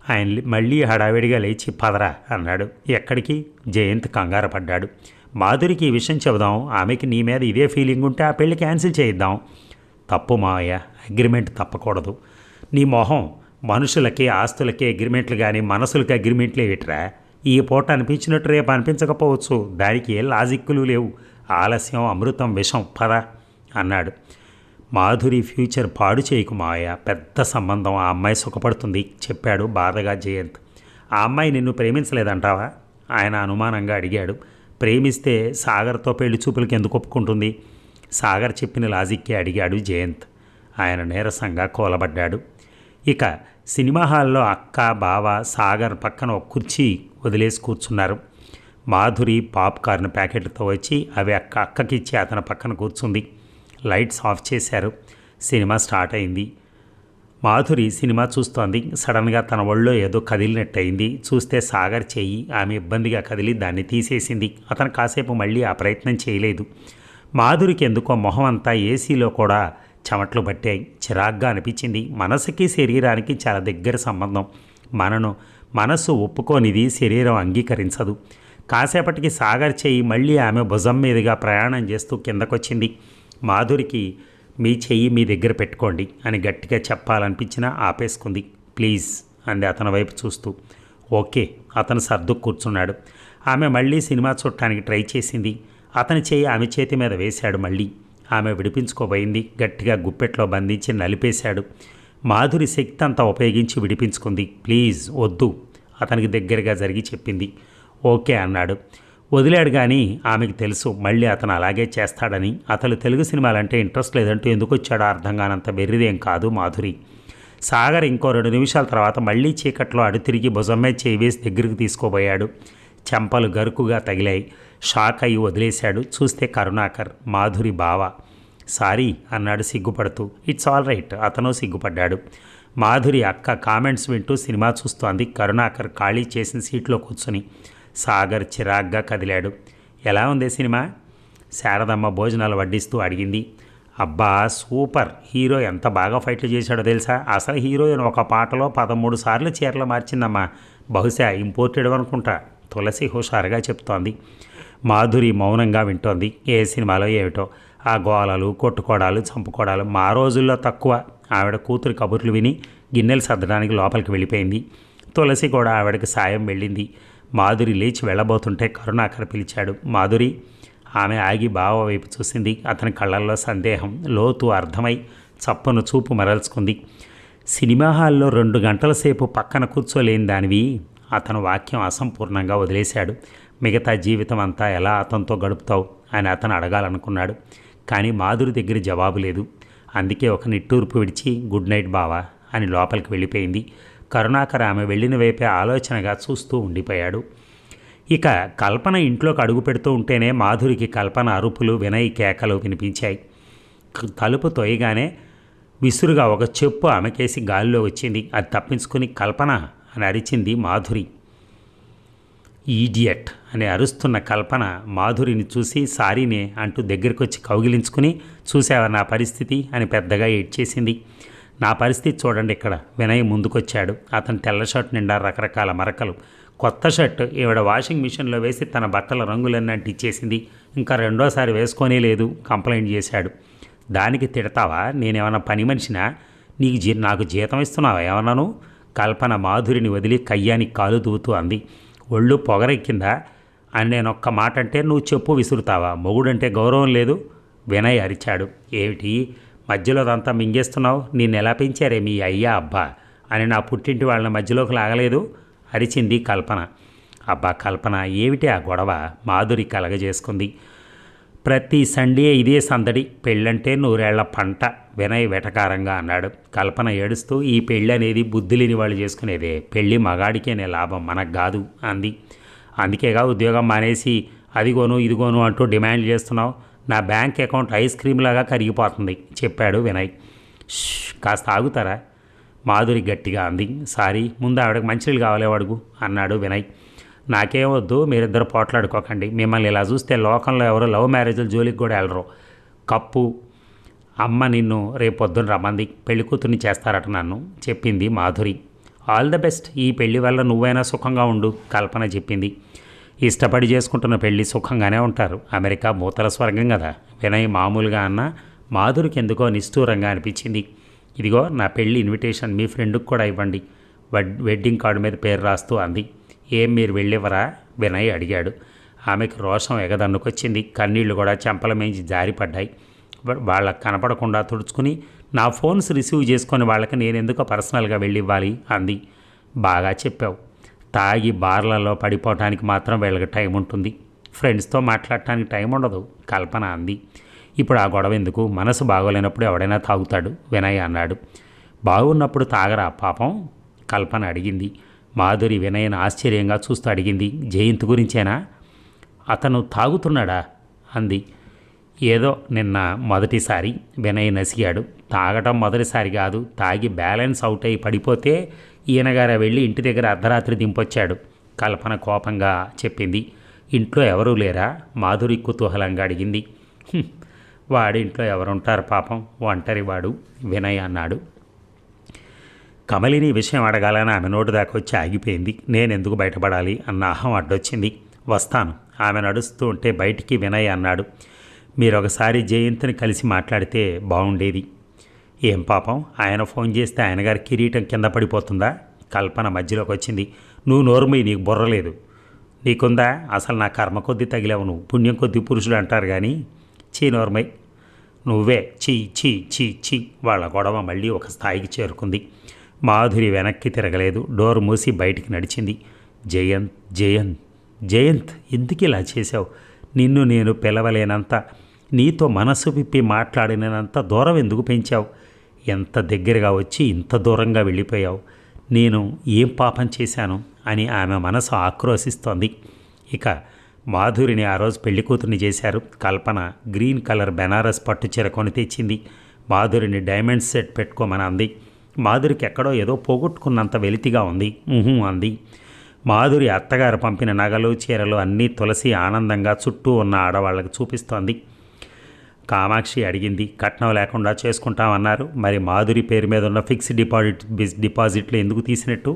ఆయన మళ్ళీ హడావిడిగా లేచి, పదరా అన్నాడు. ఎక్కడికి? జయంత్ కంగారు పడ్డాడు. మాధురికి ఈ విషయం చెబుదాం, ఆమెకి నీ మీద ఇదే ఫీలింగ్ ఉంటే ఆ పెళ్లి క్యాన్సిల్ చేయిద్దాం. తప్పు మావయ్య, అగ్రిమెంట్ తప్పకూడదు. నీ మొహం, మనుషులకి ఆస్తులకి అగ్రిమెంట్లు కానీ మనసులకి అగ్రిమెంట్లు ఏమిట్రా? ఈ పూట అనిపించినట్టు రేపు అనిపించకపోవచ్చు, దానికి ఏ లాజిక్కులు లేవు. ఆలస్యం అమృతం విషం, పద అన్నాడు. మాధురి ఫ్యూచర్ పాడు చేయకు మావయ్య, పెద్ద సంబంధం, ఆ అమ్మాయి సుఖపడుతుంది చెప్పాడు బాధగా జయంత్. ఆ అమ్మాయి నిన్ను ప్రేమించలేదంటావా? ఆయన అనుమానంగా అడిగాడు. ప్రేమిస్తే సాగర్తో పెళ్లి చూపులకి ఎందుకు ఒప్పుకుంటుంది? సాగర్ చెప్పిన లాజిక్కే అడిగాడు జయంత్. ఆయన నీరసంగా కూలబడ్డాడు. ఇక సినిమా హాల్లో అక్క, బావ, సాగర్ పక్కన ఒక కుర్చీ వదిలేసి కూర్చున్నారు. మాధురి పాప్కార్న్ ప్యాకెట్తో వచ్చి అవి అక్కకి ఇచ్చి అతని పక్కన కూర్చుంది. లైట్స్ ఆఫ్ చేశారు. సినిమా స్టార్ట్ అయింది. మాధురి సినిమా చూస్తోంది. సడన్గా తన ఒళ్ళో ఏదో కదిలినట్టయింది. చూస్తే సాగర్ చెయ్యి ఆమె ఇబ్బందిగా కదిలి దాన్ని తీసేసింది. అతను కాసేపు మళ్ళీ ఆ ప్రయత్నం చేయలేదు. మాధురికి ఎందుకో మొహం అంతా ఏసీలో కూడా చెమట్లు పట్టాయి. చిరాగ్గా అనిపించింది. మనసుకి శరీరానికి చాలా దగ్గర సంబంధం. మనసు ఒప్పుకోనిది శరీరం అంగీకరించదు. కాసేపటికి సాగర్ చెయ్యి మళ్ళీ ఆమె భుజం మీదుగా ప్రయాణం చేస్తూ కిందకొచ్చింది. మాధురికి మీ చెయ్యి మీ దగ్గర పెట్టుకోండి అని గట్టిగా చెప్పాలనిపించినా ఆపేసుకుంది. ప్లీజ్ అంది అతని వైపు చూస్తూ. ఓకే, అతను సర్దు కూర్చున్నాడు. ఆమె మళ్ళీ సినిమా చూడటానికి ట్రై చేసింది. అతని చెయ్యి ఆమె చేతి మీద వేశాడు. మళ్ళీ ఆమె విడిపించుకోబోయింది. గట్టిగా గుప్పెట్లో బంధించి నలిపేశాడు. మాధురి శక్తి అంతా ఉపయోగించి విడిపించుకుంది. ప్లీజ్ వద్దు అతనికి దగ్గరగా జరిగి చెప్పింది. ఓకే అన్నాడు. వదిలాడు. కానీ ఆమెకు తెలుసు మళ్ళీ అతను అలాగే చేస్తాడని. అతను తెలుగు సినిమాలంటే ఇంట్రెస్ట్ లేదంటూ ఎందుకు వచ్చాడో అర్థం కానంత బెర్రిదేం కాదు మాధురి. సాగర్ ఇంకో 2 నిమిషాల తర్వాత మళ్ళీ చీకట్లో అడుతిరిగి భుజం మీద చేయి వేసి దగ్గరికి తీసుకోబోయాడు. చెంపలు గరుకుగా తగిలాయి. షాక్ అయ్యి వదిలేశాడు. చూస్తే కరుణాకర్, మాధురి బావ. సారీ అన్నాడు సిగ్గుపడుతూ. ఇట్స్ ఆల్ రైట్, అతను సిగ్గుపడ్డాడు. మాధురి అక్క కామెంట్స్ వింటూ సినిమా చూస్తోంది. కరుణాకర్ ఖాళీ చేసిన సీట్లో కూర్చుని. సాగర్ చిరాగ్గా కదిలాడు. ఎలా ఉంది సినిమా? శారదమ్మ భోజనాలు వడ్డిస్తూ అడిగింది. అబ్బా సూపర్, హీరో ఎంత బాగా ఫైట్లు చేశాడో తెలుసా? అసలు హీరోయిన్ ఒక పాటలో 13 సార్లు చీరలు మార్చిందమ్మా. బహుశా ఇంపోర్టెడ్ అనుకుంటా, తులసి హుషారుగా చెప్తోంది. మాధురి మౌనంగా వింటోంది. ఏ సినిమాలో ఏమిటో ఆ గోళాలు, కొట్టుకోవడాలు, చంపుకోవడాలు మా రోజుల్లో తక్కువ. ఆవిడ కూతురు కబుర్లు విని గిన్నెలు సర్దడానికి లోపలికి వెళ్ళిపోయింది. తులసి కూడా ఆవిడకి సాయం వెళ్ళింది. మాధురి లేచి వెళ్ళబోతుంటే కరుణాకర్ పిలిచాడు. మాధురి. ఆమె ఆగి బావ వైపు చూసింది. అతని కళ్ళల్లో సందేహం లోతు అర్థమై చప్పును చూపు మరల్చుకుంది. సినిమా హాల్లో 2 గంటల సేపు పక్కన కూర్చోలేని దానివి. అతను వాక్యం అసంపూర్ణంగా వదిలేశాడు. మిగతా జీవితం అంతా ఎలా అతనితో గడుపుతావు అని అతను అడగాలనుకున్నాడు. కానీ మాధురి దగ్గర జవాబు లేదు. అందుకే ఒక నిట్టూర్పు విడిచి గుడ్ నైట్ బావా అని లోపలికి వెళ్ళిపోయింది. కరుణాకర్ ఆమె వెళ్ళిన వైపే ఆలోచనగా చూస్తూ ఉండిపోయాడు. ఇక కల్పన ఇంట్లోకి అడుగు పెడుతూ ఉంటేనే మాధురికి కల్పన అరుపులు, వినయ్ కేకలు వినిపించాయి. తలుపు తొయ్యగానే విసురుగా ఒక చెప్పు ఆమెకేసి గాలిలో వచ్చింది. అది తప్పించుకుని కల్పన అని అరిచింది మాధురి. ఈడియట్ అని అరుస్తున్న కల్పన మాధురిని చూసి సారీనే అంటూ దగ్గరికి వచ్చి కౌగిలించుకుని, చూసావా నా పరిస్థితి అని పెద్దగా ఏడ్చేసింది. నా పరిస్థితి చూడండి ఇక్కడ. వినయ్ ముందుకొచ్చాడు. అతని తెల్ల షర్ట్ నిండా రకరకాల మరకలు. కొత్త షర్ట్ ఈవిడ వాషింగ్ మిషన్లో వేసి తన బట్టల రంగులన్నీ అంటించేసింది. ఇంకా రెండోసారి వేసుకొనే లేదు కంప్లైంట్ చేశాడు. దానికి తిడతావా? నేనేమన్నా పని మనిషినా? నాకు జీతం ఇస్తున్నావా ఏమన్నాను? కల్పన మాధురిని వదిలి కయ్యానికి కాలు దూతూ అంది. ఒళ్ళు పొగరెక్కిందా అని నేనొక్క మాట అంటే నువ్వు చెప్పు విసురుతావా? మొగుడంటే గౌరవం లేదు? వినయ్ అరిచాడు. ఏమిటి మధ్యలోదంతా మింగేస్తున్నావు? నిన్ను ఎలా పెంచారే మీ అయ్యా అబ్బా అని నా పుట్టింటి వాళ్ళని మధ్యలోకి లాగలేదు అరిచింది కల్పన. అబ్బా కల్పన ఏమిటి ఆ గొడవ? మాధురి కలగజేసుకుంది. ప్రతి సండే ఇదే సందడి. పెళ్ళంటే 100 ఏళ్ల పంట వినయ్ వెటకారంగా అన్నాడు. కల్పన ఏడుస్తూ ఈ పెళ్ళి అనేది బుద్ధి లేని వాళ్ళు చేసుకునేదే. పెళ్ళి మగాడికేనే లాభం, మనకు కాదు అంది. అందుకేగా ఉద్యోగం మానేసి అదిగోను ఇదిగోను అంటూ డిమాండ్ చేస్తున్నావు. నా బ్యాంక్ అకౌంట్ ఐస్ క్రీమ్ లాగా కరిగిపోతుంది చెప్పాడు వినయ్. కాస్త ఆగుతారా? మాధురి గట్టిగా అంది. సారీ, ముందు ఆవిడకి మంచినీళ్ళు కావాలే అడుగు అన్నాడు వినయ్. నాకేం వద్దు, మీరిద్దరు పోట్లాడుకోకండి. మిమ్మల్ని ఇలా చూస్తే లోకంలో ఎవరో లవ్ మ్యారేజ్ల జోలికి కూడా వెళ్ళరు. కప్పు అమ్మ నిన్ను రేపొద్దున రమ్మంది. పెళ్లి కూతుర్ని చేస్తారట నన్ను చెప్పింది మాధురి. All the best. ఈ పెళ్లి వల్ల నువ్వైనా సుఖంగా ఉండు కల్పన చెప్పింది. ఇష్టపడి చేసుకుంటున్న పెళ్లి సుఖంగానే ఉంటారు. అమెరికా మూతల స్వర్గం కదా. వినయ్ మామూలుగా అన్న మాధురికి ఎందుకో నిష్ఠూరంగా అనిపించింది. ఇదిగో నా పెళ్లి ఇన్విటేషన్ మీ ఫ్రెండ్కి కూడా ఇవ్వండి, వెడ్డింగ్ కార్డు మీద పేరు రాస్తూ అంది. ఏం మీరు వెళ్ళివరా? వినయ్ అడిగాడు. ఆమెకు రోషం ఎగదన్నుకొచ్చింది. కన్నీళ్లు కూడా చెంపల మేంచి జారిపడ్డాయి. వాళ్ళకు కనపడకుండా తుడుచుకుని నా ఫోన్స్ రిసీవ్ చేసుకొని వాళ్ళకి నేనెందుకో పర్సనల్గా వెళ్ళివ్వాలి అంది. బాగా చెప్పావు. తాగి బార్లలో పడిపోవటానికి మాత్రం వీళ్ళకి టైం ఉంటుంది, ఫ్రెండ్స్తో మాట్లాడటానికి టైం ఉండదు కల్పన అంది. ఇప్పుడు ఆ గొడవ ఎందుకు? మనసు బాగోలేనప్పుడు ఎవడైనా తాగుతాడు వినయ్ అన్నాడు. బాగున్నప్పుడు తాగరా పాపం కల్పన అడిగింది. మాధురి వినయ్ని ఆశ్చర్యంగా చూస్తూ అడిగింది. జయంత్ గురించేనా? అతను తాగుతున్నాడా అంది. ఏదో నిన్న మొదటిసారి వినయ్ నసిగాడు. తాగటం మొదటిసారి కాదు, తాగి బ్యాలెన్స్ అవుట్ అయి పడిపోతే ఈయనగారు వెళ్ళి ఇంటి దగ్గర అర్ధరాత్రి దింపొచ్చాడు కల్పన కోపంగా చెప్పింది. ఇంట్లో ఎవరూ లేరా? మాధురి కుతూహలంగా అడిగింది. వాడింట్లో ఎవరుంటారు పాపం, ఒంటరి వాడు వినయ్ అన్నాడు. కమలిని విషయం అడగాలని ఆమె నోటు దాకా వచ్చి ఆగిపోయింది. నేనెందుకు బయటపడాలి అన్న అహం అడ్డొచ్చింది. వస్తాను. ఆమె నడుస్తూ ఉంటే బయటికి వినయ్ అన్నాడు. మీరు ఒకసారి జయంత్ని కలిసి మాట్లాడితే బాగుండేది. ఏం పాపం, ఆయన ఫోన్ చేస్తే ఆయన గారి కిరీటం కింద పడిపోతుందా? కల్పన మధ్యలోకి వచ్చింది. నువ్వు నోరుమీ, నీకు బుర్రలేదు. నీకుందా? అసలు నా కర్మ కొద్దీ తగిలేవు నువ్వు. పుణ్యం కొద్దీ పురుషుడు అంటారు కానీ చీ నోరుమై. నువ్వే చీ చీ చీ చీ. వాళ్ళ గొడవ మళ్ళీ ఒక స్థాయికి చేరుకుంది. మాధురి వెనక్కి తిరగలేదు. డోర్ మూసి బయటికి నడిచింది. జయంత్ జయంత్ జయంత్ ఎందుకు ఇలా చేశావు? నిన్ను నేను పిలవలేనంత, నీతో మనసు విప్పి మాట్లాడినంత దూరం ఎందుకు పెంచావు? ఎంత దగ్గరగా వచ్చి ఇంత దూరంగా వెళ్ళిపోయావు. నేను ఏం పాపం చేశాను అని ఆమె మనసు ఆక్రోశిస్తోంది. ఇక మాధురిని ఆ రోజు పెళ్లి కూతుర్ని చేశారు. కల్పన గ్రీన్ కలర్ బెనారస్ పట్టు చీర కొని తెచ్చింది. మాధురిని డైమండ్ సెట్ పెట్టుకోమని అంది. మాధురికి ఎక్కడో ఏదో పోగొట్టుకున్నంత వెలితిగా ఉంది. అంది. మాధురి అత్తగారు పంపిన నగలు చీరలు అన్నీ తులసి ఆనందంగా చుట్టూ ఉన్న ఆడవాళ్ళకి చూపిస్తోంది. కామాక్షి అడిగింది. కట్నం లేకుండా చేసుకుంటామన్నారు, మరి మాధురి పేరు మీద ఉన్న ఫిక్స్డ్ డిపాజిట్లు ఎందుకు తీసినట్టు?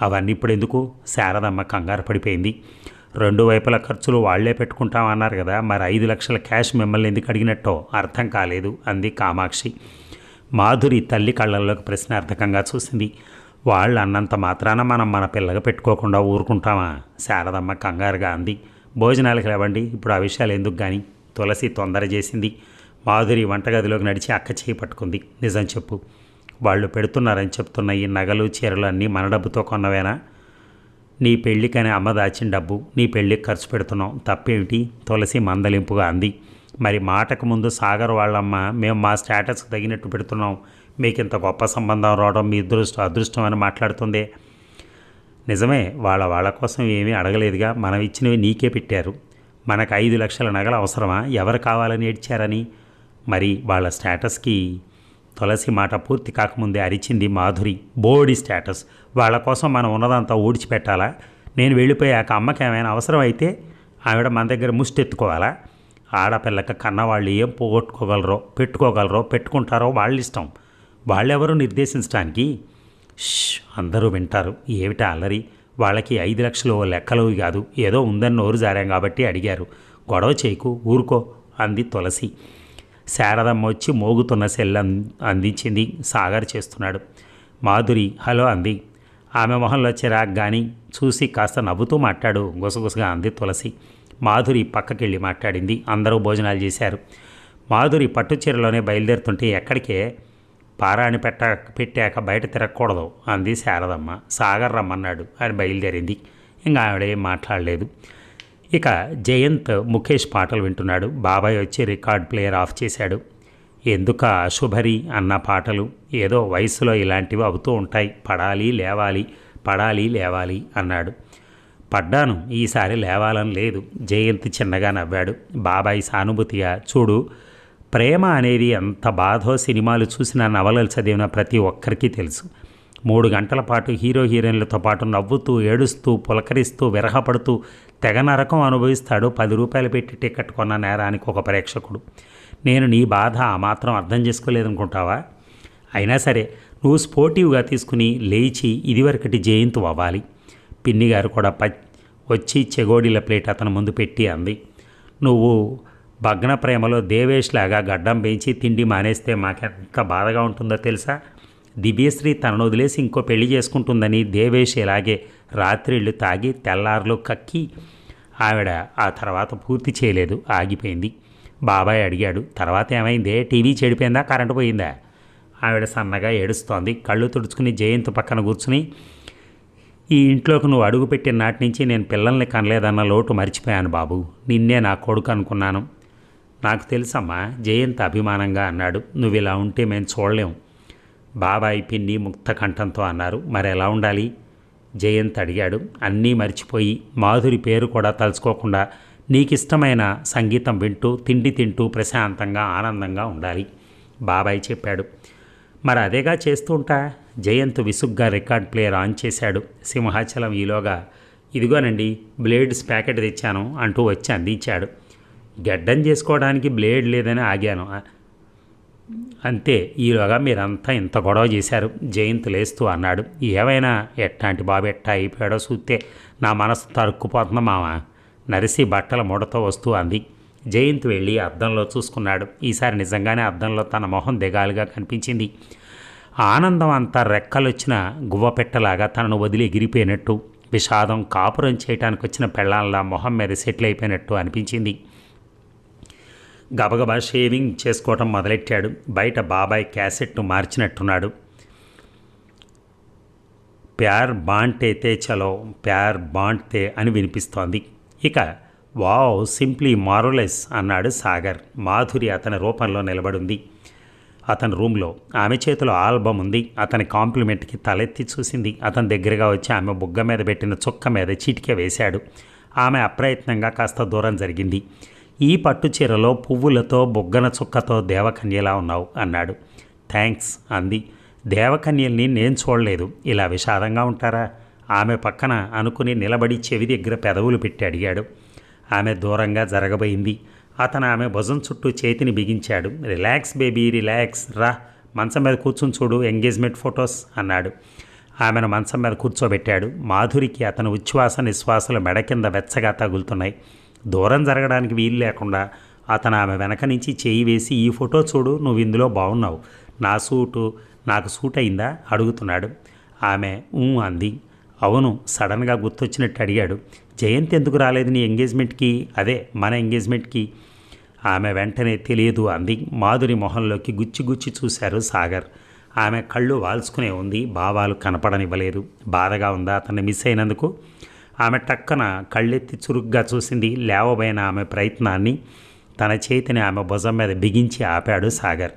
అవన్నీ ఇప్పుడు ఎందుకు? శారదమ్మ కంగారు పడిపోయింది. 2 వైపుల ఖర్చులు వాళ్లే పెట్టుకుంటామన్నారు కదా, మరి 5 లక్షల క్యాష్ మిమ్మల్ని ఎందుకు అడిగినట్టో అర్థం కాలేదు అంది కామాక్షి. మాధురి తల్లి కళ్ళల్లోకి ప్రశ్నార్థకంగా చూసింది. వాళ్ళు అన్నంత మాత్రాన మనం మన పిల్లగా పెట్టుకోకుండా ఊరుకుంటామా? శారదమ్మ కంగారుగా అంది. భోజనాలకు లేవండి, ఇప్పుడు ఆ విషయాలు ఎందుకు కానీ. తులసి తొందర చేసింది. మాధురి వంటగదిలోకి నడిచి అక్క చేయి పట్టుకుంది. నిజం చెప్పు, వాళ్ళు పెడుతున్నారని చెప్తున్న ఈ నగలు చీరలు అన్నీ మన డబ్బుతో కొన్నవేనా? నీ పెళ్ళికని అమ్మ దాచిన డబ్బు నీ పెళ్ళికి ఖర్చు పెడుతున్నాం, తప్పేమిటి? తులసి మందలింపుగా అంది. మరి మాటకు ముందు సాగర్ వాళ్ళమ్మ మేము మా స్టేటస్కి తగినట్టు పెడుతున్నాం, మీకు ఇంత గొప్ప సంబంధం రావడం మీ అదృష్టం అని మాట్లాడుతుంది. నిజమే, వాళ్ళ కోసం ఏమీ అడగలేదుగా, మనం ఇచ్చినవి నీకే పెట్టారు. మనకు 5 లక్షల నగలు అవసరమా? ఎవరు కావాలని ఏడ్చారని? మరి వాళ్ళ స్టేటస్కి తులసి మాట పూర్తి కాకముందే అరిచింది మాధురి. బోడి స్టేటస్, వాళ్ళ కోసం మనం ఉన్నదంతా ఊడ్చిపెట్టాలా? నేను వెళ్ళిపోయాక అమ్మకి ఏమైనా అవసరం అయితే ఆవిడ మన దగ్గర ముష్టెత్తుకోవాలా? ఆడపిల్లక కన్నవాళ్ళు ఏం పెట్టుకోగలరో పెట్టుకుంటారో వాళ్ళ ఇష్టం, వాళ్ళెవరూ నిర్దేశించడానికి. అందరూ వింటారు. ఏమిటా అల్లరి? వాళ్ళకి 5 లక్షలు లెక్కలు కాదు, ఏదో ఉందని నోరు జారాం కాబట్టి అడిగారు. గొడవ చేయకు, ఊరుకో అంది తులసి. శారదమ్మ వచ్చి మోగుతున్న సెల్ అందించింది. సాగర్ చేస్తున్నాడు. మాధురి హలో అంది. ఆమె మొహంలో చిరాకు కానీ చూసి కాస్త నవ్వుతూ మాట్లాడు గుసగుసగా అంది తులసి. మాధురి పక్కకెళ్ళి మాట్లాడింది. అందరూ భోజనాలు చేశారు. మాధురి పట్టుచీరలోనే బయలుదేరుతుంటే ఎక్కడికే? పారాని పెట్టాక బయట తిరగకూడదు అంది శారదమ్మ. సాగర్ రమ్మన్నాడు అని బయలుదేరింది. ఇంకా ఆవిడేం మాట్లాడలేదు. ఇక జయంత్ ముఖేష్ పాటలు వింటున్నాడు. బాబాయ్ వచ్చి రికార్డ్ ప్లేయర్ ఆఫ్ చేశాడు. ఎందుక అశుభరి అన్న పాటలు, ఏదో వయసులో ఇలాంటివి అవుతూ ఉంటాయి, పడాలి లేవాలి అన్నాడు. పడ్డాను, ఈసారి లేవాలని లేదు. జయంత్ చిన్నగా నవ్వాడు. బాబాయ్ సానుభూతిగా, చూడు, ప్రేమ అనేది ఎంత బాధో సినిమాలు చూసిన నవలలు చదివిన ప్రతి ఒక్కరికి తెలుసు. 3 గంటల పాటు హీరోయిన్లతో పాటు నవ్వుతూ ఏడుస్తూ పులకరిస్తూ విరహపడుతూ తెగ నరకం అనుభవిస్తాడు 10 రూపాయలు పెట్టి టికెట్ కొన్న నేరానికి ఒక ప్రేక్షకుడు. నేను నీ బాధ ఆ మాత్రం అర్థం చేసుకోలేదనుకుంటావా? అయినా సరే నువ్వు స్పోర్టివ్గా తీసుకుని లేచి ఇదివరకటి జయంత్ అవ్వాలి. పిన్ని గారు కూడా వచ్చి చెగోడీల ప్లేట్ అతని ముందు పెట్టి అంది. నువ్వు భగ్న ప్రేమలో దేవేష్ లాగా గడ్డం పెంచి తిండి మానేస్తే మాకెంత బాధగా ఉంటుందో తెలుసా? దివ్యశ్రీ తనను వదిలేసి ఇంకో పెళ్లి చేసుకుంటుందని దేవేష్ ఇలాగే రాత్రిళ్ళు తాగి తెల్లారులు కక్కి ఆవిడ ఆ తర్వాత పూర్తి చేయలేదు, ఆగిపోయింది. బాబాయ్ అడిగాడు, తర్వాత ఏమైందే? టీవీ చెడిపోయిందా, కరెంటు పోయిందా? ఆవిడ సన్నగా ఏడుస్తోంది. కళ్ళు తుడుచుకుని జయంత్ పక్కన కూర్చుని, ఈ ఇంట్లోకి నువ్వు అడుగుపెట్టిన నాటి నుంచి నేను పిల్లల్ని కనలేదన్న లోటు మర్చిపోయాను బాబు. నిన్నే నా కొడుకు అనుకున్నాను. నాకు తెలుసమ్మా, జయంత్ అభిమానంగా అన్నాడు. నువ్వు ఇలా ఉంటే మేము చూడలేము. బాబాయ్ పిన్ని ముక్త కంఠంతో అన్నారు. మరి ఎలా ఉండాలి? జయంత్ అడిగాడు. అన్నీ మర్చిపోయి మాధురి పేరు కూడా తలుచుకోకుండా నీకిష్టమైన సంగీతం వింటూ తిండి తింటూ ప్రశాంతంగా ఆనందంగా ఉండాలి బాబాయ్ చెప్పాడు. మరి అదేగా చేస్తూ ఉంటా. జయంత్ విసుగ్గా రికార్డ్ ప్లేయర్ ఆన్ చేశాడు. సింహాచలం ఈలోగా ఇదిగోనండి బ్లేడ్స్ ప్యాకెట్ తెచ్చాను అంటూ వచ్చి అందించాడు. గడ్డం చేసుకోవడానికి బ్లేడ్ లేదని ఆగాను అంతే. ఈలోగా మీరంతా ఇంత గొడవ చేశారు. జయంత్ లేస్తూ అన్నాడు. ఏమైనా ఎట్టాంటి బాబు ఎట్టా అయిపోయాడో చూస్తే నా మనసు తరుక్కుపోతుంది మామ. నరిసి బట్టల మూడతో వస్తూ అంది. జయంత్ వెళ్ళి అద్దంలో చూసుకున్నాడు. ఈసారి నిజంగానే అద్దంలో తన మొహం దిగాలుగా కనిపించింది. ఆనందం అంతా రెక్కలొచ్చిన గువ్వపెట్టలాగా తనను వదిలి ఎగిరిపోయినట్టు, విషాదం కాపురం చేయడానికి వచ్చిన పెళ్ళాంలా మొహం మీద సెటిల్ అయిపోయినట్టు అనిపించింది. గబగబా షేవింగ్ చేసుకోవటం మొదలెట్టాడు. బయట బాబాయ్ క్యాసెట్ను మార్చినట్టున్నాడు. ప్యార్ బాంటే చలో ప్యార్ బాంటే అని వినిపిస్తోంది. ఇక వావ్ సింప్లీ మారులెస్ అన్నాడు సాగర్. మాధురి అతని రూపంలో నిలబడింది అతని రూమ్లో. ఆమె చేతిలో ఆల్బమ్ ఉంది. అతని కాంప్లిమెంట్కి తలెత్తి చూసింది. అతని దగ్గరగా వచ్చి ఆమె బుగ్గ మీద పెట్టిన చుక్క మీద చిటికె వేశాడు. ఆమె అప్రయత్నంగా కాస్త దూరం జరిగింది. ఈ పట్టు చీరలో పువ్వులతో బుగ్గన చుక్కతో దేవకన్యలా ఉన్నావు అన్నాడు. థ్యాంక్స్ అంది. దేవకన్యల్ని నేను చూడలేదు, ఇలా విషాదంగా ఉంటారా? ఆమె పక్కన అనుకుని నిలబడి చెవి దగ్గర పెదవులు పెట్టి అడిగాడు. ఆమె దూరంగా జరగబోయింది. అతను ఆమె భుజం చుట్టూ చేతిని బిగించాడు. రిలాక్స్ బేబీ రిలాక్స్, రా మంచం మీద కూర్చుని చూడు ఎంగేజ్మెంట్ ఫొటోస్ అన్నాడు. ఆమెను మంచం మీద కూర్చోబెట్టాడు. మాధురికి అతను ఉచ్ఛ్వాస నిశ్వాసలు మెడ కింద వెచ్చగా తగులుతున్నాయి. దూరం జరగడానికి వీలు లేకుండా అతను ఆమె వెనక నుంచి చేయి వేసి, ఈ ఫోటో చూడు, నువ్వు ఇందులో బాగున్నావు, నా సూటు నాకు సూట్ అయిందా అడుగుతున్నాడు. ఆమె అంది. అవును సడన్గా గుర్తొచ్చినట్టు అడిగాడు. జయంత్ ఎందుకు రాలేదు నీ ఎంగేజ్మెంట్కి, అదే మన ఎంగేజ్మెంట్కి? ఆమె వెంటనే తెలియదు అంది. మాధురి మొహంలోకి గుచ్చి గుచ్చి చూశారు సాగర్. ఆమె కళ్ళు వాల్చుకునే ఉంది, భావాలు కనపడనివ్వలేదు. బాధగా ఉందా అతన్ని మిస్ అయినందుకు? ఆమె టక్కన కళ్ళెత్తి చురుగ్గా చూసింది. లేవబోయిన ఆమె ప్రయత్నాన్ని తన చేతిని ఆమె భుజం మీద బిగించి ఆపాడు సాగర్.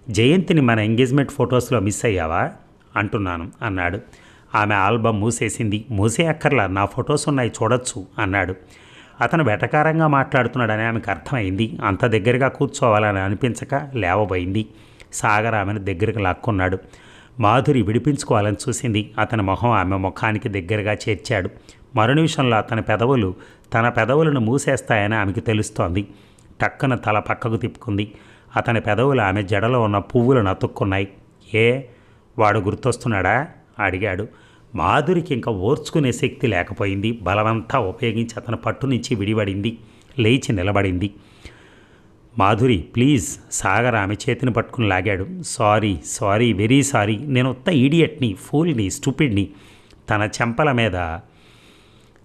జయంతిని మన ఎంగేజ్మెంట్ ఫొటోస్లో మిస్ అయ్యావా అంటున్నాను అన్నాడు. ఆమె ఆల్బమ్ మూసేసింది. మూసే అక్కర్లా, నా ఫొటోస్ ఉన్నాయి చూడొచ్చు అన్నాడు. అతను వెటకారంగా మాట్లాడుతున్నాడని ఆమెకు అర్థమైంది. అంత దగ్గరగా కూర్చోవాలని అనిపించక లేవబోయింది. సాగర్ ఆమెను దగ్గరకు లాక్కున్నాడు. మాధురి విడిపించుకోవాలని చూసింది. అతని మొహం ఆమె ముఖానికి దగ్గరగా చేర్చాడు. మరు నిమిషంలో తన పెదవులను మూసేస్తాయని ఆమెకు తెలుస్తోంది. టక్కన తల పక్కకు తిప్పుకుంది. అతని పెదవులు ఆమె జడలో ఉన్న పువ్వులను అతుక్కున్నాయి. వాడు గుర్తొస్తున్నాడా అడిగాడు. మాధురికి ఇంకా ఓర్చుకునే శక్తి లేకపోయింది. బలవంతా ఉపయోగించి అతని పట్టు నుంచి విడిపడింది. లేచి నిలబడింది. మాధురి ప్లీజ్. సాగర్ ఆమె చేతిని పట్టుకుని లాగాడు. సారీ వెరీ సారీ, నేను ఉత్త ఈడియట్ని, ఫూల్ని, స్టూపిడ్ని. తన చెంపల మీద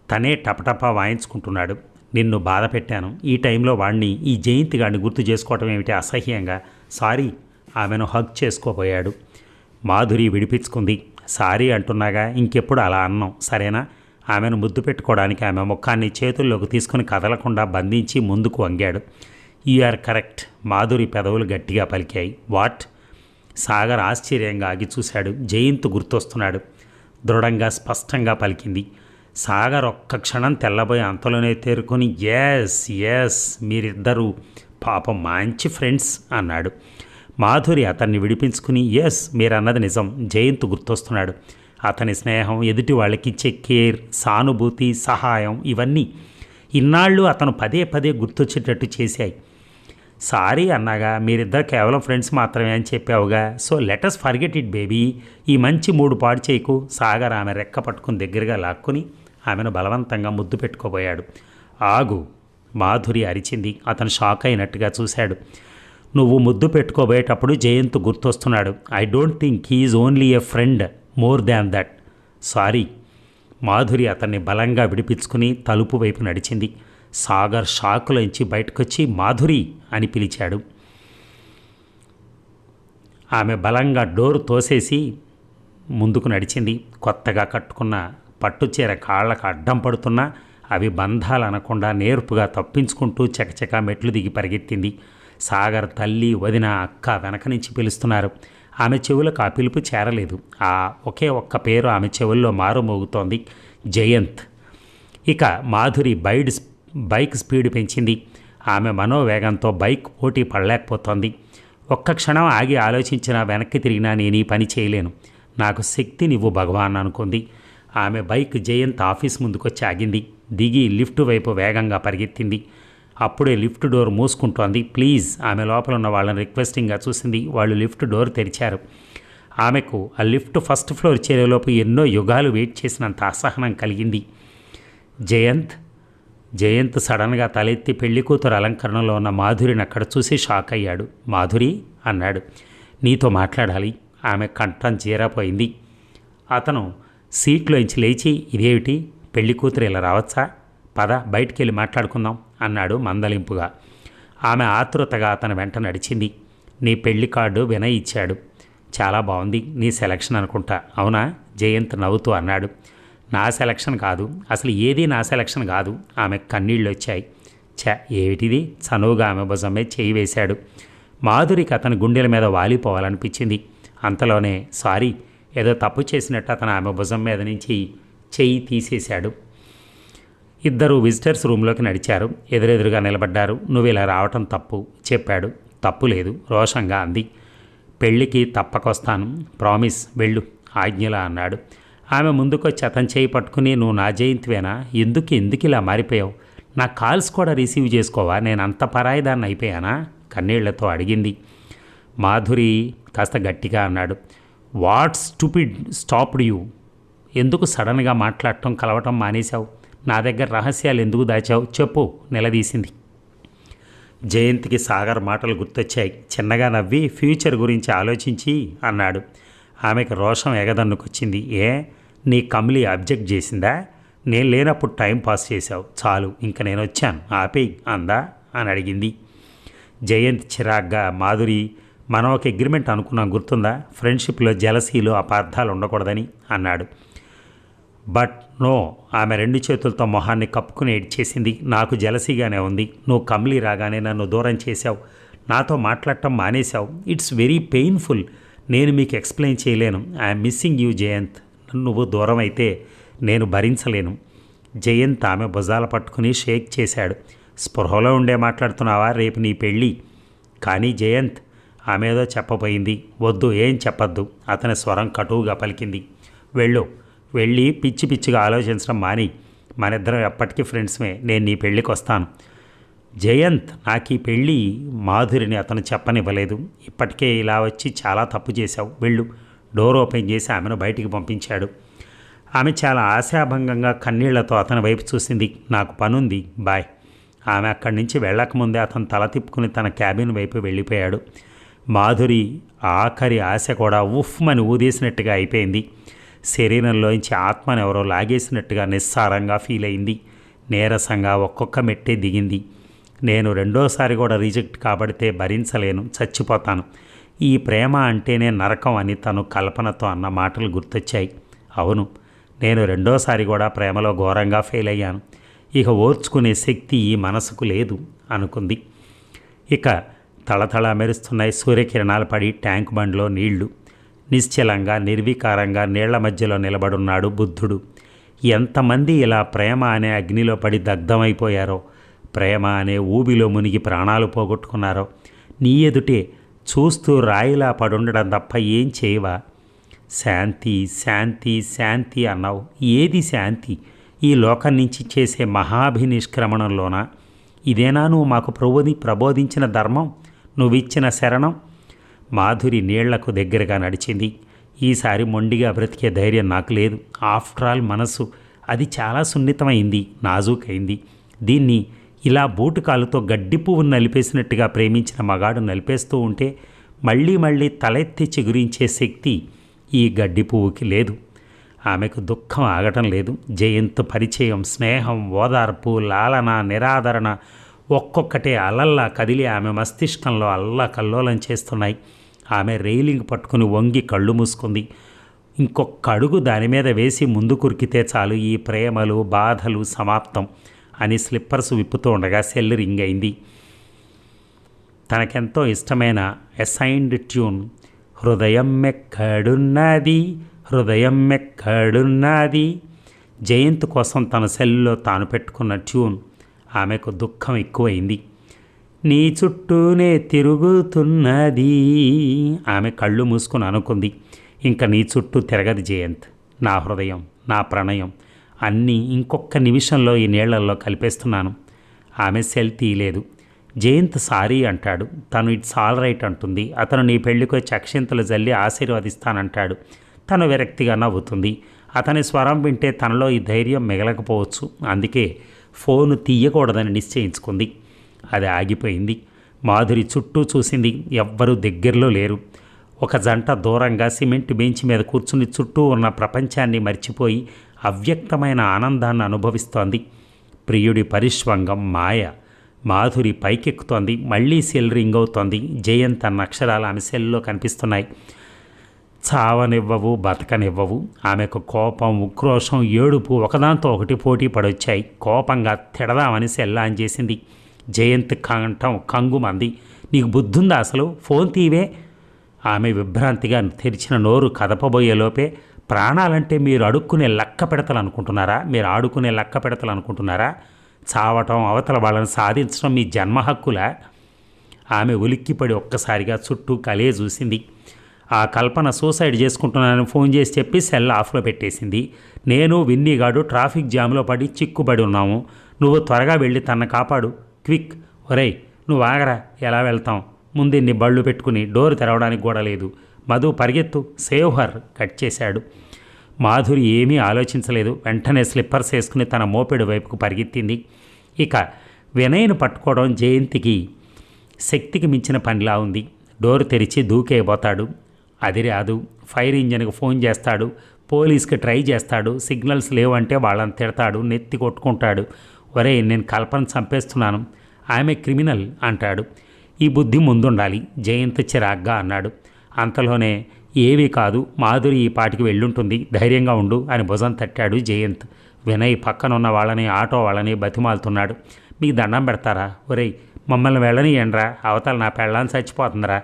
తనే టపటపా వాయించుకుంటున్నాడు. నిన్ను బాధ పెట్టాను. ఈ టైంలో ఈ జయంతి గాడిని గుర్తు చేసుకోవటం ఏమిటి అసహ్యంగా. సారీ. ఆమెను హగ్ చేసుకోబోయాడు. మాధురి విడిపించుకుంది. సారీ అంటున్నాగా, ఇంకెప్పుడు అలా అన్నాం సరేనా? ఆమెను ముద్దు పెట్టుకోవడానికి ఆమె ముఖాన్ని చేతుల్లోకి తీసుకుని కదలకుండా బంధించి ముందుకు వంగాడు. You are correct. మాధురి పెదవులు గట్టిగా పలికాయి. వాట్? సాగర్ ఆశ్చర్యంగా ఆగి చూశాడు. జయంత్ గుర్తొస్తున్నాడు. దృఢంగా స్పష్టంగా పలికింది. సాగర్ ఒక్క క్షణం తెల్లబోయి అంతలోనే తేరుకొని ఎస్ మీరిద్దరూ పాపం మంచి ఫ్రెండ్స్ అన్నాడు. మాధురి అతన్ని విడిపించుకుని మీరన్నది నిజం, జయంత్ గుర్తొస్తున్నాడు. అతని స్నేహం, ఎదుటి వాళ్ళకిచ్చే కేర్, సానుభూతి, సహాయం ఇవన్నీ ఇన్నాళ్ళు అతను పదే పదే గుర్తొచ్చేటట్టు చేశాయి. సారీ అన్నాగా, మీరిద్దరు కేవలం ఫ్రెండ్స్ మాత్రమే అని చెప్పావుగా, so let us forget it baby. ఈ మంచి మూడు పాడు చేయకు. సాగర్ ఆమె రెక్క పట్టుకుని దగ్గరగా లాక్కుని ఆమెను బలవంతంగా ముద్దు పెట్టుకోబోయాడు. ఆగు, మాధురి అరిచింది. అతను షాక్ అయినట్టుగా చూశాడు. నువ్వు ముద్దు పెట్టుకోబోయేటప్పుడు జయంత్ గుర్తొస్తున్నాడు. I don't think he is only a friend, more than that. Sorry. Madhuri అతన్ని బలంగా విడిపించుకుని తలుపు వైపు నడిచింది. సాగర్ షాకులోంచి బయటకొచ్చి మాధురి అని పిలిచాడు. ఆమె బలంగా డోరు తోసేసి ముందుకు నడిచింది. కొత్తగా కట్టుకున్న పట్టుచీర కాళ్ళకు అడ్డం పడుతున్నా అవి బంధాలు అనకుండా నేర్పుగా తప్పించుకుంటూ చకచకా మెట్లు దిగి పరిగెత్తింది. సాగర్ తల్లి, వదిన, అక్క వెనక నుంచి పిలుస్తున్నారు. ఆమె చెవులకు ఆ పిలుపు చేరలేదు. ఆ ఒకే ఒక్క పేరు ఆమె చెవుల్లో మారుమోగుతోంది, జయంత్. ఇక మాధురి బైక్ స్పీడ్ పెంచింది. ఆమె మనోవేగంతో బైక్ పోటీ పడలేకపోతోంది. ఒక్క క్షణం ఆగి ఆలోచించినా వెనక్కి తిరిగినా నేను ఈ పని చేయలేను, నాకు శక్తినివ్వు భగవాన్ అనుకుంది. ఆమె బైక్ జయంత్ ఆఫీస్ ముందుకొచ్చి ఆగింది. దిగి లిఫ్ట్ వైపు వేగంగా పరిగెత్తింది. అప్పుడే లిఫ్ట్ డోర్ మూసుకుంటోంది. ప్లీజ్. ఆమె లోపల ఉన్న వాళ్ళని రిక్వెస్టింగ్గా చూసింది. వాళ్ళు లిఫ్ట్ డోర్ తెరిచారు. ఆమెకు ఆ లిఫ్ట్ ఫస్ట్ ఫ్లోర్ చేరేలోపు ఎన్నో యుగాలు వెయిట్ చేసినంత అసహనం కలిగింది. జయంత్ సడన్గా తలెత్తి పెళ్లి కూతురు అలంకరణలో ఉన్న మాధురిని అక్కడ చూసి షాక్ అయ్యాడు. మాధురి అన్నాడు. నీతో మాట్లాడాలి. ఆమె కంఠం చీరపోయింది. అతను సీట్లోంచి లేచి, ఇదేమిటి పెళ్లి కూతురు ఇలా రావచ్చా? పద బయటికి వెళ్ళి మాట్లాడుకుందాం అన్నాడు మందలింపుగా. ఆమె ఆతృతగా అతని వెంట నడిచింది. నీ పెళ్లి కార్డు వినయ్ ఇచ్చాడు. చాలా బాగుంది. నీ సెలక్షన్ అనుకుంటా, అవునా? జయంత్ నవ్వుతూ అన్నాడు. నా సెలక్షన్ కాదు, అసలు ఏదీ నా సెలక్షన్ కాదు. ఆమె కన్నీళ్ళు వచ్చాయి. ఏమిటిది? చనువుగా ఆమె భుజమే చేయి వేశాడు. మాధురికి అతని గుండెల మీద వాలిపోవాలనిపించింది. అంతలోనే సారీ, ఏదో తప్పు చేసినట్టు అతను ఆమె భుజం మీద నుంచి చెయ్యి తీసేశాడు. ఇద్దరు విజిటర్స్ రూమ్లోకి నడిచారు. ఎదురెదురుగా నిలబడ్డారు. నువ్వు ఇలా రావటం తప్పు చెప్పాడు. తప్పు లేదు, రోషంగా అంది. పెళ్ళికి తప్పకొస్తాను, ప్రామిస్, వెళ్ళు ఆజ్ఞలా అన్నాడు. ఆమె ముందుకొచ్చి అతని చేయి పట్టుకుని, నువ్వు నా జయంతివేనా? ఎందుకు ఇలా మారిపోయావు? నా కాల్స్ కూడా రిసీవ్ చేసుకోవా? నేను అంత పరాయిదాన్ని అయిపోయానా? కన్నీళ్లతో అడిగింది. మాధురి కాస్త గట్టిగా అన్నాడు. What stupid stopped you? ఎందుకు సడన్గా మాట్లాడటం, కలవటం మానేశావు? నా దగ్గర రహస్యాలు ఎందుకు దాచావు చెప్పు, నిలదీసింది. జయంత్కి సాగర్ మాటలు గుర్తొచ్చాయి. చిన్నగా నవ్వి ఫ్యూచర్ గురించి ఆలోచించి అన్నాడు. ఆమెకు రోషం ఎగదన్నుకొచ్చింది. ఏ, నీ కమ్లి అబ్జెక్ట్ చేసిందా? నేను లేనప్పుడు టైం పాస్ చేశావు, చాలు, ఇంక నేను వచ్చాను, ఆపేయి అందా అని అడిగింది. జయంత్ చిరాగ్గా, మాధురి, మనం ఒక అగ్రిమెంట్ అనుకున్నాం, గుర్తుందా? ఫ్రెండ్షిప్లో జలసీలు అపార్థాలు ఉండకూడదని అన్నాడు. బట్ నో, ఆమె రెండు చేతులతో మొహాన్ని కప్పుకుని ఏడ్చేసింది. నాకు జలసీగానే ఉంది. నువ్వు కమ్లీ రాగానే నన్ను దూరం చేశావు, నాతో మాట్లాడటం మానేశావు. It's very painful. నేను మీకు ఎక్స్ప్లెయిన్ చేయలేను. I'm missing you Jayant. నువ్వు దూరం అయితే నేను భరించలేను. జయంత్ ఆమె భుజాల పట్టుకుని షేక్ చేశాడు. స్పృహలో ఉండే మాట్లాడుతున్నావా? రేపు నీ పెళ్ళి. కానీ జయంత్, ఆమె ఏదో చెప్పబోయింది. వద్దు, ఏం చెప్పొద్దు. అతని స్వరం కటువుగా పలికింది. వెళ్ళి పిచ్చి పిచ్చిగా ఆలోచించడం మాని. మనిద్దరం ఎప్పటికీ ఫ్రెండ్స్మే. నేను నీ పెళ్ళికి వస్తాను. జయంత్, నాకు ఈ పెళ్ళి మాధురిని అతను చెప్పనివ్వలేదు. ఇప్పటికే ఇలా వచ్చి చాలా తప్పు చేశావు, వెళ్ళు. డోర్ ఓపెన్ చేసి ఆమెను బయటికి పంపించాడు. ఆమె చాలా ఆశాభంగంగా కన్నీళ్లతో అతని వైపు చూసింది. నాకు పనుంది, బాయ్. ఆమె అక్కడి నుంచి వెళ్ళకముందే అతను తల తిప్పుకుని తన క్యాబిన్ వైపు వెళ్ళిపోయాడు. మాధురి ఆఖరి ఆశ కూడా ఉఫ్మని ఊదేసినట్టుగా అయిపోయింది. శరీరంలోంచి ఆత్మను ఎవరో లాగేసినట్టుగా నిస్సారంగా ఫీల్ అయింది. నీరసంగా ఒక్కొక్క మెట్టే దిగింది. నేను రెండోసారి కూడా రిజెక్ట్ కాబడితే భరించలేను, చచ్చిపోతాను. ఈ ప్రేమ అంటేనే నరకం అని తను కల్పనతో అన్న మాటలు గుర్తొచ్చాయి. అవును, నేను రెండోసారి కూడా ప్రేమలో ఘోరంగా ఫెయిల్ అయ్యాను. ఇక ఓర్చుకునే శక్తి ఈ మనసుకు లేదు అనుకుంది. ఇక తళతళ మెరుస్తున్నాయి సూర్యకిరణాలు పడి ట్యాంక్ బండ్లో నీళ్లు. నిశ్చలంగా నిర్వికారంగా నీళ్ల మధ్యలో నిలబడున్నాడు బుద్ధుడు. ఎంతమంది ఇలా ప్రేమ అనే అగ్నిలో పడి దగ్ధమైపోయారో, ప్రేమ అనే ఊబిలో మునిగి ప్రాణాలు పోగొట్టుకున్నారో. నీ ఎదుటే చూస్తూ రాయిలా పడుండడం తప్ప ఏం చేయవా? శాంతి శాంతి శాంతి అన్నావు. ఏది శాంతి? ఈ లోకం నుంచి చేసే మహాభినిష్క్రమణంలోనా? ఇదేనా నువ్వు మాకు ప్రబోధించిన ధర్మం, నువ్విచ్చిన శరణం? మాధురి నీళ్లకు దగ్గరగా నడిచింది. ఈసారి మొండిగా బ్రతికే ధైర్యం నాకు లేదు. ఆఫ్టర్ ఆల్ మనసు, అది చాలా సున్నితమైంది, నాజూకైంది. దీన్ని ఇలా బూటుకాలుతో గడ్డి పువ్వును నలిపేసినట్టుగా ప్రేమించిన మగాడు నలిపేస్తూ ఉంటే మళ్ళీ మళ్ళీ తలెత్తి చిగురించే శక్తి ఈ గడ్డి పువ్వుకి లేదు. ఆమెకు దుఃఖం ఆగటం లేదు. జయంత్ పరిచయం, స్నేహం, ఓదార్పు, లాలన, నిరాదరణ ఒక్కొక్కటే అలల్లా కదిలి ఆమె మస్తిష్కంలో అల్లకల్లోలం చేస్తున్నాయి. ఆమె రైలింగ్ పట్టుకుని వంగి కళ్ళు మూసుకుంది. ఇంకొక అడుగు దాని మీద వేసి ముందు కురికితే చాలు, ఈ ప్రేమలు బాధలు సమాప్తం అని స్లిప్పర్స్ విప్పుతూ ఉండగా సెల్ రింగ్ అయింది. తనకెంతో ఇష్టమైన అసైన్డ్ ట్యూన్, హృదయం ఎక్కడున్నది, హృదయం ఎక్కడున్నది, జయంత్ కోసం తన సెల్లో తాను పెట్టుకున్న ట్యూన్. ఆమెకు దుఃఖం ఎక్కువైంది. నీ చుట్టూనే తిరుగుతున్నది. ఆమె కళ్ళు మూసుకుని అనుకుంది, ఇంకా నీ చుట్టూ తిరగదు జయంత్. నా హృదయం, నా ప్రణయం అన్నీ ఇంకొక నిమిషంలో ఈ నీళ్లల్లో కలిపేస్తున్నాను. ఆమె సెల్ తీయలేదు. జయంత్ సారీ అంటాడు. తను ఇట్స్ ఆల్ రైట్ అంటుంది. అతను నీ పెళ్లికి వచ్చి అక్షింతలు జల్లి ఆశీర్వదిస్తానంటాడు. తను విరక్తిగా నవ్వుతుంది. అతని స్వరం వింటే తనలో ఈ ధైర్యం మిగలకపోవచ్చు. అందుకే ఫోను తీయకూడదని నిశ్చయించుకుంది. అది ఆగిపోయింది. మాధురి చుట్టూ చూసింది. ఎవ్వరూ దగ్గరలో లేరు. ఒక జంట దూరంగా సిమెంట్ బెంచ్ మీద కూర్చుని చుట్టూ ఉన్న ప్రపంచాన్ని మర్చిపోయి అవ్యక్తమైన ఆనందాన్ని అనుభవిస్తోంది. ప్రియుడి పరిష్వంగం మాయ. మాధురి పైకెక్కుతోంది. మళ్ళీ సెల్ రింగ్ అవుతోంది. జయంత్ అన్న అక్షరాలు ఆమె సెల్లో కనిపిస్తున్నాయి. చావనివ్వవు, బతకనివ్వవు. ఆమెకు కోపం, ఉక్రోషం, ఏడుపు ఒకదాంతో ఒకటి పోటీ పడొచ్చాయి. కోపంగా తిడదామని సెల్ ఆన్ చేసింది. జయంత్ కంఠం కంగుమంది. నీకు బుద్ధుందా అసలు? ఫోన్ తీవే. ఆమె విభ్రాంతిగా తెరిచిన నోరు కదపబోయేలోపే, ప్రాణాలంటే మీరు అడుక్కునే లక్క పెడతలనుకుంటున్నారా? మీరు ఆడుకునే లక్క పెడతలనుకుంటున్నారా? చావటం, అవతల వాళ్ళని సాధించడం మీ జన్మ హక్కులా? ఆమె ఉలిక్కిపడి ఒక్కసారిగా చుట్టూ కలే చూసింది. ఆ కల్పన సూసైడ్ చేసుకుంటున్నానని ఫోన్ చేసి చెప్పి సెల్ ఆఫ్లో పెట్టేసింది. నేను విన్నీగాడు ట్రాఫిక్ జామ్లో పడి చిక్కుబడి ఉన్నాము. నువ్వు త్వరగా వెళ్ళి తన కాపాడు, క్విక్. ఒరేయ్, నువ్వు ఆగరా. ఎలా వెళ్తాం? ముందిన్ని బళ్ళు పెట్టుకుని డోర్ తెరవడానికి కూడా లేదు. మధు పరిగెత్తు, సేవ్ హర్. కట్ చేశాడు. మాధురి ఏమీ ఆలోచించలేదు. వెంటనే స్లిప్పర్స్ వేసుకుని తన మోపెడు వైపుకు పరిగెత్తింది. ఇక వినయ్ను పట్టుకోవడం జయంతికి శక్తికి మించిన పనిలా ఉంది. డోర్ తెరిచి దూకేయబోతాడు. అది రాదు. ఫైర్ ఇంజన్కి ఫోన్ చేస్తాడు. పోలీస్కి ట్రై చేస్తాడు. సిగ్నల్స్ లేవంటే వాళ్ళని తిడతాడు. నెత్తి కొట్టుకుంటాడు. ఒరే, నేను కల్పన చంపేస్తున్నాను, ఆమె క్రిమినల్ అంటాడు. ఈ బుద్ధి ముందుండాలి, జయంత్ చిరాగ్గా అన్నాడు. అంతలోనే ఏవీ కాదు, మాధురి ఈ పాటికి వెళ్ళుంటుంది, ధైర్యంగా ఉండు అని భుజం తట్టాడు జయంత్. వినయ్ పక్కనున్న వాళ్ళని, ఆటో వాళ్ళని బతిమాలుతున్నాడు. మీకు దండం పెడతారా? ఒరేయ్, మమ్మల్ని వెళ్ళనియండ్రా, అవతల నా పెళ్ళాన్ని చచ్చిపోతుందిరా.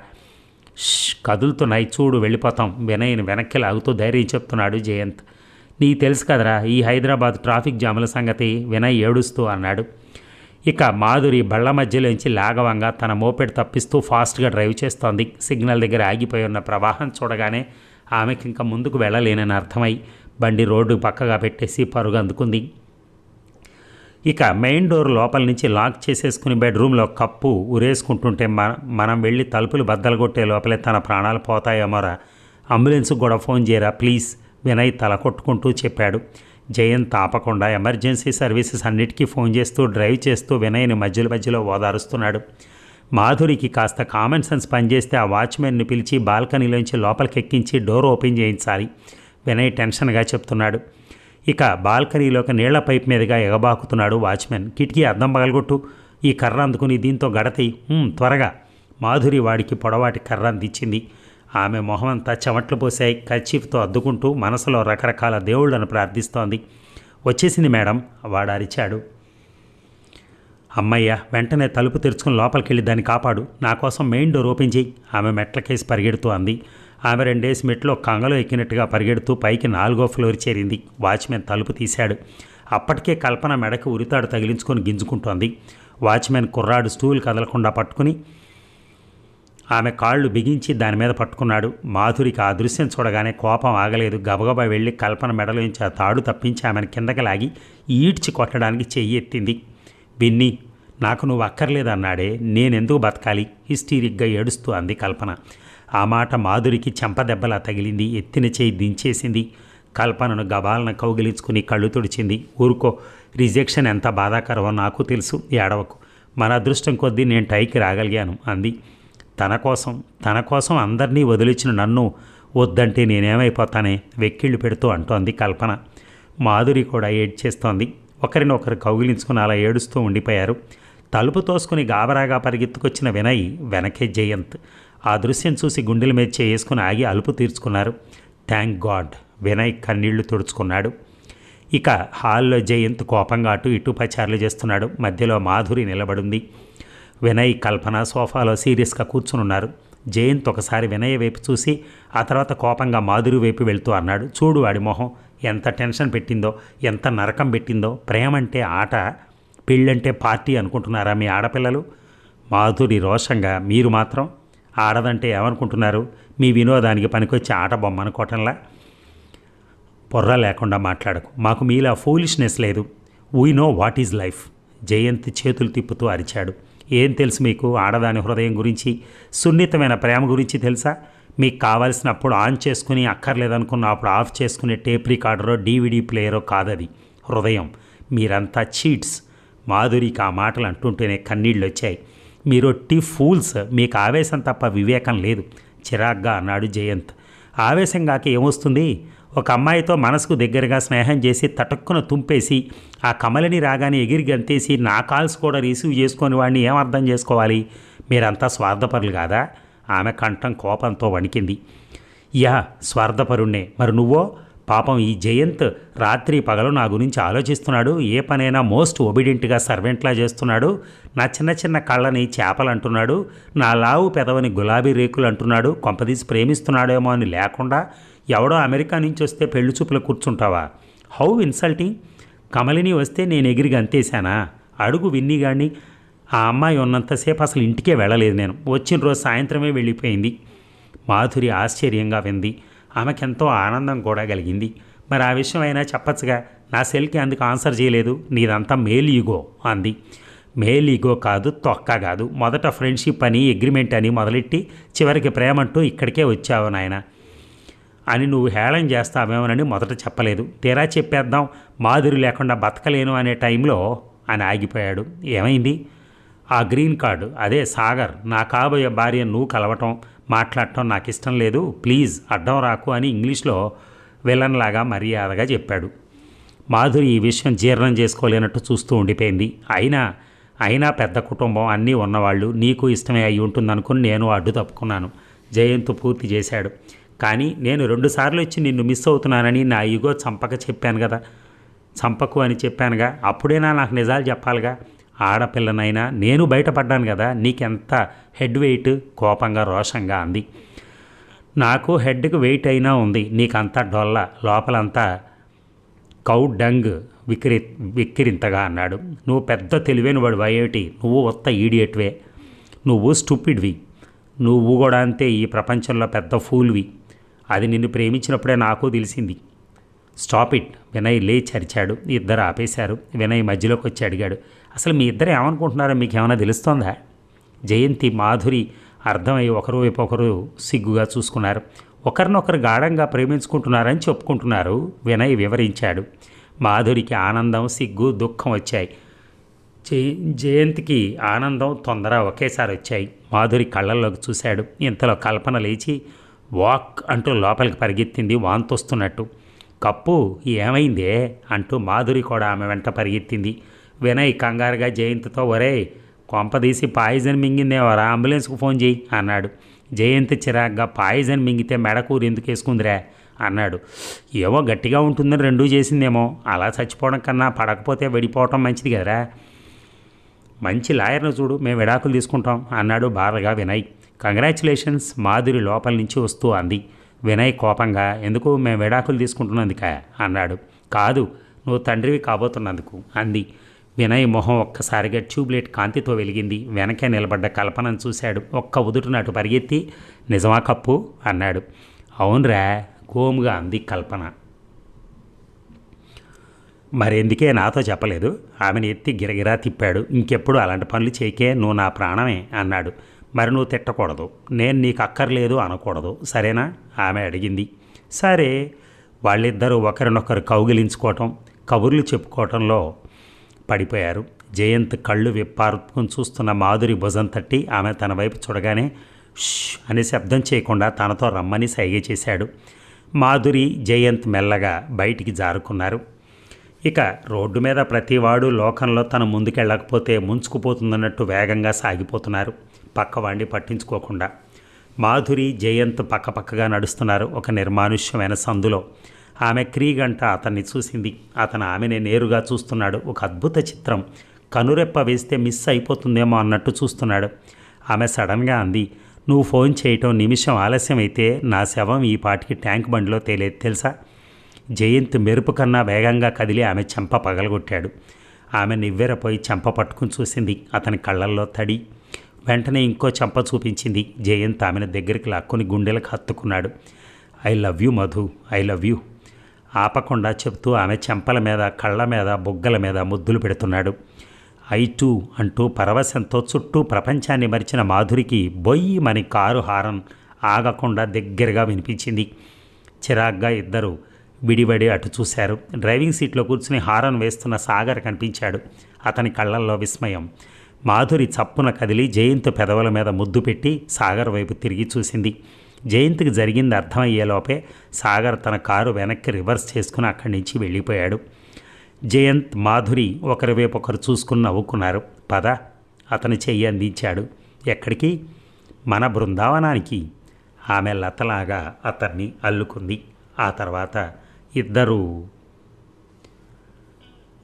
కదులుతున్నాయి చూడు, వెళ్ళిపోతాం. వినయ్ని వెనక్కి లాగుతూ ధైర్యం చెప్తున్నాడు జయంత్. నీకు తెలుసు కదరా ఈ హైదరాబాద్ ట్రాఫిక్ జాముల సంగతి, వినయ్ ఏడుస్తూ అన్నాడు. ఇక మాధురి బళ్ళ మధ్యలోంచి లాఘవంగా తన మోపెడ్ తప్పిస్తూ ఫాస్ట్గా డ్రైవ్ చేస్తోంది. సిగ్నల్ దగ్గర ఆగిపోయి ఉన్న ప్రవాహం చూడగానే ఆమెకి ఇంకా ముందుకు వెళ్ళలేనని అర్థమై బండి రోడ్డు పక్కగా పెట్టేసి పరుగు అందుకుంది. ఇక మెయిన్ డోర్ లోపల నుంచి లాక్ చేసేసుకుని బెడ్రూమ్లో కప్పు ఉరేసుకుంటుంటే మనం వెళ్ళి తలుపులు బద్దలు కొట్టే లోపలే తన ప్రాణాలు పోతాయేమోరా, అంబులెన్స్కి కూడా ఫోన్ చేయరా ప్లీజ్, వినయ్ తల కొట్టుకుంటూ చెప్పాడు. జయంత్ ఆపకుండా ఎమర్జెన్సీ సర్వీసెస్ అన్నిటికీ ఫోన్ చేస్తూ డ్రైవ్ చేస్తూ వినయ్ని మధ్యలో ఓదారుస్తున్నాడు. మాధురికి కాస్త కామన్ సెన్స్ పనిచేస్తే ఆ వాచ్మెన్ని పిలిచి బాల్కనీలోంచి లోపలికి ఎక్కించి డోర్ ఓపెన్ చేయించాలి, వినయ్ టెన్షన్గా చెప్తున్నాడు. ఇక బాల్కనీలోకి నీళ్ల పైప్ మీదుగా ఎగబాకుతున్నాడు వాచ్మెన్. కిటికీ అద్దం పగలగొట్టు, ఈ కర్ర అందుకుని దీంతో గడతి త్వరగా. మాధురి వాడికి పొడవాటి కర్ర అందించింది. ఆమె మొహమంతా చెమట్లు పోసాయి. కర్చీఫ్తో అద్దుకుంటూ మనసులో రకరకాల దేవుళ్లను ప్రార్థిస్తోంది. వచ్చేసింది మేడం, వాడు అరిచాడు. అమ్మయ్య, వెంటనే తలుపు తెరుచుకుని లోపలికి వెళ్ళి దాన్ని కాపాడు, నా కోసం మెయిన్ డోర్ ఓపెన్ చేయి, ఆమె మెట్లకేసి పరిగెడుతూ అంది. ఆమె 2 మెట్లు కంగలో ఎక్కినట్టుగా పరిగెడుతూ పైకి 4వ ఫ్లోర్ చేరింది. వాచ్మెన్ తలుపు తీశాడు. అప్పటికే కల్పన మెడకు ఉరితాడు తగిలించుకొని గింజుకుంటోంది. వాచ్మెన్ కుర్రాడు స్టూల్ కదలకుండా పట్టుకుని ఆమె కాళ్ళు బిగించి దాని మీద పట్టుకున్నాడు. మాధురికి ఆ దృశ్యం చూడగానే కోపం ఆగలేదు. గబగబా వెళ్ళి కల్పన మెడలోంచి ఆ తాడు తప్పించి ఆమెను కిందకి లాగి ఈడ్చి కొట్టడానికి చెయ్యి ఎత్తింది. విన్నీ, నాకు నువ్వు అక్కర్లేదన్నాడే, నేనెందుకు బతకాలి, హిస్టీరిక్గా ఏడుస్తూ అంది కల్పన. ఆ మాట మాధురికి చెంపదెబ్బలా తగిలింది. ఎత్తిన చేయి దించేసింది. కల్పనను గబాలను కౌగిలించుకుని కళ్ళు తుడిచింది. ఊరుకో, రిజెక్షన్ ఎంత బాధాకరమో నాకు తెలుసు, ఏడవకు, మన అదృష్టం కొద్దీ నేను టైకి రాగలిగాను అంది. తన కోసం అందరినీ వదిలించిన నన్ను వద్దంటే నేనేమైపోతానే, వెక్కిళ్ళు పెడుతూ అంటోంది కల్పన. మాధురి కూడా ఏడ్చేస్తోంది. ఒకరినొకరు కౌగిలించుకుని అలా ఏడుస్తూ ఉండిపోయారు. తలుపు తోసుకుని గాబరాగా పరిగెత్తుకొచ్చిన వినయ్ వెనకే జయంత్. ఆ దృశ్యం చూసి గుండెల మీద చేసుకుని ఆగి అలుపు తీర్చుకున్నారు. థ్యాంక్ గాడ్, వినయ్ కన్నీళ్లు తుడుచుకున్నాడు. ఇక హాల్లో జయంత్ కోపంగా అటు ఇటు పచారులు చేస్తున్నాడు. మధ్యలో మాధురి నిలబడింది. వినయ్, కల్పన సోఫాలో సీరియస్గా కూర్చునున్నారు. జయంత్ ఒకసారి వినయ్ వైపు చూసి ఆ తర్వాత కోపంగా మాధురి వైపు వెళ్తూ అన్నాడు. చూడు వాడి మొహం ఎంత టెన్షన్ పెట్టిందో, ఎంత నరకం పెట్టిందో. ప్రేమంటే ఆట, పెళ్ళంటే పార్టీ అనుకుంటున్నారా మీ ఆడపిల్లలు? మాధురి రోషంగా, మీరు మాత్రం ఆడదంటే ఏమనుకుంటున్నారు, మీ వినోదానికి పనికొచ్చే ఆట బొమ్మ అనుకోవటంలా? పొర్ర లేకుండా మాట్లాడకు, మాకు మీలా ఫూలిష్నెస్ లేదు. We know what is life. Jayant చేతులు తిప్పుతూ అరిచాడు. ఏం తెలుసు మీకు ఆడదాని హృదయం గురించి, సున్నితమైన ప్రేమ గురించి తెలుసా? మీకు కావాల్సినప్పుడు ఆన్ చేసుకుని, అక్కర్లేదనుకున్నప్పుడు ఆఫ్ చేసుకునే టేప్ రికార్డరో DVD ప్లేయరో కాదది హృదయం. మీరంతా చీట్స్. మాధురికి ఆ మాటలు అంటుంటేనే కన్నీళ్ళు వచ్చాయి. మీరు టీ ఫూల్స్, మీకు ఆవేశం తప్ప వివేకం లేదు, చిరాగ్గా అన్నాడు జయంత్. ఆవేశం కాక ఏమొస్తుంది? ఒక అమ్మాయితో మనసుకు దగ్గరగా స్నేహం చేసి తటక్కున తుంపేసి ఆ కమలని రాగానే ఎగిరి గంతేసి నా కాల్స్ కూడా రిసీవ్ చేసుకొని వాడిని ఏమర్థం చేసుకోవాలి? మీరంతా స్వార్థపరులు కాదా? ఆమె కంఠం కోపంతో వణికింది. యా, స్వార్థపరుణ్ణే. మరి నువ్వో? పాపం ఈ జయంత్ రాత్రి పగలు నా గురించి ఆలోచిస్తున్నాడు. ఏ పనైనా మోస్ట్ ఒబిడెంట్గా సర్వెంట్లా చేస్తున్నాడు. నా చిన్న చిన్న కళ్ళని చేపలు అంటున్నాడు. నా లావు పెదవని గులాబీ రేకులు అంటున్నాడు. కొంపదీసి ప్రేమిస్తున్నాడేమో అని లేకుండా ఎవడో అమెరికా నుంచి వస్తే పెళ్లి చూపులు కూర్చుంటావా? How insulting. కమలిని వస్తే నేను ఎగిరి గంతేశానా? అడుగు విన్నీగాడిని. ఆ అమ్మాయి ఉన్నంతసేపు అసలు ఇంటికే వెళ్ళలేదు నేను. వచ్చిన రోజు సాయంత్రమే వెళ్ళిపోయింది. మాధురి ఆశ్చర్యంగా వింది. ఆమెకెంతో ఆనందం కూడా కలిగింది. మరి ఆ విషయం అయినా చెప్పచ్చుగా, నా సెల్కి అందుకు ఆన్సర్ చేయలేదు. నీదంతా మేల్ ఈగో అంది. మేల్ ఈగో కాదు, తొక్క కాదు. మొదట ఫ్రెండ్షిప్ అని, అగ్రిమెంట్ అని మొదలెట్టి చివరికి ప్రేమంటూ ఇక్కడికే వచ్చావు నాయన అని నువ్వు హేళన చేస్తావేమోనని మొదట చెప్పలేదు. తీరా చెప్పేద్దాం, మాధురి లేకుండా బతకలేను అనే టైంలో అని ఆగిపోయాడు. ఏమైంది? ఆ గ్రీన్ కార్డు అదే సాగర్ నా కాబోయే భార్య నువ్వు కలవటం మాట్లాడటం నాకు ఇష్టం లేదు, ప్లీజ్ అడ్డం రాకు అని ఇంగ్లీష్లో విలన్లాగా మర్యాదగా చెప్పాడు. మాధురి ఈ విషయం జీర్ణం చేసుకోలేనట్టు చూస్తూ ఉండిపోయింది. అయినా పెద్ద కుటుంబం అన్నీ ఉన్నవాళ్ళు నీకు ఇష్టమే అయి ఉంటుందనుకుని నేను అడ్డు తప్పుకున్నాను. జయంత్ పూర్తి చేశాడు. కానీ నేను 2 సార్లు వచ్చి నిన్ను మిస్ అవుతున్నానని నా ఈగో చంపక చెప్పాను కదా, చంపకు అని చెప్పానుగా, అప్పుడేనా నాకు నిజాలు చెప్పాలిగా. ఆడపిల్లనైనా నేను బయటపడ్డాను కదా, నీకెంత హెడ్ వెయిట్, కోపంగా రోషంగా అంది. నాకు హెడ్కి వెయిట్ అయినా ఉంది, నీకంతా డొల్ల, లోపలంతా కౌ డంగ్ విక్కిరింతగా అన్నాడు. నువ్వు పెద్ద తెలివైన వాడు ఏమిటి, నువ్వు కొత్త ఈడియట్వే, నువ్వు స్టూపిడ్వి, నువ్వు కూడా అంతే ఈ ప్రపంచంలో పెద్ద ఫూల్వి, అది నిన్ను ప్రేమించినప్పుడే నాకు తెలిసింది. Stop it. వినయ్ లేచి అరిచాడు. ఇద్దరు ఆపేశారు. వినయ్ మధ్యలోకి వచ్చి అడిగాడు, అసలు మీ ఇద్దరు ఏమనుకుంటున్నారో మీకు ఏమైనా తెలుస్తోందా? జయంతి మాధురి అర్థమై ఒకరు వైపు ఒకరు సిగ్గుగా చూసుకున్నారు. ఒకరినొకరు గాఢంగా ప్రేమించుకుంటున్నారని చెప్పుకుంటున్నారు. వినయ్ వివరించాడు. మాధురికి ఆనందం, సిగ్గు, దుఃఖం వచ్చాయి. జయంతికి ఆనందం, తొందర ఒకేసారి వచ్చాయి. మాధురి కళ్ళల్లోకి చూశాడు. ఇంతలో కల్పన లేచి వాక్ అంటూ లోపలికి పరిగెత్తింది వాంతొస్తున్నట్టు. కప్పు ఏమైందే అంటూ మాధురి కూడా ఆమె వెంట పరిగెత్తింది. వినయ్ కంగారుగా జయంతితో, ఒరే కొంపదీసి పాయిజన్ మింగిందేవరా, అంబులెన్స్కు ఫోన్ చేయి అన్నాడు. జయంతి చిరాగ్గా, పాయిజన్ మింగితే మెడకూరు ఎందుకు వేసుకుందిరా అన్నాడు. ఏవో గట్టిగా ఉంటుందని రెండూ చేసిందేమో, అలా చచ్చిపోవడం కన్నా పడకపోతే విడిపోవటం మంచిది కదరా. మంచి లాయర్ను చూడు, మేము విడాకులు తీసుకుంటాం అన్నాడు బాధగా వినయ్. కంగ్రాచులేషన్స్ మాధురి లోపల నుంచి వస్తూ అంది. వినయ్ కోపంగా, ఎందుకు మేము విడాకులు తీసుకుంటున్నందుక అన్నాడు. కాదు, నువ్వు తండ్రివి కాబోతున్నందుకు అంది. వినయ్ మొహం ఒక్కసారిగా ట్యూబ్లైట్ కాంతితో వెలిగింది. వెనకే నిలబడ్డ కల్పనను చూశాడు. ఒక్క ఉదుటునటు పరిగెత్తి, నిజమా కప్పు అన్నాడు. అవునరా గోముగా అంది కల్పన. మరెందుకే నాతో చెప్పలేదు? ఆమెను ఎత్తి గిరగిరా తిప్పాడు. ఇంకెప్పుడు అలాంటి పనులు చేయకే, నువ్వు నా ప్రాణమే అన్నాడు. మరి నువ్వు తిట్టకూడదు, నేను నీకు అక్కర్లేదు అనకూడదు, సరేనా ఆమె అడిగింది. సరే. వాళ్ళిద్దరూ ఒకరినొకరు కౌగిలించుకోవటం, కబుర్లు చెప్పుకోవటంలో పడిపోయారు. జయంత్ కళ్ళు విప్పార్పుకొని చూస్తున్న మాధురి భుజం తట్టి ఆమె తన వైపు చూడగానే ష్ అని శబ్దం చేయకుండా తనతో రమ్మని సైగ చేశాడు. మాధురి జయంత్ మెల్లగా బయటికి జారుకున్నారు. ఇక రోడ్డు మీద ప్రతివాడు లోకంలో తన ముందుకెళ్ళకపోతే ముంచుకుపోతుందన్నట్టు వేగంగా సాగిపోతున్నారు, పక్కవాడిని పట్టించుకోకుండా. మాధురి జయంత్ పక్కపక్కగా నడుస్తున్నారు ఒక నిర్మానుష్యమైన సందులో. ఆమె క్రీగంట అతన్ని చూసింది. అతను ఆమెనే నేరుగా చూస్తున్నాడు. ఒక అద్భుత చిత్రం. కనురెప్ప వేస్తే మిస్ అయిపోతుందేమో అన్నట్టు చూస్తున్నాడు. ఆమె సడన్గా అంది, నువ్వు ఫోన్ చేయటం నిమిషం ఆలస్యమైతే నా శవం ఈ పాటికి ట్యాంక్ బండిలో తేలేదు తెలుసా. జయంత్ మెరుపు కన్నా వేగంగా కదిలి ఆమె చెంప పగలగొట్టాడు. ఆమె నివ్వెరపోయి చెంప పట్టుకుని చూసింది. అతని కళ్ళల్లో తడి. వెంటనే ఇంకో చెంప చూపించింది. జయంత్ ఆమెను దగ్గరికి లాక్కుని గుండెలకు హత్తుకున్నాడు. I love you Madhu, I love you ఆపకుండా చెప్తూ ఆమె చెంపల మీద, కళ్ళ మీద, బుగ్గల మీద ముద్దులు పెడుతున్నాడు. ఐ టూ అంటూ పరవశంతో చుట్టూ ప్రపంచాన్ని మరిచిన మాధురికి బొయ్యమని కారు హారన్ ఆగకుండా దగ్గరగా వినిపించింది. చిరాగ్గా ఇద్దరు విడివడి అటు చూశారు. డ్రైవింగ్ సీట్లో కూర్చుని హారన్ వేస్తున్న సాగర్ కనిపించాడు. అతని కళ్ళల్లో విస్మయం. మాధురి చప్పున కదిలి జయంత్ పెదవుల మీద ముద్దు పెట్టి సాగర్ వైపు తిరిగి చూసింది. జయంత్కి జరిగింది అర్థమయ్యేలోపే సాగర్ తన కారు వెనక్కి రివర్స్ చేసుకుని అక్కడి నుంచి వెళ్ళిపోయాడు. జయంత్ మాధురి ఒకరి వైపు ఒకరు చూసుకుని నవ్వుకున్నారు. పద అతను చెయ్యి అందించాడు. ఎక్కడికి? మన బృందావనానికి. ఆమె లతలాగా అతన్ని అల్లుకుంది. ఆ తర్వాత ఇద్దరు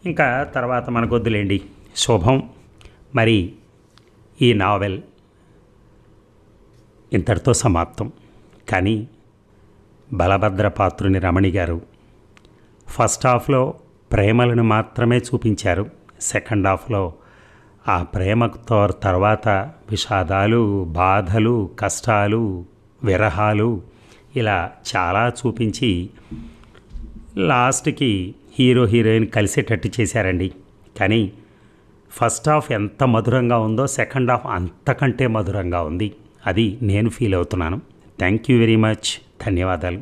ఇంకా తర్వాత మనకొద్దులేండి, శుభం. మరి ఈ నావెల్ ఇంతటితో సమాప్తం. కానీ బలభద్ర పాత్రుని రమణి గారు ఫస్ట్ హాఫ్లో ప్రేమలను మాత్రమే చూపించారు. సెకండ్ హాఫ్లో ఆ ప్రేమతో తర్వాత విషాదాలు, బాధలు, కష్టాలు, విరహాలు ఇలా చాలా చూపించి లాస్ట్కి హీరో హీరోయిన్ కలిసేటట్టు చేశారండి. కానీ ఫస్ట్ హాఫ్ ఎంత మధురంగా ఉందో సెకండ్ హాఫ్ అంతకంటే మధురంగా ఉంది. అది నేను ఫీల్ అవుతున్నాను. Thank you very much. ధన్యవాదాలు.